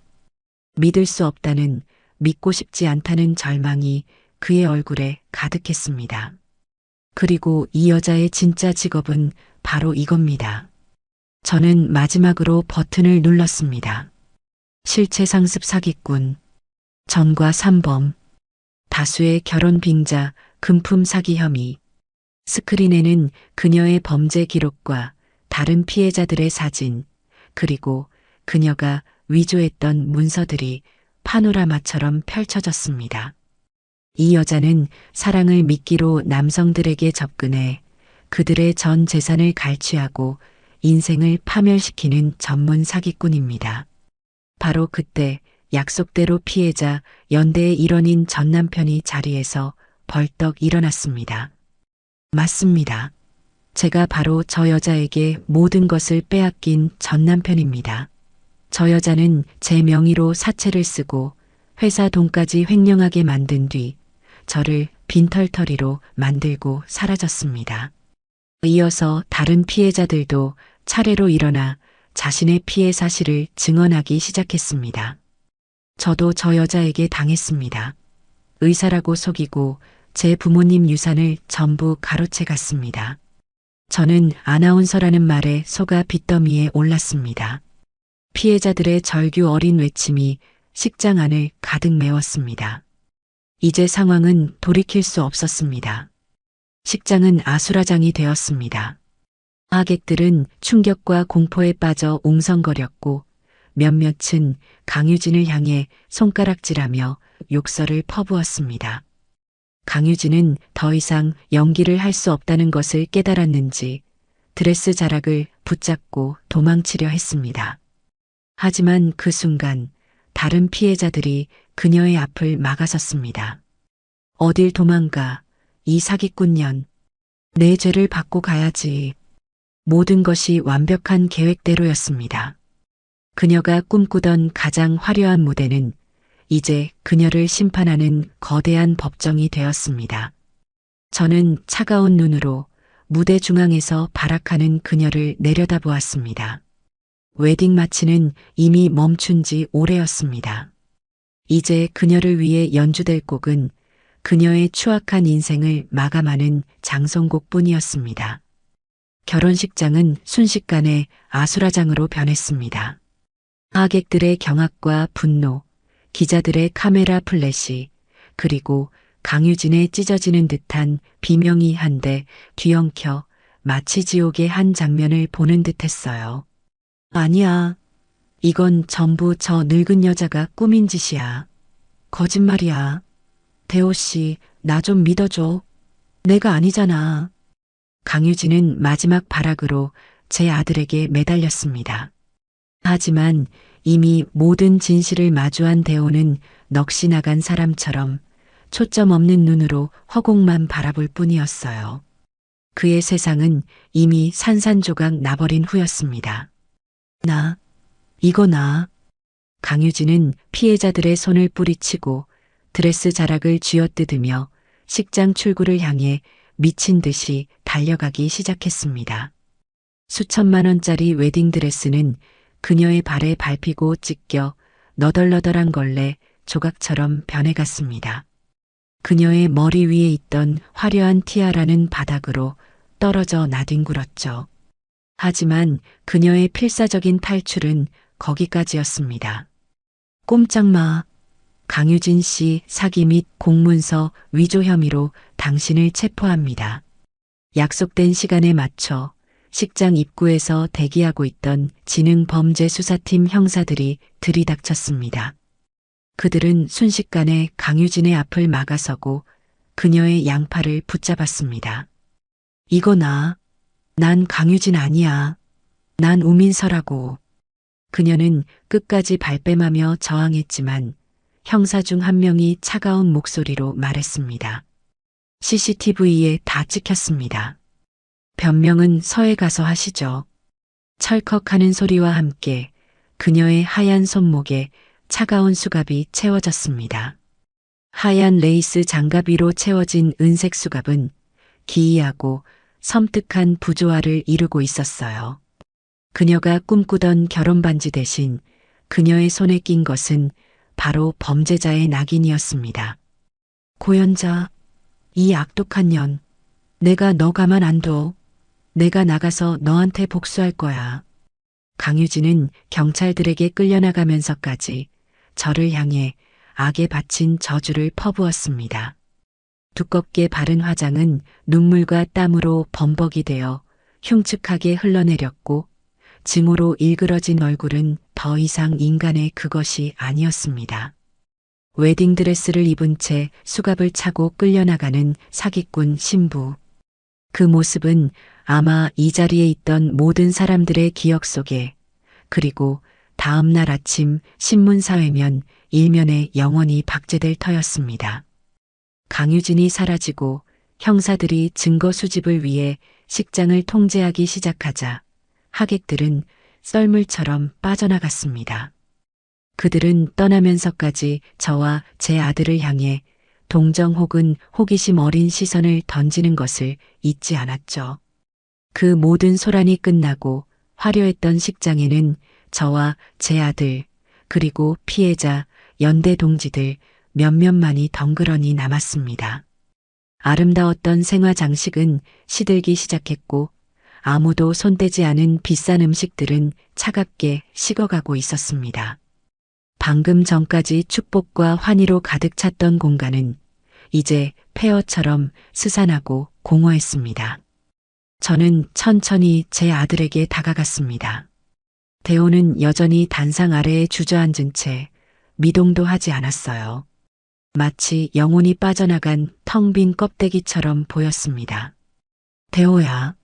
믿을 수 없다는, 믿고 싶지 않다는 절망이 그의 얼굴에 가득했습니다. 그리고 이 여자의 진짜 직업은 바로 이겁니다. 저는 마지막으로 버튼을 눌렀습니다. 실체 상습 사기꾼, 전과 3범, 다수의 결혼 빙자, 금품 사기 혐의. 스크린에는 그녀의 범죄 기록과 다른 피해자들의 사진, 그리고 그녀가 위조했던 문서들이 파노라마처럼 펼쳐졌습니다. 이 여자는 사랑을 미끼로 남성들에게 접근해 그들의 전 재산을 갈취하고 인생을 파멸시키는 전문 사기꾼입니다. 바로 그때 약속대로 피해자 연대의 일원인 전 남편이 자리에서 벌떡 일어났습니다. 맞습니다. 제가 바로 저 여자에게 모든 것을 빼앗긴 전 남편입니다. 저 여자는 제 명의로 사채를 쓰고 회사 돈까지 횡령하게 만든 뒤 저를 빈털터리로 만들고 사라졌습니다. 이어서 다른 피해자들도 차례로 일어나 자신의 피해 사실을 증언하기 시작했습니다. 저도 저 여자에게 당했습니다. 의사라고 속이고 제 부모님 유산을 전부 가로채 갔습니다. 저는 아나운서라는 말에 속아 빚더미에 올랐습니다. 피해자들의 절규 어린 외침이 식장 안을 가득 메웠습니다. 이제 상황은 돌이킬 수 없었습니다. 식장은 아수라장이 되었습니다. 하객들은 충격과 공포에 빠져 웅성거렸고 몇몇은 강유진을 향해 손가락질하며 욕설을 퍼부었습니다. 강유진은 더 이상 연기를 할 수 없다는 것을 깨달았는지 드레스 자락을 붙잡고 도망치려 했습니다. 하지만 그 순간 다른 피해자들이 그녀의 앞을 막아섰습니다. 어딜 도망가, 이 사기꾼년. 내 죄를 받고 가야지. 모든 것이 완벽한 계획대로였습니다. 그녀가 꿈꾸던 가장 화려한 무대는 이제 그녀를 심판하는 거대한 법정이 되었습니다. 저는 차가운 눈으로 무대 중앙에서 발악하는 그녀를 내려다보았습니다. 웨딩 마치는 이미 멈춘 지 오래였습니다. 이제 그녀를 위해 연주될 곡은 그녀의 추악한 인생을 마감하는 장송곡뿐이었습니다. 결혼식장은 순식간에 아수라장으로 변했습니다. 하객들의 경악과 분노, 기자들의 카메라 플래시, 그리고 강유진의 찢어지는 듯한 비명이 한데 뒤엉켜 마치 지옥의 한 장면을 보는 듯했어요. 아니야. 이건 전부 저 늙은 여자가 꾸민 짓이야. 거짓말이야. 대호 씨, 나 좀 믿어줘. 내가 아니잖아. 강유진은 마지막 발악으로 제 아들에게 매달렸습니다. 하지만 이미 모든 진실을 마주한 대호는 넋이 나간 사람처럼 초점 없는 눈으로 허공만 바라볼 뿐이었어요. 그의 세상은 이미 산산조각 나버린 후였습니다. 이거 나. 강유진은 피해자들의 손을 뿌리치고 드레스 자락을 쥐어뜯으며 식장 출구를 향해 미친 듯이 달려가기 시작했습니다. 수천만 원짜리 웨딩드레스는 그녀의 발에 밟히고 찢겨 너덜너덜한 걸레 조각처럼 변해갔습니다. 그녀의 머리 위에 있던 화려한 티아라는 바닥으로 떨어져 나뒹굴었죠. 하지만 그녀의 필사적인 탈출은 거기까지였습니다. 꼼짝 마. 강유진 씨 사기 및 공문서 위조 혐의로 당신을 체포합니다. 약속된 시간에 맞춰 식장 입구에서 대기하고 있던 지능범죄수사팀 형사들이 들이닥쳤습니다. 그들은 순식간에 강유진의 앞을 막아서고 그녀의 양팔을 붙잡았습니다. 이거 난 강유진 아니야. 난 우민서라고. 그녀는 끝까지 발뺌하며 저항했지만 형사 중 한 명이 차가운 목소리로 말했습니다. CCTV에 다 찍혔습니다. 변명은 서에 가서 하시죠. 철컥하는 소리와 함께 그녀의 하얀 손목에 차가운 수갑이 채워졌습니다. 하얀 레이스 장갑 위로 채워진 은색 수갑은 기이하고 섬뜩한 부조화를 이루고 있었어요. 그녀가 꿈꾸던 결혼 반지 대신 그녀의 손에 낀 것은 바로 범죄자의 낙인이었습니다. 고연자, 이 악독한 년, 내가 너 가만 안 둬. 내가 나가서 너한테 복수할 거야. 강유진은 경찰들에게 끌려나가면서까지 저를 향해 악에 바친 저주를 퍼부었습니다. 두껍게 바른 화장은 눈물과 땀으로 범벅이 되어 흉측하게 흘러내렸고 증오로 일그러진 얼굴은 더 이상 인간의 그것이 아니었습니다. 웨딩드레스를 입은 채 수갑을 차고 끌려나가는 사기꾼 신부. 그 모습은 아마 이 자리에 있던 모든 사람들의 기억 속에, 그리고 다음 날 아침 신문사회면 일면에 영원히 박제될 터였습니다. 강유진이 사라지고 형사들이 증거 수집을 위해 식장을 통제하기 시작하자 하객들은 썰물처럼 빠져나갔습니다. 그들은 떠나면서까지 저와 제 아들을 향해 동정 혹은 호기심 어린 시선을 던지는 것을 잊지 않았죠. 그 모든 소란이 끝나고 화려했던 식장에는 저와 제 아들, 그리고 피해자, 연대 동지들 몇몇만이 덩그러니 남았습니다. 아름다웠던 생화 장식은 시들기 시작했고 아무도 손대지 않은 비싼 음식들은 차갑게 식어가고 있었습니다. 방금 전까지 축복과 환희로 가득 찼던 공간은 이제 폐허처럼 스산하고 공허했습니다. 저는 천천히 제 아들에게 다가갔습니다. 대호는 여전히 단상 아래에 주저앉은 채 미동도 하지 않았어요. 마치 영혼이 빠져나간 텅 빈 껍데기처럼 보였습니다. 대호야.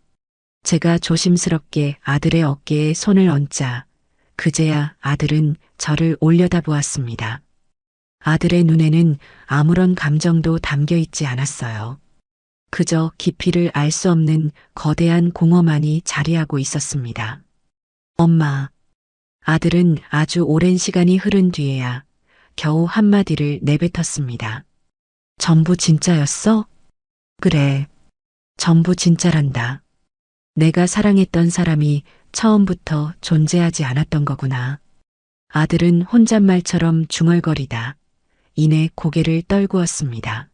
제가 조심스럽게 아들의 어깨에 손을 얹자 그제야 아들은 저를 올려다보았습니다. 아들의 눈에는 아무런 감정도 담겨 있지 않았어요. 그저 깊이를 알 수 없는 거대한 공허만이 자리하고 있었습니다. 엄마. 아들은 아주 오랜 시간이 흐른 뒤에야 겨우 한마디를 내뱉었습니다. 전부 진짜였어? 그래. 전부 진짜란다. 내가 사랑했던 사람이 처음부터 존재하지 않았던 거구나. 아들은 혼잣말처럼 중얼거리다 이내 고개를 떨구었습니다.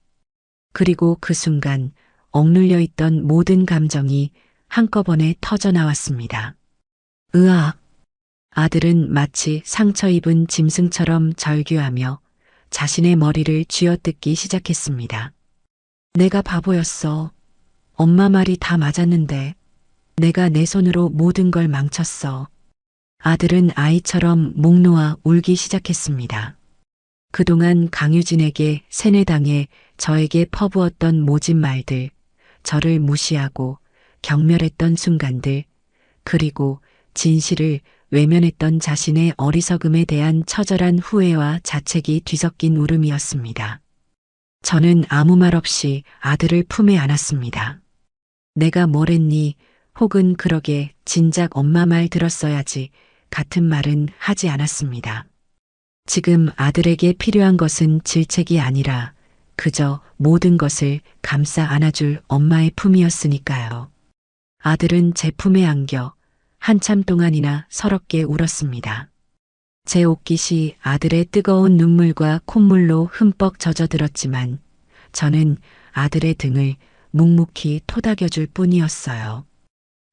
그리고 그 순간 억눌려 있던 모든 감정이 한꺼번에 터져 나왔습니다. 으악! 아들은 마치 상처 입은 짐승처럼 절규하며 자신의 머리를 쥐어뜯기 시작했습니다. 내가 바보였어. 엄마 말이 다 맞았는데 내가 내 손으로 모든 걸 망쳤어. 아들은 아이처럼 목 놓아 울기 시작했습니다. 그동안 강유진에게 세뇌당해 저에게 퍼부었던 모진 말들, 저를 무시하고 경멸했던 순간들, 그리고 진실을 외면했던 자신의 어리석음에 대한 처절한 후회와 자책이 뒤섞인 울음이었습니다. 저는 아무 말 없이 아들을 품에 안았습니다. 내가 뭘 했니? 혹은 그러게 진작 엄마 말 들었어야지 같은 말은 하지 않았습니다. 지금 아들에게 필요한 것은 질책이 아니라 그저 모든 것을 감싸 안아줄 엄마의 품이었으니까요. 아들은 제 품에 안겨 한참 동안이나 서럽게 울었습니다. 제 옷깃이 아들의 뜨거운 눈물과 콧물로 흠뻑 젖어들었지만 저는 아들의 등을 묵묵히 토닥여줄 뿐이었어요.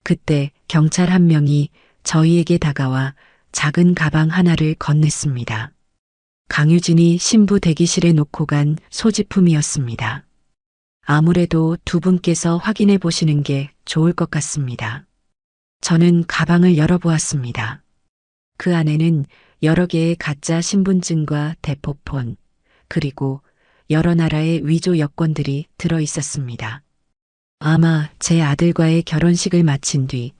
그때 경찰 한 명이 저희에게 다가와 작은 가방 하나를 건넸습니다. 강유진이 신부 대기실에 놓고 간 소지품이었습니다. 아무래도 두 분께서 확인해 보시는 게 좋을 것 같습니다. 저는 가방을 열어보았습니다. 그 안에는 여러 개의 가짜 신분증과 대포폰, 그리고 여러 나라의 위조 여권들이 들어 있었습니다. 아마 제 아들과의 결혼식을 마친 뒤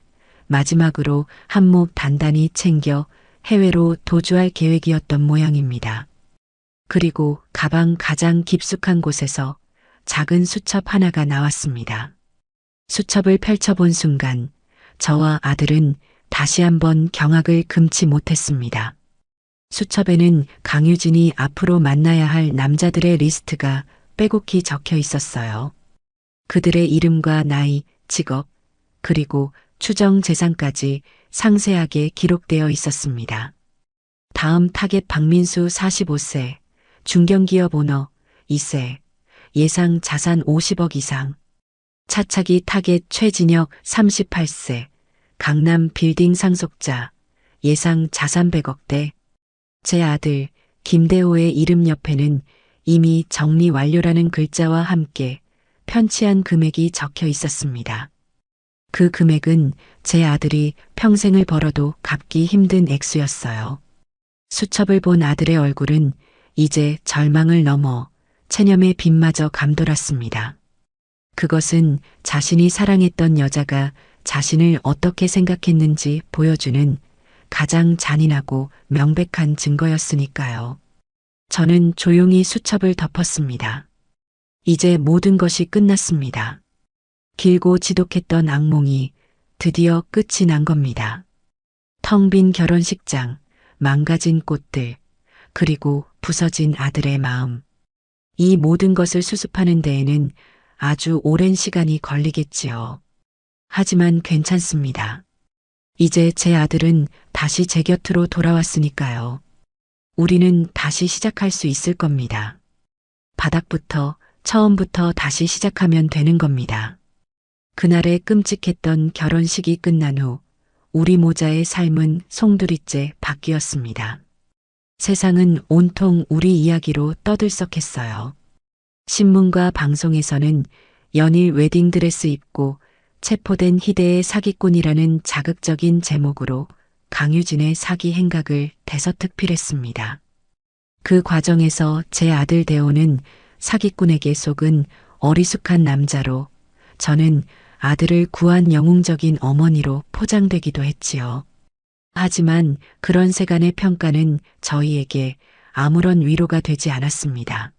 마지막으로 한 몫 단단히 챙겨 해외로 도주할 계획이었던 모양입니다. 그리고 가방 가장 깊숙한 곳에서 작은 수첩 하나가 나왔습니다. 수첩을 펼쳐본 순간 저와 아들은 다시 한번 경악을 금치 못했습니다. 수첩에는 강유진이 앞으로 만나야 할 남자들의 리스트가 빼곡히 적혀 있었어요. 그들의 이름과 나이, 직업, 그리고 추정 재산까지 상세하게 기록되어 있었습니다. 다음 타겟 박민수 45세, 중견기업 오너 2세, 예상 자산 50억 이상. 차차기 타겟 최진혁 38세, 강남 빌딩 상속자, 예상 자산 100억대. 제 아들 김대호의 이름 옆에는 이미 정리 완료라는 글자와 함께 편치한 금액이 적혀 있었습니다. 그 금액은 제 아들이 평생을 벌어도 갚기 힘든 액수였어요. 수첩을 본 아들의 얼굴은 이제 절망을 넘어 체념의 빛마저 감돌았습니다. 그것은 자신이 사랑했던 여자가 자신을 어떻게 생각했는지 보여주는 가장 잔인하고 명백한 증거였으니까요. 저는 조용히 수첩을 덮었습니다. 이제 모든 것이 끝났습니다. 길고 지독했던 악몽이 드디어 끝이 난 겁니다. 텅 빈 결혼식장, 망가진 꽃들, 그리고 부서진 아들의 마음. 이 모든 것을 수습하는 데에는 아주 오랜 시간이 걸리겠지요. 하지만 괜찮습니다. 이제 제 아들은 다시 제 곁으로 돌아왔으니까요. 우리는 다시 시작할 수 있을 겁니다. 바닥부터, 처음부터 다시 시작하면 되는 겁니다. 그날의 끔찍했던 결혼식이 끝난 후 우리 모자의 삶은 송두리째 바뀌었습니다. 세상은 온통 우리 이야기로 떠들썩했어요. 신문과 방송에서는 연일 웨딩드레스 입고 체포된 희대의 사기꾼이라는 자극적인 제목으로 강유진의 사기 행각을 대서특필했습니다. 그 과정에서 제 아들 대호는 사기꾼에게 속은 어리숙한 남자로, 저는 아들을 구한 영웅적인 어머니로 포장되기도 했지요. 하지만 그런 세간의 평가는 저희에게 아무런 위로가 되지 않았습니다.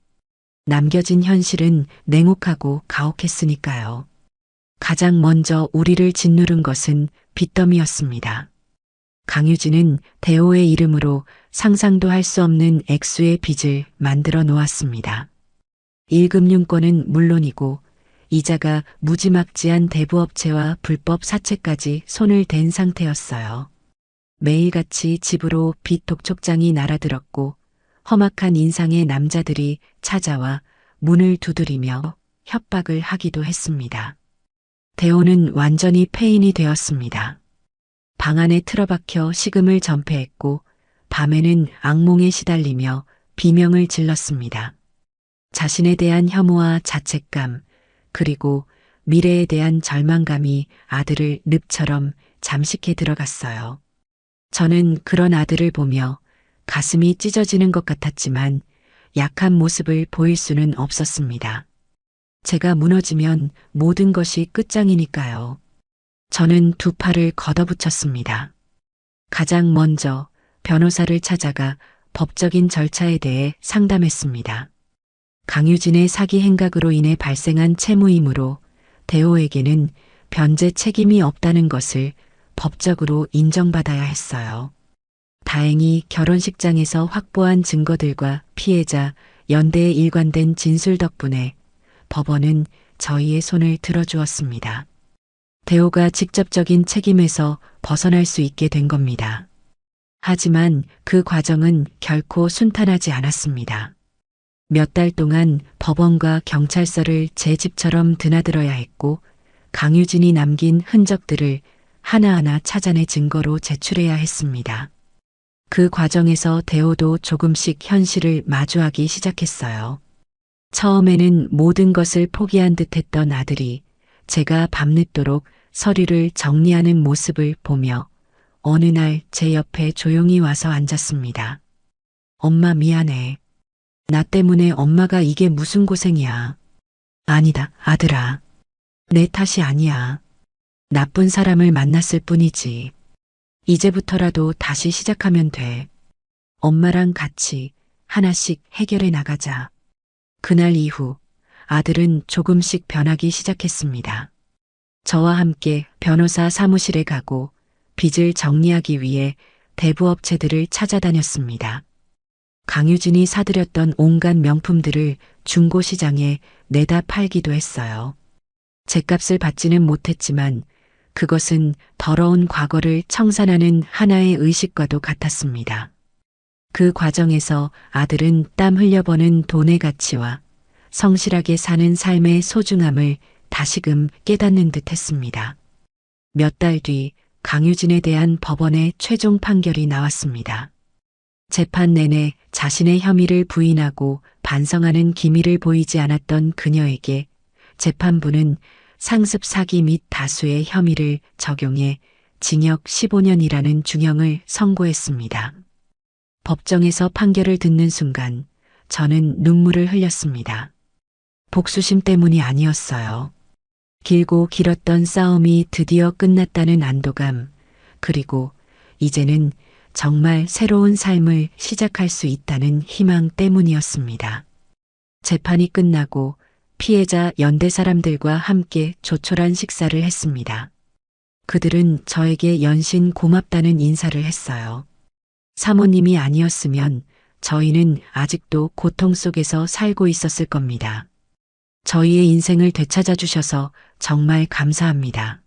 남겨진 현실은 냉혹하고 가혹했으니까요. 가장 먼저 우리를 짓누른 것은 빚더미였습니다. 강유진은 대호의 이름으로 상상도 할 수 없는 액수의 빚을 만들어 놓았습니다. 1금융권은 물론이고 이자가 무지막지한 대부업체와 불법 사채까지 손을 댄 상태였어요. 매일같이 집으로 빚 독촉장이 날아들었고 험악한 인상의 남자들이 찾아와 문을 두드리며 협박을 하기도 했습니다. 대호는 완전히 폐인이 되었습니다. 방 안에 틀어박혀 식음을 전폐했고 밤에는 악몽에 시달리며 비명을 질렀습니다. 자신에 대한 혐오와 자책감, 그리고 미래에 대한 절망감이 아들을 늪처럼 잠식해 들어갔어요. 저는 그런 아들을 보며 가슴이 찢어지는 것 같았지만 약한 모습을 보일 수는 없었습니다. 제가 무너지면 모든 것이 끝장이니까요. 저는 두 팔을 걷어붙였습니다. 가장 먼저 변호사를 찾아가 법적인 절차에 대해 상담했습니다. 강유진의 사기 행각으로 인해 발생한 채무이므로 대호에게는 변제 책임이 없다는 것을 법적으로 인정받아야 했어요. 다행히 결혼식장에서 확보한 증거들과 피해자 연대에 일관된 진술 덕분에 법원은 저희의 손을 들어주었습니다. 대호가 직접적인 책임에서 벗어날 수 있게 된 겁니다. 하지만 그 과정은 결코 순탄하지 않았습니다. 몇 달 동안 법원과 경찰서를 제 집처럼 드나들어야 했고 강유진이 남긴 흔적들을 하나하나 찾아내 증거로 제출해야 했습니다. 그 과정에서 대호도 조금씩 현실을 마주하기 시작했어요. 처음에는 모든 것을 포기한 듯했던 아들이 제가 밤늦도록 서류를 정리하는 모습을 보며 어느 날 제 옆에 조용히 와서 앉았습니다. 엄마 미안해. 나 때문에 엄마가 이게 무슨 고생이야. 아니다, 아들아. 내 탓이 아니야. 나쁜 사람을 만났을 뿐이지. 이제부터라도 다시 시작하면 돼. 엄마랑 같이 하나씩 해결해 나가자. 그날 이후 아들은 조금씩 변하기 시작했습니다. 저와 함께 변호사 사무실에 가고 빚을 정리하기 위해 대부업체들을 찾아다녔습니다. 강유진이 사들였던 온갖 명품들을 중고시장에 내다 팔기도 했어요. 죗값을 받지는 못했지만 그것은 더러운 과거를 청산하는 하나의 의식과도 같았습니다. 그 과정에서 아들은 땀 흘려버는 돈의 가치와 성실하게 사는 삶의 소중함을 다시금 깨닫는 듯 했습니다. 몇 달 뒤 강유진에 대한 법원의 최종 판결이 나왔습니다. 재판 내내 자신의 혐의를 부인하고 반성하는 기미를 보이지 않았던 그녀에게 재판부는 상습 사기 및 다수의 혐의를 적용해 징역 15년이라는 중형을 선고했습니다. 법정에서 판결을 듣는 순간 저는 눈물을 흘렸습니다. 복수심 때문이 아니었어요. 길고 길었던 싸움이 드디어 끝났다는 안도감, 그리고 이제는 정말 새로운 삶을 시작할 수 있다는 희망 때문이었습니다. 재판이 끝나고 피해자 연대 사람들과 함께 조촐한 식사를 했습니다. 그들은 저에게 연신 고맙다는 인사를 했어요. 사모님이 아니었으면 저희는 아직도 고통 속에서 살고 있었을 겁니다. 저희의 인생을 되찾아 주셔서 정말 감사합니다.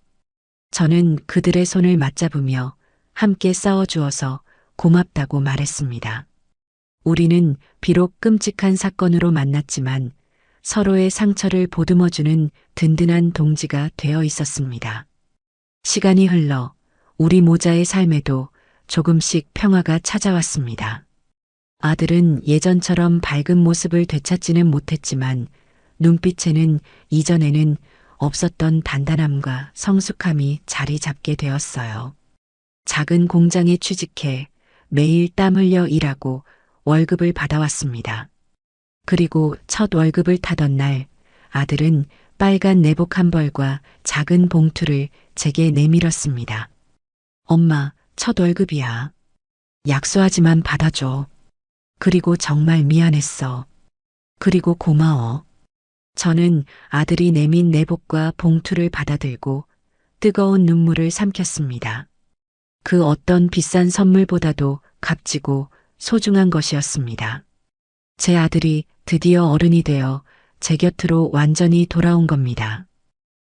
저는 그들의 손을 맞잡으며 함께 싸워주어서 고맙다고 말했습니다. 우리는 비록 끔찍한 사건으로 만났지만 서로의 상처를 보듬어주는 든든한 동지가 되어 있었습니다. 시간이 흘러 우리 모자의 삶에도 조금씩 평화가 찾아왔습니다. 아들은 예전처럼 밝은 모습을 되찾지는 못했지만 눈빛에는 이전에는 없었던 단단함과 성숙함이 자리 잡게 되었어요. 작은 공장에 취직해 매일 땀 흘려 일하고 월급을 받아왔습니다. 그리고 첫 월급을 타던 날 아들은 빨간 내복 한 벌과 작은 봉투를 제게 내밀었습니다. 엄마, 첫 월급이야. 약소하지만 받아줘. 그리고 정말 미안했어. 그리고 고마워. 저는 아들이 내민 내복과 봉투를 받아들고 뜨거운 눈물을 삼켰습니다. 그 어떤 비싼 선물보다도 값지고 소중한 것이었습니다. 제 아들이 드디어 어른이 되어 제 곁으로 완전히 돌아온 겁니다.